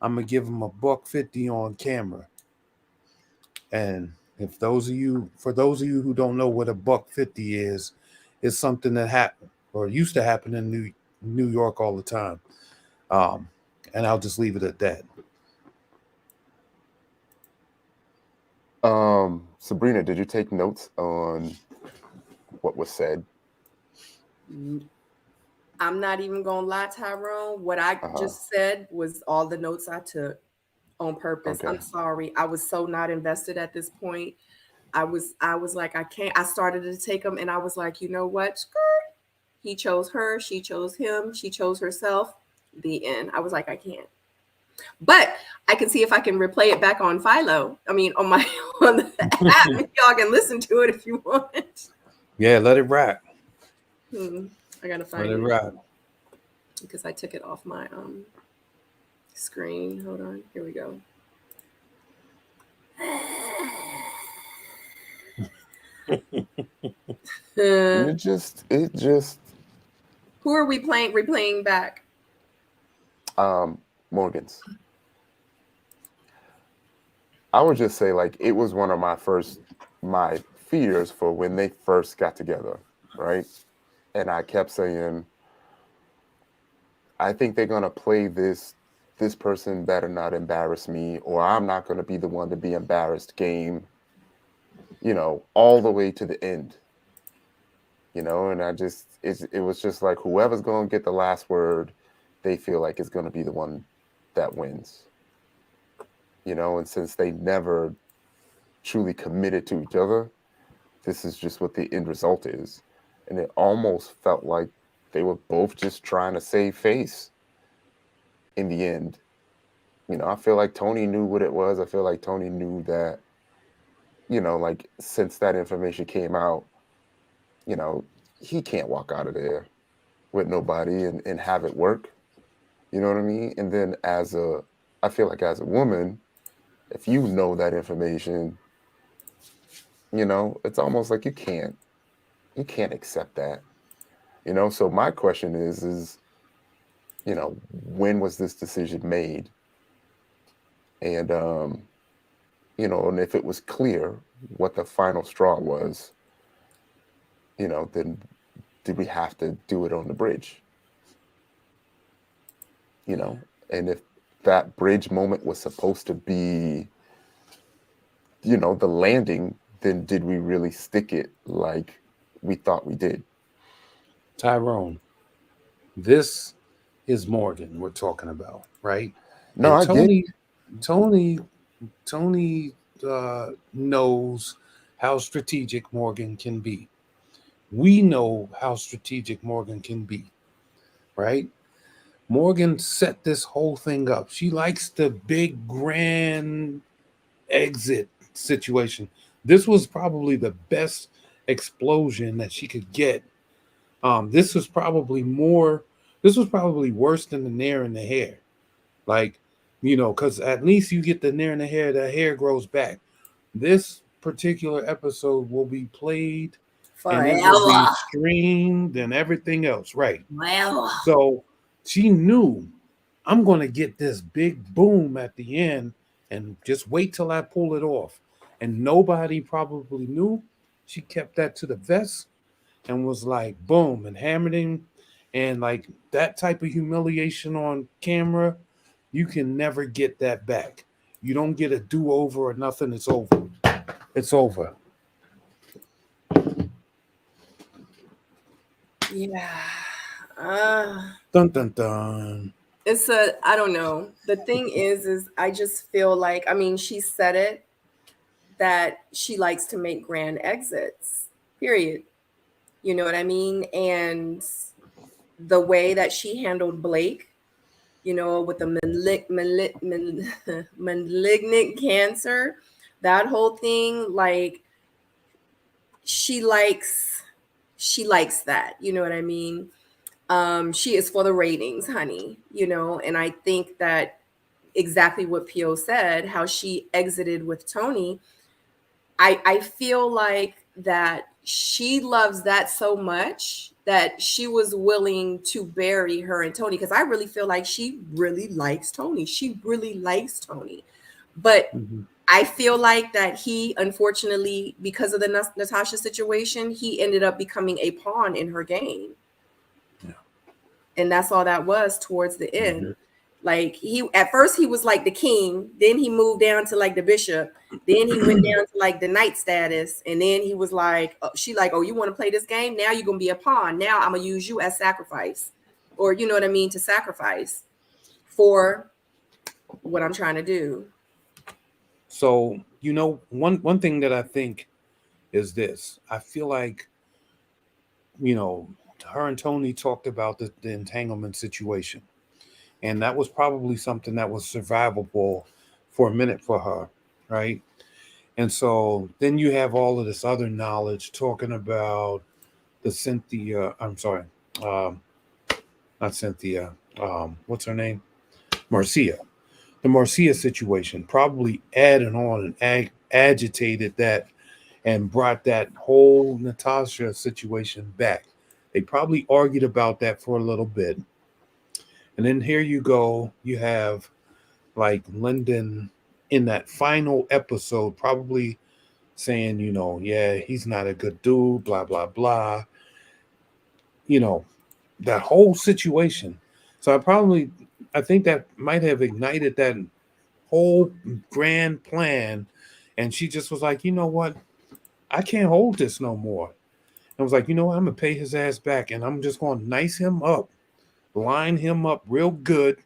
C: I'm gonna give him $150 on camera. And for those of you who don't know what $150 is, it's something that happened or used to happen in New York all the time. And I'll just leave it at that.
B: Sabrina, did you take notes on what was said?
A: I'm not even gonna lie, Tyrone. What I just said was all the notes I took on purpose.
B: Okay.
A: I'm sorry. I was so not invested at this point. I was like, I can't. I started to take them, and I was like, you know what? Skirt. He chose her. She chose him. She chose herself. The end. I was like, I can't. But I can see if I can replay it back on Philo. I mean, on my on the app. Y'all can listen to it if you want.
C: Yeah, let it rap.
A: I gotta find
C: Let it rap.
A: because I took it off my screen. Hold on. Here we go.
B: It just
A: Who are we replaying back?
B: Morgan's. I would just say, like, it was one of my fears for when they first got together, right? And I kept saying, I think they're gonna play this person better not embarrass me, or I'm not gonna be the one to be embarrassed game, all the way to the end. And it was just like, whoever's gonna get the last word, they feel like is gonna be the one that wins. And since they never truly committed to each other, this is just what the end result is. And it almost felt like they were both just trying to save face in the end. I feel like Tony knew what it was. I feel like Tony knew that, like, since that information came out, he can't walk out of there with nobody and have it work. You know what I mean? And then I feel like as a woman, if you know that information, it's almost like you can't accept that. So my question is, when was this decision made? And, and if it was clear what the final straw was, then did we have to do it on the bridge? And if that bridge moment was supposed to be, the landing, then did we really stick it like we thought we did?
C: Tyrone, this is Morgan we're talking about, right?
B: No,
C: and
B: I get
C: Tony knows how strategic Morgan can be. We know how strategic Morgan can be, right? Morgan set this whole thing up. She likes the big grand exit situation. This was probably the best explosion that she could get. This was probably worse than the nair in the hair. Like, because at least you get the nair in the hair grows back. This particular episode will be played and it will be streamed and everything else, right?
A: Well,
C: So she knew, I'm going to get this big boom at the end and just wait till I pull it off. And nobody probably knew. She kept that to the vest and was like, boom, and hammered him. And like that type of humiliation on camera, you can never get that back. You don't get a do-over or nothing. It's over. It's over.
A: yeah.
C: Dun, dun, dun.
A: I don't know. The thing is I just feel like, I mean, she said it, that she likes to make grand exits, period. You know what I mean? And the way that she handled Blake, with the malignant cancer, that whole thing, like, she likes that, you know what I mean? She is for the ratings, honey, and I think that exactly what Pio said, how she exited with Tony, I feel like that she loves that so much that she was willing to bury her and Tony, because I really feel like she really likes Tony. She really likes Tony. But I feel like that he, unfortunately, because of the Natasha situation, he ended up becoming a pawn in her game. Yeah. And that's all that was towards the end. Like he at first he was like the king, then he moved down to like the bishop, then he went down to like the knight status, and then he was like, she like, oh, you want to play this game? Now you're gonna be a pawn. Now I'm gonna use you as sacrifice, or you know what I mean, to sacrifice for what I'm trying to do.
C: So, you know, one thing that I think is this. I feel like, you know, her and Tony talked about the entanglement situation. And that was probably something that was survivable for a minute for her, right? And so then you have all of this other knowledge talking about the Cynthia, I'm sorry, um, not Cynthia, what's her name? Marcia. The Marcia situation probably added on and agitated that and brought that whole Natasha situation back. They probably argued about that for a little bit. And then here you go, you have like Lyndon in that final episode, probably saying, you know, yeah, he's not a good dude, blah, blah, blah. You know, that whole situation. So I think that might have ignited that whole grand plan. And she just was like, you know what? I can't hold this no more. I was like, you know what? I'm going to pay his ass back and I'm just going to nice him up, line him up real good.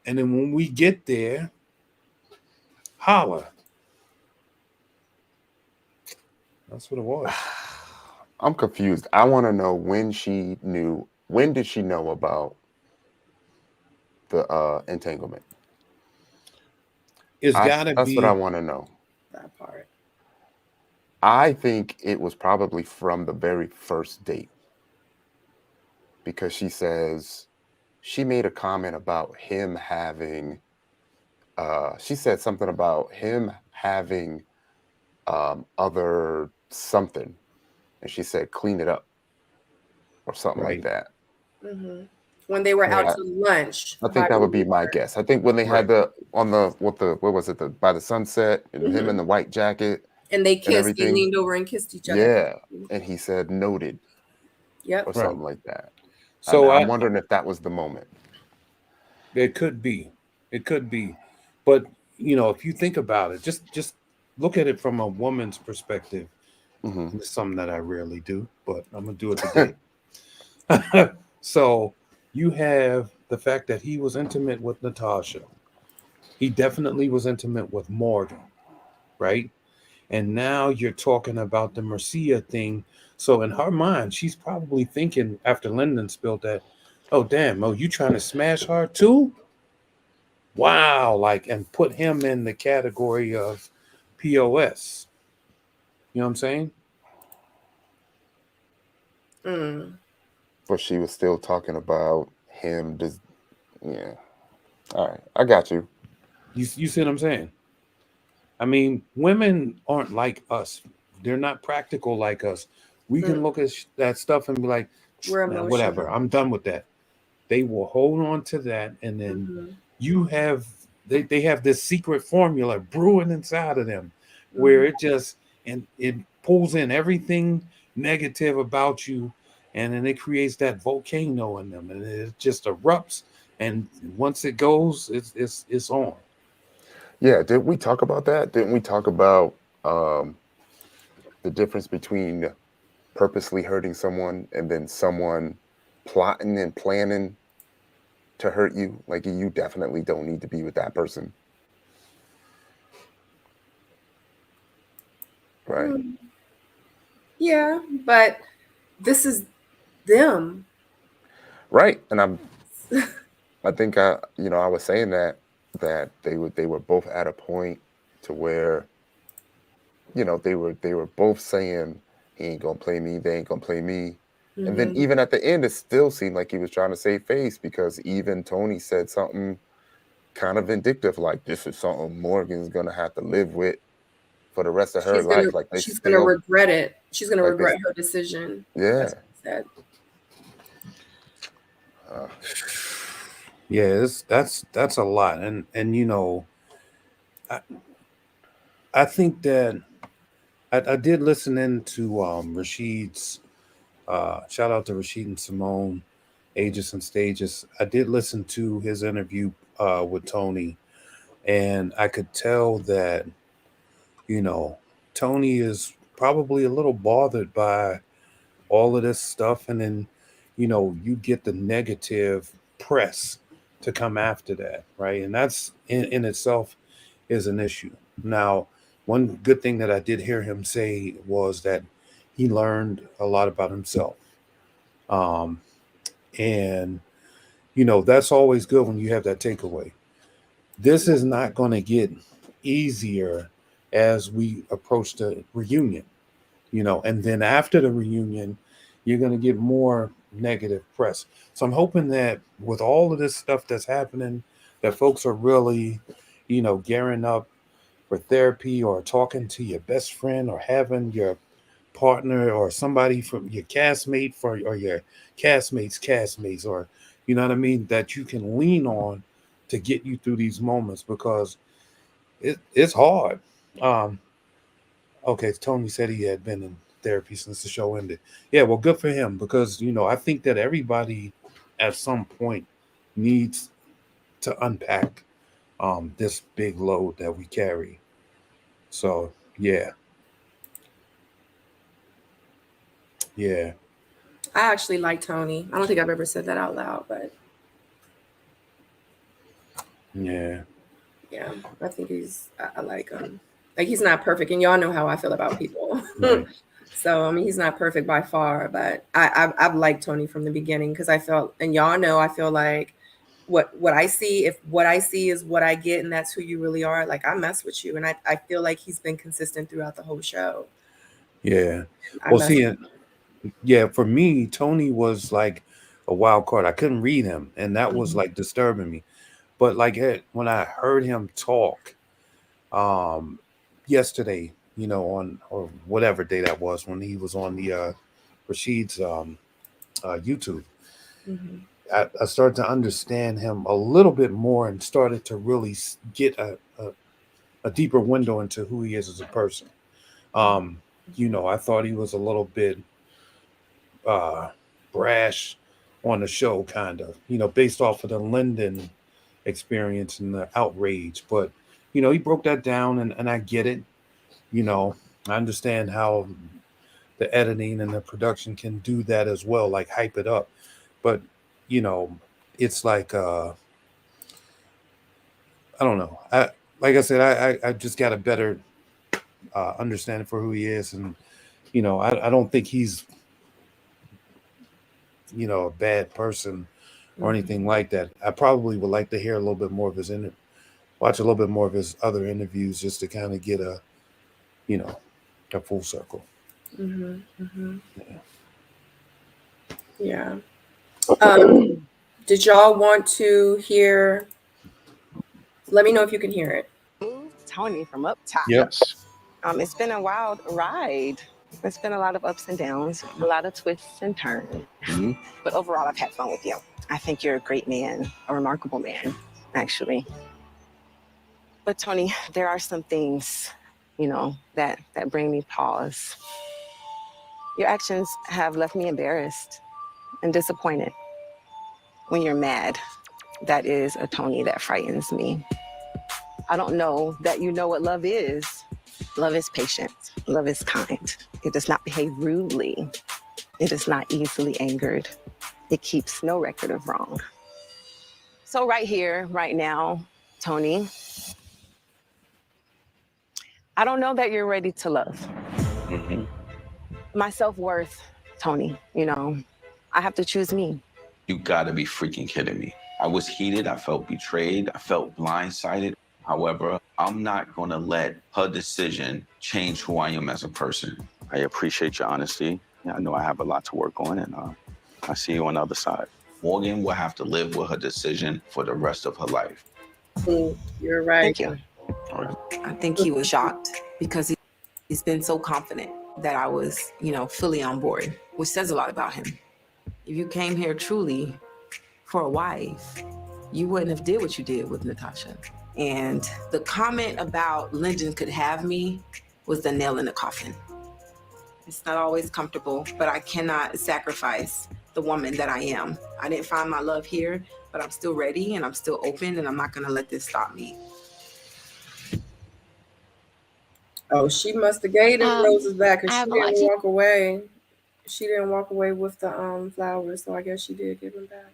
C: And then when we get there, holla. That's what it was.
B: I'm confused. I want to know when she knew. When did she know about the entanglement?
C: It's got to be.
B: That's what I want to know.
A: That part.
B: I think it was probably from the very first date, because she says she made a comment about him having. She said something about him having other something, and she said clean it up or something like that.
A: Mm-hmm. When they were out to lunch.
B: I think that would be my guess. I think when they had what was it, by the sunset, and him in the white jacket.
A: And they kissed, they leaned over and kissed each other.
B: Yeah. And he said noted.
A: Yep.
B: Or something like that.
C: So
B: I'm wondering if that was the moment.
C: It could be. It could be. But, you know, if you think about it, just look at it from a woman's perspective.
B: Mm-hmm.
C: It's something that I rarely do, but I'm going to do it today. So you have the fact that he was intimate with Natasha. He definitely was intimate with Morgan, right? And now you're talking about the Marcia thing. So in her mind, she's probably thinking after Lyndon spilled that, oh, damn, you trying to smash her too? Wow, like, and put him in the category of POS. You know what I'm saying?
B: But she was still talking about him. Yeah. All right. I got you.
C: You see what I'm saying? I mean, women aren't like us. They're not practical like us. We can look at that stuff and be like, whatever, I'm done with that. They will hold on to that. And then you have, they have this secret formula brewing inside of them where it just, and it pulls in everything negative about you. And then it creates that volcano in them and it just erupts. And once it goes, it's on.
B: Yeah, did we talk about that? Didn't we talk about the difference between purposely hurting someone and then someone plotting and planning to hurt you? Like, you definitely don't need to be with that person. Right.
A: Yeah, but this is them.
B: Right. And I think I was saying that they were both at a point to where, you know, they were both saying he ain't gonna play me, they ain't gonna play me. And then even at the end, it still seemed like he was trying to save face, because even Tony said something kind of vindictive, like, this is something Morgan's gonna have to live with for the rest of her life. Like,
A: she's gonna regret it. She's gonna regret her decision.
B: Yeah.
A: That's what he said.
C: Yeah, that's a lot, and you know, I think that I did listen into Rashid's shout out to Rashid and Simone Ages and Stages. I did listen to his interview with Tony, and I could tell that, you know, Tony is probably a little bothered by all of this stuff. And then, you know, you get the negative press to come after that, right? And that's in itself is an issue. Now, one good thing that I did hear him say was that he learned a lot about himself. Um, and, you know, that's always good when you have that takeaway. This is not going to get easier as we approach the reunion, you know, and then after the reunion, you're going to get more negative press. So I'm hoping that with all of this stuff that's happening, that folks are really, you know, gearing up for therapy or talking to your best friend or having your partner or somebody from your castmate for or your castmates, or you know what I mean, that you can lean on to get you through these moments, because it's hard. Um, okay, Tony said he had been in therapy since the show ended. Yeah, well, good for him, because you know I think that everybody at some point needs to unpack this big load that we carry. So yeah, yeah,
A: I actually like Tony. I don't think I've ever said that out loud, but
C: yeah.
A: yeah, I think I like him. Like, he's not perfect, and y'all know how I feel about people.
C: Right.
A: So I mean, he's not perfect by far, but I've liked Tony from the beginning, because I felt, and y'all know, I feel like what I see, if what I see is what I get, and that's who you really are, like, I mess with you, and I feel like he's been consistent throughout the whole show.
C: Yeah.
A: I
C: Well,
A: mess
C: see,
A: with him.
C: yeah, for me, Tony was like a wild card. I couldn't read him, and that was like disturbing me. But like when I heard him talk um yesterday, you know, on or whatever day that was when he was on the Rashid's YouTube,
A: Mhm.
C: I started to understand him a little bit more and started to really get a deeper window into who he is as a person. You know, I thought he was a little bit uh, brash on the show, kind of, you know, based off of the Linden experience and the outrage. But, you know, he broke that down, and I get it. You know, I understand how the editing and the production can do that as well, like hype it up. But, you know, it's like, I don't know. Like I said, I just got a better understanding for who he is. And, you know, I don't think he's, you know, a bad person or anything like that. I probably would like to hear a little bit more of his watch a little bit more of his other interviews, just to kind of get a, you know, a full circle.
A: Yeah. Did y'all want to hear? Let me know if you can hear it.
H: Tony from up top.
C: Yep.
H: It's been a wild ride. It's been a lot of ups and downs, a lot of twists and turns. But overall, I've had fun with you. I think you're a great man, a remarkable man, actually. But Tony, there are some things, you know, that bring me pause. Your actions have left me embarrassed and disappointed. When you're mad, that is a Tony that frightens me. I don't know that you know what love is. Love is patient. Love is kind. It does not behave rudely. It is not easily angered. It keeps no record of wrong. So right here, right now, Tony, I don't know that you're ready to love. My self-worth, Tony, you know, I have to choose me.
I: You gotta be freaking kidding me. I was heated, I felt betrayed, I felt blindsided. However, I'm not gonna let her decision change who I am as a person. I appreciate your honesty. Yeah, I know I have a lot to work on, and I see you on the other side. Morgan will have to live with her decision for the rest of her life.
A: You're right.
H: Thank you. I think he was shocked because he's been so confident that I was, you know, fully on board, which says a lot about him. If you came here truly for a wife, you wouldn't have did what you did with Natasha. And the comment about Lyndon could have me was the nail in the coffin. It's not always comfortable, but I cannot sacrifice the woman that I am. I didn't find my love here, but I'm still ready and I'm still open, and I'm not going to let this stop me.
A: Oh, she must have gave them roses back because
F: I
A: she
F: have a lot
A: didn't
F: to-
A: walk away. She didn't walk away with the flowers, so I guess she did give them back.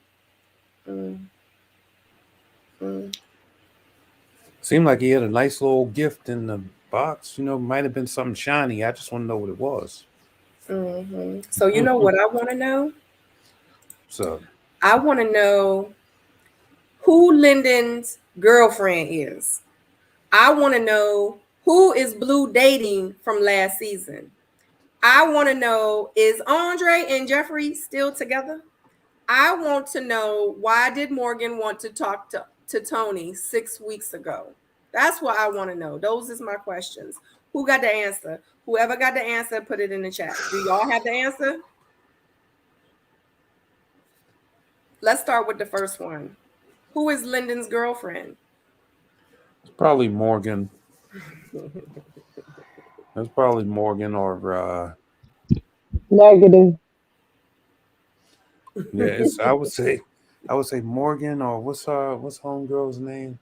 C: Seemed like he had a nice little gift in the box. You know, might have been something shiny. I just want to know what it was.
A: So you know what I want to know?
C: So
A: I want to know who Lyndon's girlfriend is. I want to know who is Blue dating from last season. I want to know, is Andre and Jeffrey still together? I want to know, why did Morgan want to talk to Tony 6 weeks ago? That's what I want to know. Those is my questions. Who got the answer? Whoever got the answer, put it in the chat. Do y'all have the answer? Let's start with the first one. Who is Lyndon's girlfriend?
C: it's probably Morgan. It's probably Morgan or
D: Negative.
C: yeah. It's I would say Morgan or what's homegirl's name?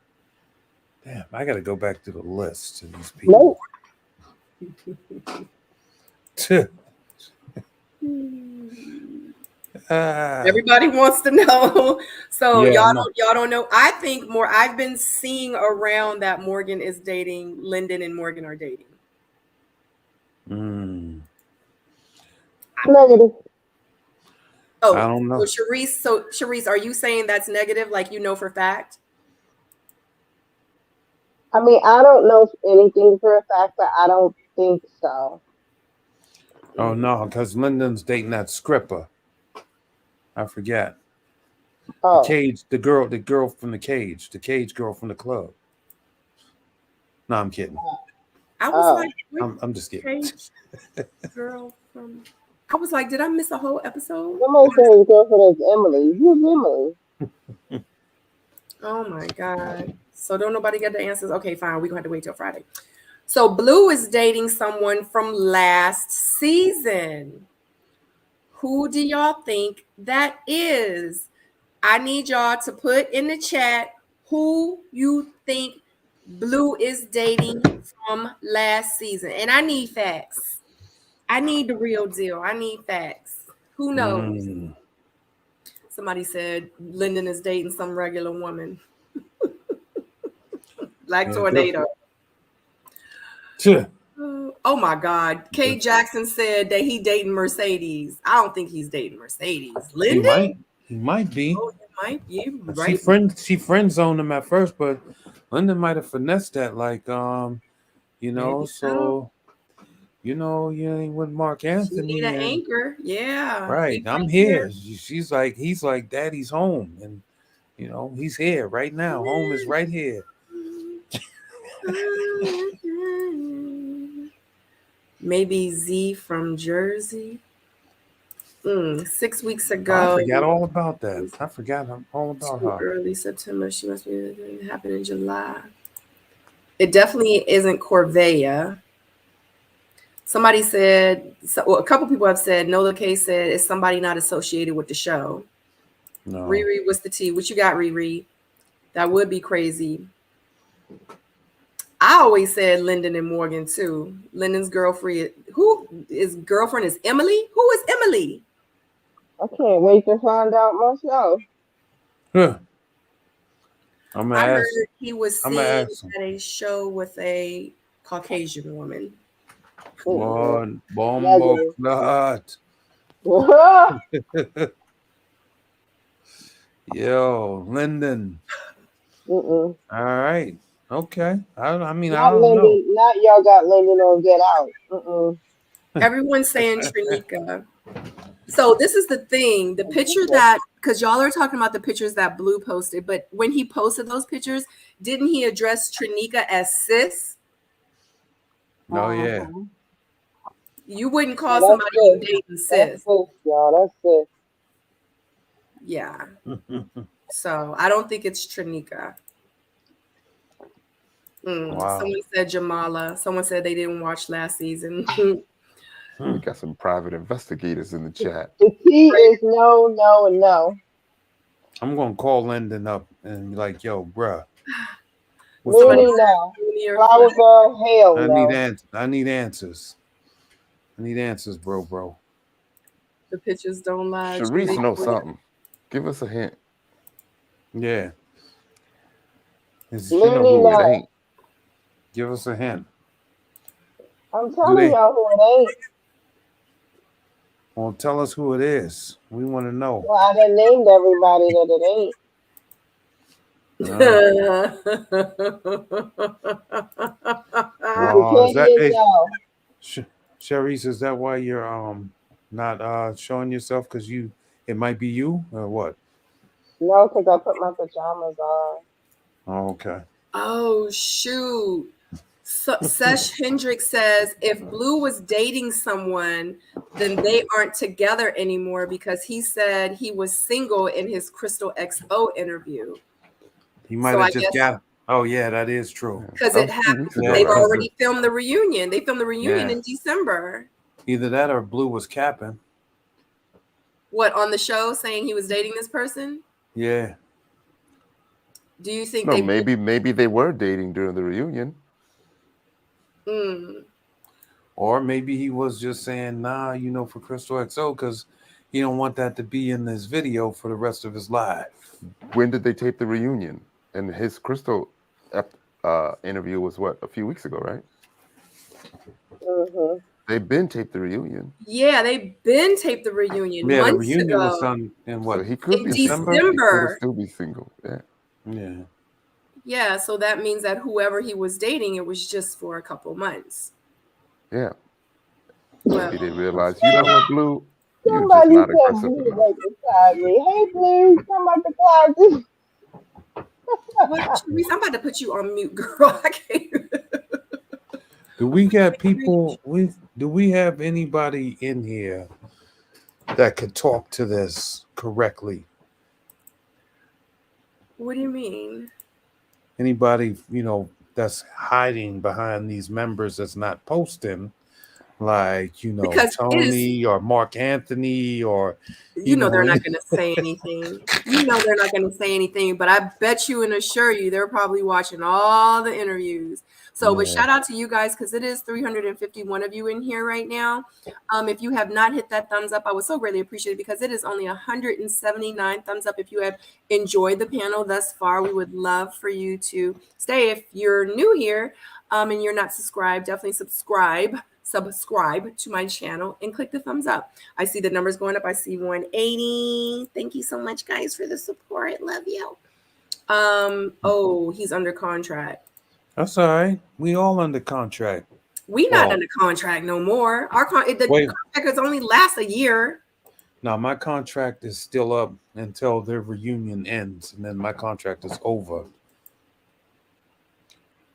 C: Damn, I got to go back to the list of these people.
D: Nope.
A: Everybody wants to know. So
C: Yeah,
A: y'all don't know. I think I've been seeing around that Morgan is dating, Lyndon and Morgan are dating.
D: Negative.
A: Oh,
C: I don't know.
A: So Sharice, are you saying that's negative, like you know for fact?
D: I mean, I don't know anything for a fact, but I don't think so.
C: Oh no, because Lyndon's dating that Scripper. I forget.
D: Oh.
C: The cage, the girl from the cage girl from the club. No, I'm kidding.
A: I was like,
C: I'm just kidding.
A: Cage girl from. I was like, did I miss a whole episode?
D: Somebody said his girlfriend is Emily. Who's Emily?
A: Oh my God. So don't nobody get the answers? Okay, fine. We're gonna have to wait till Friday. So Blue is dating someone from last season. Who do y'all think that is? I need y'all to put in the chat who you think Blue is dating from last season. And I need facts. I need the real deal. I need facts. Who knows? Somebody said Lyndon is dating some regular woman. Like Tornado. Oh my God. Kay Jackson said that he dating Mercedes. I don't think he's dating Mercedes. Lyndon?
C: He might be.
A: Oh, he might be. Right.
C: She friend zoned him at first, but Lyndon might have finessed that, like you know,
A: Maybe
C: so you know, you ain't with Mark Anthony.
A: She need an anchor. Yeah.
C: Right. I'm here. He's like, Daddy's home. And you know, he's here right now. Home is right here.
A: Maybe Z from Jersey. 6 weeks ago.
C: I forgot all about that. I forgot all about her.
A: Early September. She must be happening in July. It definitely isn't Corvea. Somebody said, a couple people have said, Nola K said it's somebody not associated with the show.
C: No.
A: Riri, what's the T? What you got, Riri? That would be crazy. I always said Lyndon and Morgan too. Lyndon's girlfriend. Who is girlfriend is Emily? Who is Emily?
D: I can't wait to find out myself.
C: I
A: heard he was seen at a show with a Caucasian woman.
C: Come on, bombo clot. Yo, Lyndon. All right. Okay. I mean,
D: not
C: I don't
D: Lyndon,
C: know.
D: Not y'all got Lyndon on Get Out.
A: Everyone's saying Trinika. So this is the thing. The picture that, because y'all are talking about the pictures that Blue posted, but when he posted those pictures, didn't he address Trinika as sis?
C: Oh, yeah.
A: You wouldn't call somebody you dating sis.
D: That's sis, y'all. That's sis.
A: Yeah. So I don't think it's Trinika.
C: Wow.
A: Someone said Jamala. Someone said they didn't watch last season.
B: We got some private investigators in the chat.
D: The T is no, no, and no.
C: I'm gonna call Lyndon up and be like, "Yo, bruh, what's
D: Mooney,
C: going on?
D: no.
A: Junior
D: Flower
A: flag.
D: Girl, hell
C: I need
D: no.
C: answers. I need answers. I need answers, bro.
A: The pictures don't lie.
B: Sharice
A: Junior
B: knows
A: flag.
B: something. Give us a hint.
C: Yeah. She know
D: Mooney,
C: who it
D: no.
C: ain't. Give us a hint.
D: I'm
C: Do
D: telling
C: they?
D: y'all who it ain't.
C: Well, tell us who it is. We want to know.
D: Well, I done named everybody that it ain't.
C: Oh, is that
D: Canadian,
C: hey,
D: no.
C: Sharice? Is that why you're not showing yourself? Because it might be you or what?
D: No, because I put my pajamas on.
C: Oh, okay.
A: Oh shoot. So, Sesh Hendricks says if Blue was dating someone, then they aren't together anymore because he said he was single in his Crystal XO interview.
C: He might
A: So I
C: have just
A: guess
C: got. Oh yeah, that is true.
A: because
B: That
A: it
B: was a few
A: happened,
B: weeks ago,
A: they've
B: right?
A: already filmed the reunion. They filmed the reunion
C: Yeah.
A: in December.
C: Either that or Blue was capping.
A: What, on the show saying he was dating this person?
C: Yeah.
A: Do you think
B: No,
A: they
B: maybe they were dating during the reunion.
C: Or maybe he was just saying, nah, for Crystal XO, because he don't want that to be in this video for the rest of his life.
B: When did they tape the reunion? And his Crystal interview was what, a few weeks ago, right?
D: Mm-hmm.
B: They've been taped the reunion.
A: Yeah, they've been taped the reunion
C: Yeah, the
A: months
C: reunion was
A: ago.
C: done in what?
B: So he could
A: In
B: be single. He
A: December.
B: could still be single. Yeah.
C: Yeah.
A: Yeah, so that means that whoever he was dating, it was just for a couple months.
B: Yeah.
A: Well,
B: Maybe they realized, you know what, Blue? You're just
D: Somebody
B: not
D: said
B: aggressive
D: Blue
B: enough.
D: right beside me. Hey, Blue, come out the closet.
A: what, Sharice, I'm about to put you on mute, girl. I can't.
C: Do we got people? Do we have anybody in here that could talk to this correctly?
A: What do you mean?
C: Anybody, that's hiding behind these members that's not posting, like,
A: Because it is,
C: Tony or Mark Anthony or,
A: they're not going to say anything. They're not going to say anything, but I bet you and assure you they're probably watching all the interviews. So, but shout out to you guys because it is 351 of you in here right now. If you have not hit that thumbs up, I would so greatly appreciate it because it is only 179 thumbs up. If you have enjoyed the panel thus far, we would love for you to stay. If you're new here and you're not subscribed, definitely subscribe to my channel and click the thumbs up. I see the numbers going up. I see 180. Thank you so much, guys, for the support. Love you. Oh, he's under contract.
C: That's all right. We all under contract.
A: We not under contract no more. The contract is only last a year.
C: No, my contract is still up until their reunion ends, and then my contract is over.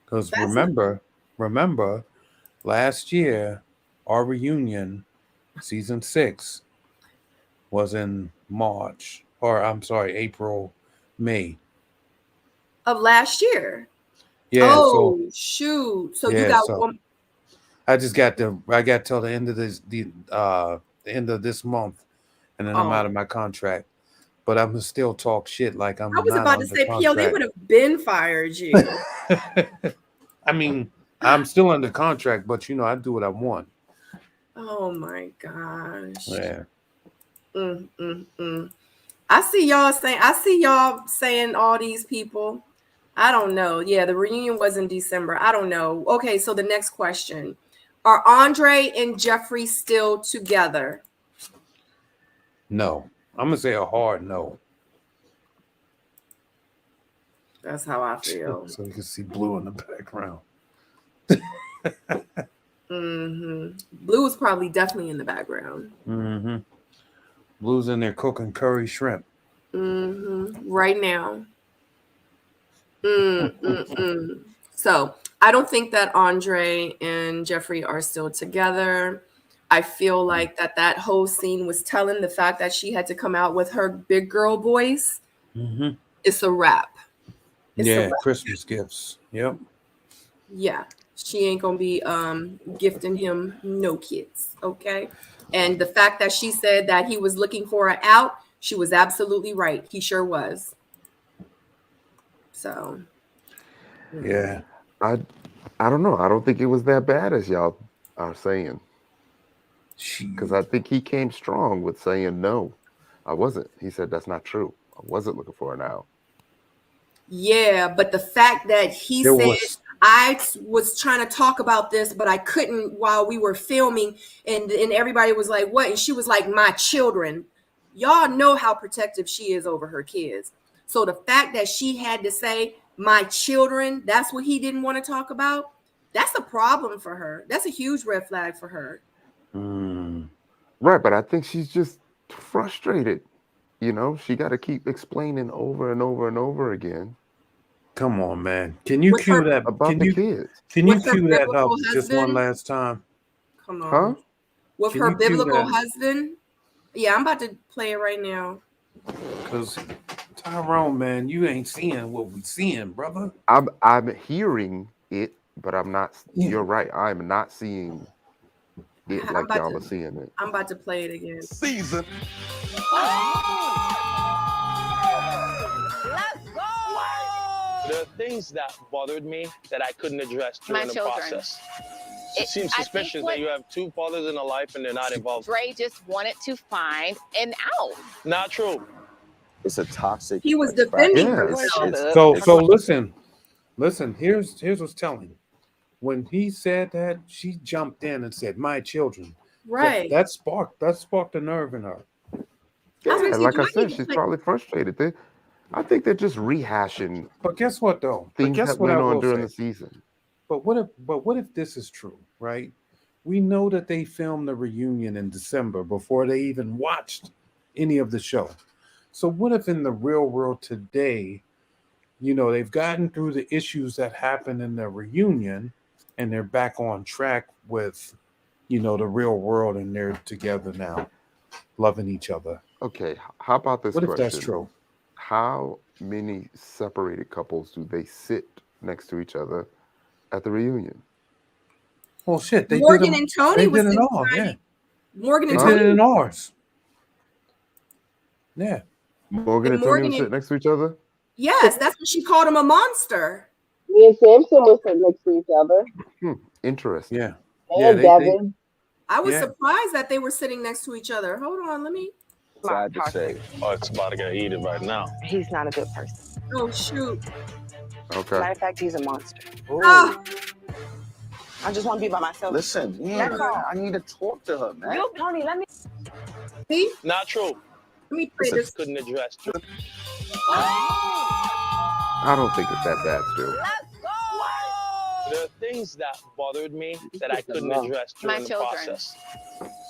C: Because remember, last year, our reunion, season 6, was in March, or I'm sorry, April, May
A: of last year.
C: Yeah.
A: Oh, shoot! So you got one.
C: I got till the end of the end of this month, and then I'm out of my contract. But I'm gonna still talk shit like I'm.
A: I was
C: not
A: about to say, P.O., they would have been fired you.
C: I mean, I'm still under contract, but I do what I want.
A: Oh my gosh.
C: Yeah.
A: I see y'all saying all these people. I don't know. Yeah, the reunion was in December. I don't know. Okay, so the next question. Are Andre and Jeffrey still together?
C: No. I'm going to say a hard no.
A: That's how I feel.
C: So you can see Blue in the background.
A: Blue is probably definitely in the background.
C: Blue's in there cooking curry shrimp.
A: Right now. So I don't think that Andre and Jeffrey are still together. I feel like that whole scene was telling the fact that she had to come out with her big girl voice. It's a wrap.
C: Christmas gifts. Yep.
A: Yeah. She ain't gonna be gifting him no kids, okay? And the fact that she said that he was looking for an out, she was absolutely right. He sure was. So
C: Yeah.
B: I don't know. I don't think it was that bad as y'all are saying. Because I think he came strong with saying no. I wasn't. He said that's not true. I wasn't looking for an out.
A: yeah, but the fact that he
C: There
A: said
C: was
A: I was trying to talk about this, but I couldn't while we were filming, and everybody was like, "What?" And she was like, "My children." Y'all know how protective she is over her kids. So the fact that she had to say, "My children," that's what he didn't want to talk about. That's a problem for her. That's a huge red flag for her.
B: Right, but I think she's just frustrated. You know, she got to keep explaining over and over and over again
C: Come on, man. Can you
A: With
C: cue
A: her,
C: that?
B: about the kids.
C: Can you
A: with her
C: cue that up
A: biblical
C: just one
A: husband.
C: last time?
A: Come
B: Huh?
A: on. With
C: Can
A: her
C: you cue
A: biblical
C: that?
A: husband. Yeah, I'm about to play it right now.
C: Because Tyrone, man, you ain't seeing what we seeing, brother.
B: I'm hearing it, but I'm not.
C: Yeah.
B: You're right. I'm not seeing it
A: I'm
B: like
A: about
B: y'all
A: to
B: are seeing it.
A: I'm about to play it again.
E: Season.
F: Let's go.
G: There are things that bothered me that I couldn't address
F: My
G: during the
F: children.
G: process. It seems
F: I think
G: suspicious
F: what-
G: that you have two fathers in a life and they're not involved.
F: Dre just wanted to find an out.
G: Not true.
I: It's a toxic.
A: He was defending
B: Yeah,
A: himself.
C: So listen. Here's what's telling. When he said that, she jumped in and said, "My children."
A: Right.
C: That sparked a nerve in her.
A: was gonna
B: Yeah,
A: say,
B: like
A: do
B: I
A: I need
B: said,
A: to
B: she's
A: play-
B: probably frustrated. I think they're just rehashing
C: But guess what, though? But
B: things
C: guess
B: that
C: what I
B: went on
C: will
B: during
C: say.
B: the season.
C: But what if this is true, right? We know that they filmed the reunion in December before they even watched any of the show. So what if in the real world today, you know, they've gotten through the issues that happened in the reunion and they're back on track with, you know, the real world and they're together now, loving each other.
B: Okay, how about this
C: What if
B: question?
C: that's true?
B: How many separated couples do they sit next to each other at the reunion?
C: Well, shit, they
A: Morgan
C: did
A: and Tony
C: They
A: was
C: did it
A: sitting
C: all,
A: beside
C: yeah.
A: Morgan
C: They
A: and
C: did it
A: Tony.
C: in ours. Yeah.
B: Morgan
A: And
B: and Tony
A: Morgan
B: would sit
A: and
B: next to each other?
A: yes, that's what she called him, a monster.
D: Me and Samson were sitting next to each other.
B: Interesting.
C: Yeah.
D: And Devin.
A: I was
C: Yeah.
A: surprised that they were sitting next to each other. Hold on, let me.
I: Sad to say.
G: Oh, it's about to get heated right now.
H: He's not a good person.
A: Oh shoot.
B: Okay.
H: Matter of fact, he's a monster.
A: Ah,
H: I just want to be by myself.
I: Listen,
H: That's all.
I: I need to talk to her, man.
H: You, Tony, let me.
A: see?
G: Not true.
A: Let me play this.
G: Couldn't address.
B: I don't think it's that bad still.
G: There are things that bothered me that I couldn't address
F: My
G: during the
F: children.
G: process.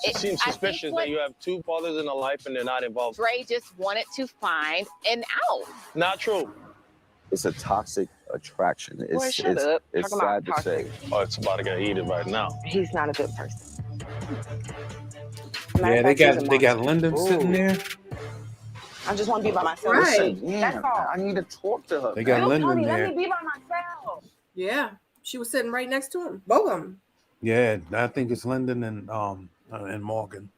G: It seems
F: I think
G: suspicious
F: what-
G: that you have two fathers in a life and they're not involved.
F: Dre just wanted to find an out.
G: Not true.
I: It's a toxic attraction.
H: Boy, shut up.
I: It's
H: Talking about
I: sad to say.
G: Oh, it's about to get heated right now.
H: He's not a good person.
C: Yeah, they got Lyndon sitting there.
H: I just want to be by myself.
A: Right.
H: That's all.
I: I need to talk to her.
C: They got Lyndon
H: Tony, let
C: there.
H: me be by myself.
A: Yeah, she was sitting right next to him. Both of them.
C: Yeah, I think it's Lyndon and Morgan.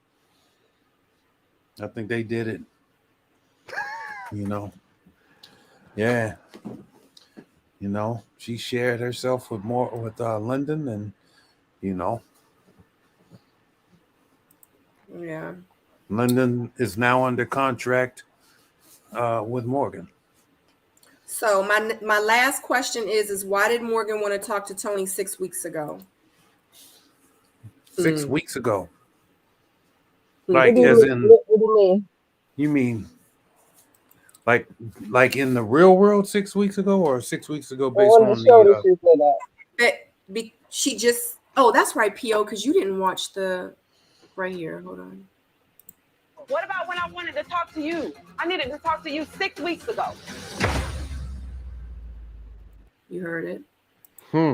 C: I think they did it. You know. Yeah. You know, she shared herself with Lyndon, and you know,
A: Yeah.
C: Lyndon is now under contract with Morgan.
A: So my last question is why did Morgan want to talk to Tony 6 weeks ago?
C: 6 weeks ago.
D: What
C: Like
D: do you
C: as
D: mean?
C: in,
D: What do you mean?
C: you mean like in the real world 6 weeks ago, or 6 weeks ago based
D: On
C: on
D: the show
C: the
D: that she said that.
A: She just that's right, PO, because you didn't watch the right here. Hold on.
H: What about when I wanted to talk to you? I needed to talk to you 6 weeks ago.
A: You heard it.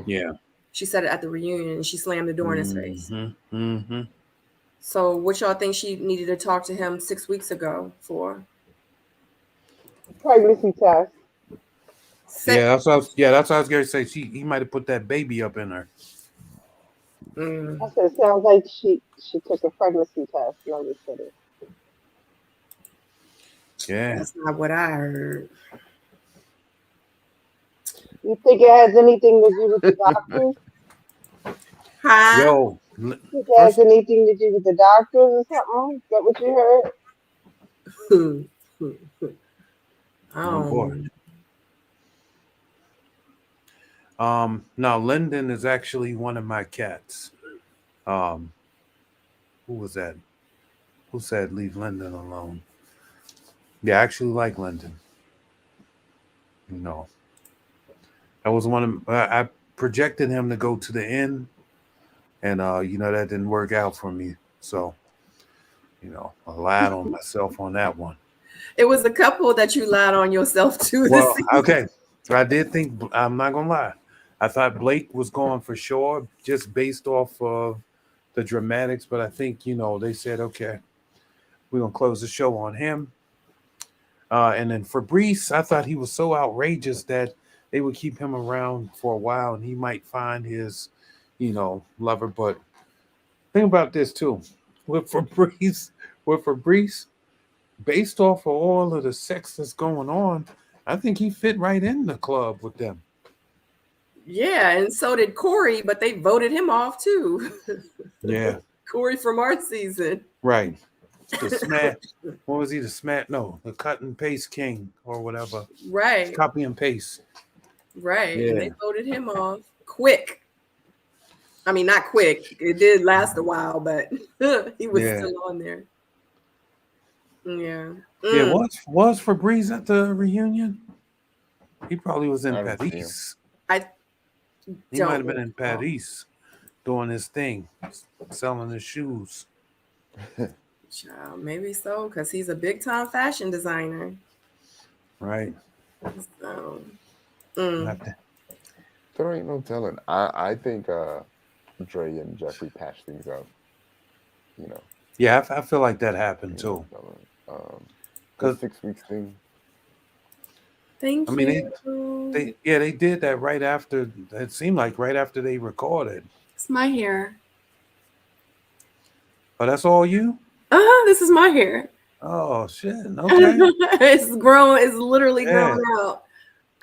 C: yeah.
A: She said it at the reunion and she slammed the door in his face.
C: Mm-hmm.
A: So what y'all think she needed to talk to him 6 weeks ago for?
D: Pregnancy test.
C: That's what I was going to say. He might have put that baby up in her.
D: I said, sounds like she took a pregnancy test. No, just kidding.
C: Yeah.
A: That's not what I heard.
D: You think it has anything to do with the doctors?
A: Huh?
C: Yo,
D: Think it has anything to do with the doctors or something? Is that what you heard?
C: oh boy. Now Lyndon is actually one of my cats. Who was that? Who said leave Lyndon alone? Yeah, I actually like Lyndon. You know, that was one of I projected him to go to the end, and that didn't work out for me. So, I lied on myself on that one.
A: It was a couple that you lied on yourself too.
C: Well, okay. I did think, I'm not gonna lie, I thought Blake was going for sure, just based off of the dramatics. But I think they said, okay, we're gonna close the show on him. And then Fabrice, I thought he was so outrageous that they would keep him around for a while, and he might find his, lover. But think about this too, with Fabrice, based off of all of the sex that's going on, I think he fit right in the club with them.
A: Yeah, and so did Corey, but they voted him off too.
C: Yeah.
A: Corey from our season.
C: Right. The smash. What was he? The smash? No, the cut and paste king or whatever.
A: Right.
C: Copy and paste.
A: Right.
C: Yeah.
A: And they voted him off quick. I mean, not quick. It did last a while, but he was still on there. Yeah.
C: Yeah. Was Fabrice at the reunion? He probably was in Paris. He might have been in Paris doing his thing, selling his shoes.
A: Child, maybe so, because he's a big time fashion designer.
C: Right.
A: So,
B: there ain't no telling. I think Dre and Jeffrey patched things up.
C: Yeah, I feel like that happened too.
B: The 6 weeks thing.
A: Thank
C: you. They did that right after. It seemed like right after they recorded.
A: It's my hair.
C: Oh, that's all you?
A: This is my hair.
C: Oh shit! Okay.
A: It's grown. It's literally grown out.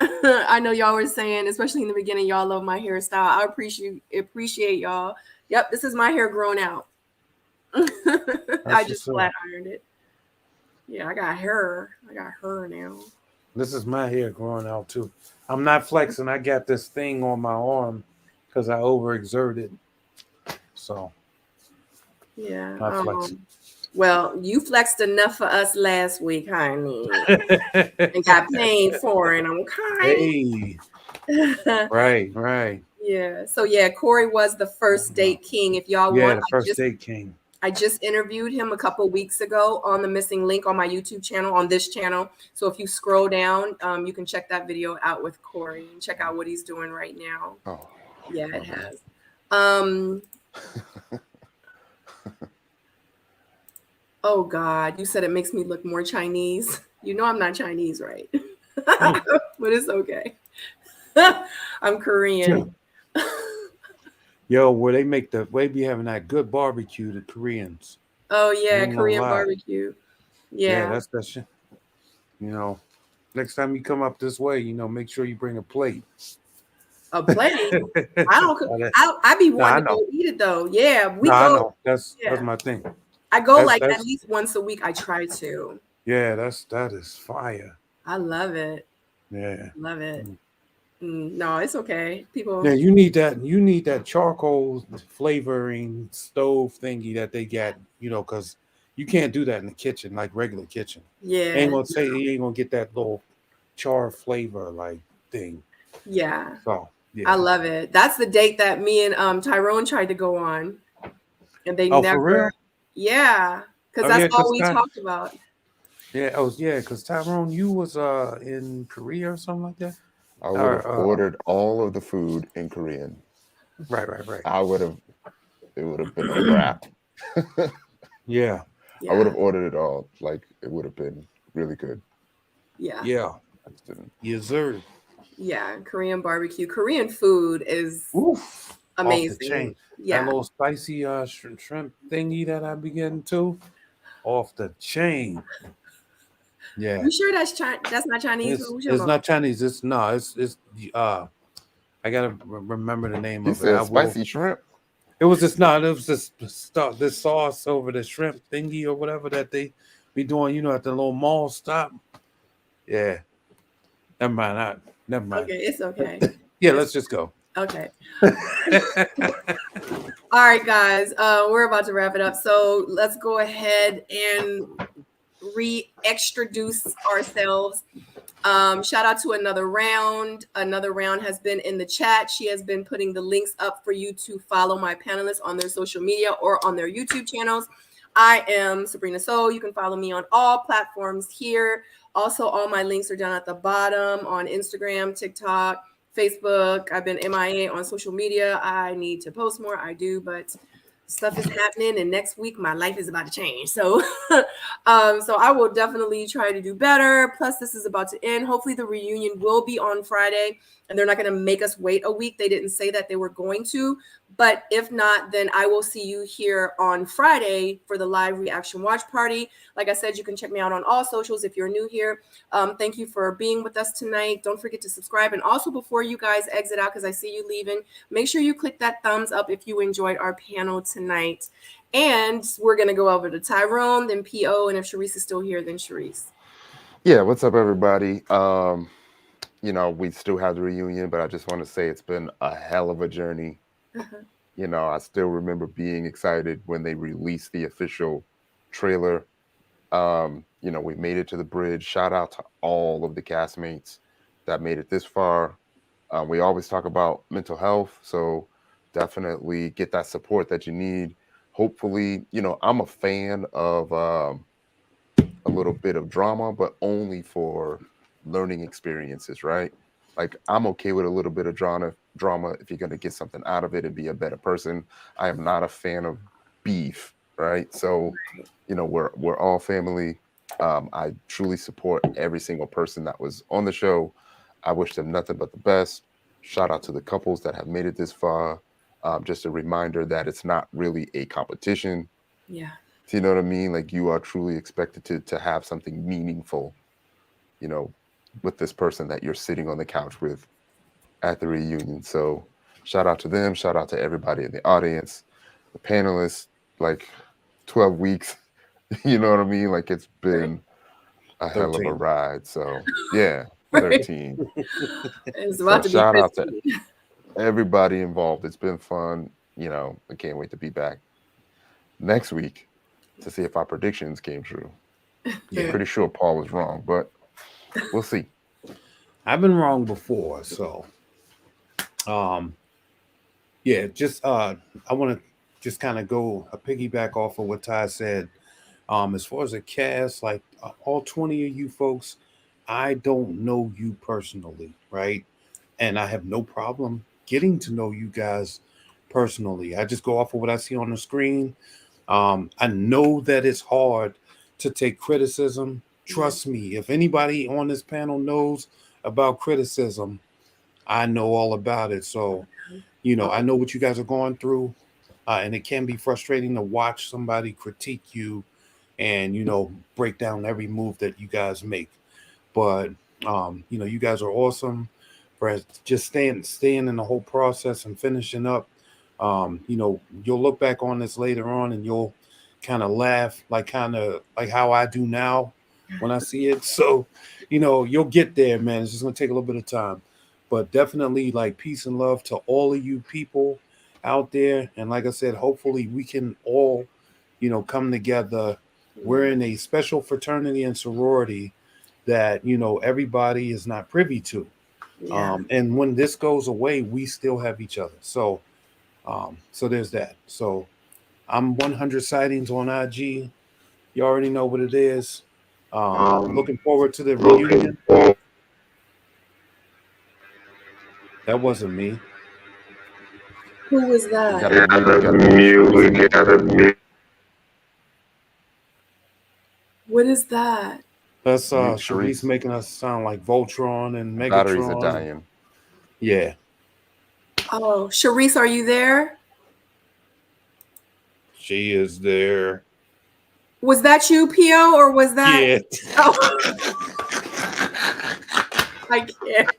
A: I know y'all were saying, especially in the beginning, y'all love my hairstyle. I appreciate y'all. Yep, this is my hair grown out. I just flat ironed it. Yeah, I got hair now.
C: This is my hair growing out too. I'm not flexing. I got this thing on my arm because I overexerted. So
A: yeah,
C: not flexing.
A: Well, you flexed enough for us last week, honey, and got paid for it. Okay.
C: Hey. Right.
A: Yeah. So yeah, Corey was the first date king. If y'all want,
C: the first date king.
A: I just interviewed him a couple weeks ago on the missing link on my YouTube channel, on this channel. So if you scroll down, you can check that video out with Corey and check out what he's doing right now.
B: Oh.
A: Yeah, it has. Oh God, you said it makes me look more Chinese. You know I'm not Chinese, right? But it's okay. I'm Korean.
C: Yo, where they make they be having that good barbecue, the Koreans.
A: Oh yeah, Korean barbecue. Yeah,
C: that's that shit. Next time you come up this way, make sure you bring a plate.
A: A plate? I be wanting to go eat it though. Yeah, we go.
C: I know. That's my thing.
A: I go at least once a week. I try to.
C: Yeah, that is fire.
A: I love it.
C: Yeah,
A: love it. No, it's okay. People.
C: Yeah, you need that charcoal flavoring stove thingy that they get. Because you can't do that in the kitchen like regular kitchen.
A: Yeah,
C: you ain't gonna get that little char flavor like thing.
A: Yeah.
C: So yeah.
A: I love it. That's the date that me and Tyrone tried to go on, and they never.
C: For real?
A: Yeah, because that's all we talked about.
C: Yeah. Because Tyrone, you was in Korea or something like that.
B: I would have ordered all of the food in Korean.
C: Right.
B: It would have been a wrap.
C: Yeah.
B: I would have ordered it all. Like, it would have been really good.
A: Yeah.
C: Yes, sir.
A: Yeah, Korean barbecue. Korean food is
C: Oof,
A: amazing.
C: off the chain.
A: Yeah.
C: That little spicy shrimp thingy that I be getting to, off the chain. Yeah.
A: You sure that's that's not Chinese food?
C: It's not Chinese. It's I gotta remember the name
B: You
C: of it.
B: said spicy shrimp.
C: It was just not. It was just this sauce over the shrimp thingy or whatever that they be doing. You know, at the little mall stop. Yeah. Never mind. Never mind.
A: Okay, it's okay.
C: Yeah, let's just go.
A: Okay. All right, guys. We're about to wrap it up. So let's go ahead and re-extroduce ourselves. Shout out to Another Round. Another Round has been in the chat. She has been putting the links up for you to follow my panelists on their social media or on their YouTube channels. I am Sabrina Soul. You can follow me on all platforms here. Also, all my links are down at the bottom on Instagram, TikTok, Facebook. I've been MIA on social media. I need to post more. I do, but stuff is happening, and next week my life is about to change. So so I will definitely try to do better. Plus, this is about to end. Hopefully the reunion will be on Friday, and they're not going to make us wait a week. They didn't say that they were going to, but if not, then I will see you here on Friday for the live reaction watch party. Like I said, you can check me out on all socials if you're new here. Thank you for being with us tonight. Don't forget to subscribe. And also, before you guys exit out, because I see you leaving, make sure you click that thumbs up if you enjoyed our panel tonight. And we're going to go over to Tyrone, then PO, and if Sharice is still here, then Sharice.
B: Yeah, what's up, everybody? You know, we still have the reunion, but I just want to say it's been a hell of a journey. You know, I still remember being excited when they released the official trailer. You know, we made it to the bridge. Shout out to all of the castmates that made it this far. We always talk about mental health, so definitely get that support that you need. Hopefully, you know, I'm a fan of a little bit of drama, but only for learning experiences, right? Like, I'm okay with a little bit of drama if you're going to get something out of it and be a better person. I am not a fan of beef, right? So, you know, we're all family. I truly support every single person that was on the show. I wish them nothing but the best. Shout out to the couples that have made it this far. Just a reminder that it's not really a competition.
A: Yeah.
B: Do you know what I mean? Like, you are truly expected to have something meaningful, you know, with this person that you're sitting on the couch with at the reunion. So shout out to them. Shout out to everybody in the audience, the panelists. Like, 12 weeks, you know what I mean? Like, it's been a hell of a ride. So yeah, 13.
A: It's about to be
B: shout out to everybody involved. It's been fun. You know, I can't wait to be back next week to see if our predictions came true. Yeah. Pretty sure Paul was wrong, but we'll see.
C: I've been wrong before, so yeah, just I want to just kind of go a piggyback off of what Ty said. As far as the cast, like all 20 of you folks, I don't know you personally, right? And I have no problem getting to know you guys personally. I just go off of what I see on the screen. I know that it's hard to take criticism. Trust me, if anybody on this panel knows about criticism, I know all about it. So, you know, I know what you guys are going through, and it can be frustrating to watch somebody critique you and, you know, break down every move that you guys make. But, you know, you guys are awesome for just staying in the whole process and finishing up. You know, you'll look back on this later on and you'll kind of laugh, like how I do now when I see it. So, you know, you'll get there, man. It's just going to take a little bit of time. But definitely, like, peace and love to all of you people out there. And like I said, hopefully we can all, you know, come together. We're in a special fraternity and sorority that, you know, everybody is not privy to. Yeah. And when this goes away, we still have each other. So there's that. So I'm 100 sightings on IG. You already know what it is. Looking forward to the reunion. That wasn't me.
A: Who was that? What is that?
C: That's
B: Mute
C: Sharice making us sound like Voltron and Megatron.
B: Batteries are dying.
C: Yeah.
A: Oh, Sharice, are you there?
C: She is there.
A: Was that you, P.O., or was that?
C: Yeah.
A: Oh. I can't.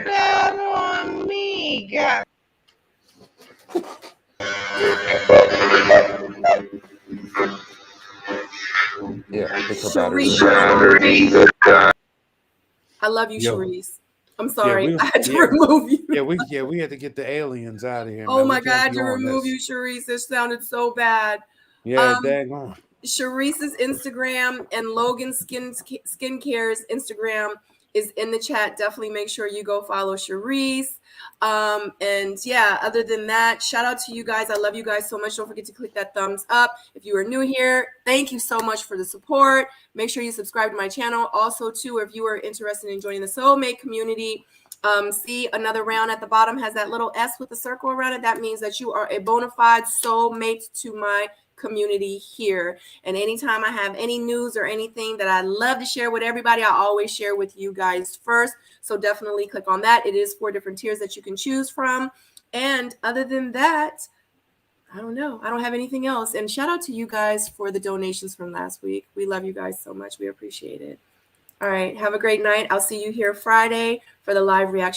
H: Not on me, God.
B: Yeah, pick her
A: Sharice.
B: batteries.
A: I love you,
C: Yo.
A: Sharice. I'm sorry.
C: Yeah,
A: I had to remove you.
C: we had to get the aliens out of here.
A: Oh
C: man.
A: my God, to remove you, Sharice. It sounded so bad.
C: Yeah, dang on.
A: Sharice's Instagram and Logan's Skincare's Instagram is in the chat. Definitely make sure you go follow Sharice. And yeah, other than that, shout out to you guys. I love you guys so much. Don't forget to click that thumbs up. If you are new here, thank you so much for the support. Make sure you subscribe to my channel. Also, too, if you are interested in joining the Soulmate community, see another round at the bottom has that little S with a circle around it. That means that you are a bona fide soulmate to my community here. And anytime I have any news or anything that I love to share with everybody, I always share with you guys first. So definitely click on that. It is 4 different tiers that you can choose from. And other than that, I don't know. I don't have anything else. And shout out to you guys for the donations from last week. We love you guys so much. We appreciate it. All right. Have a great night. I'll see you here Friday for the live reaction.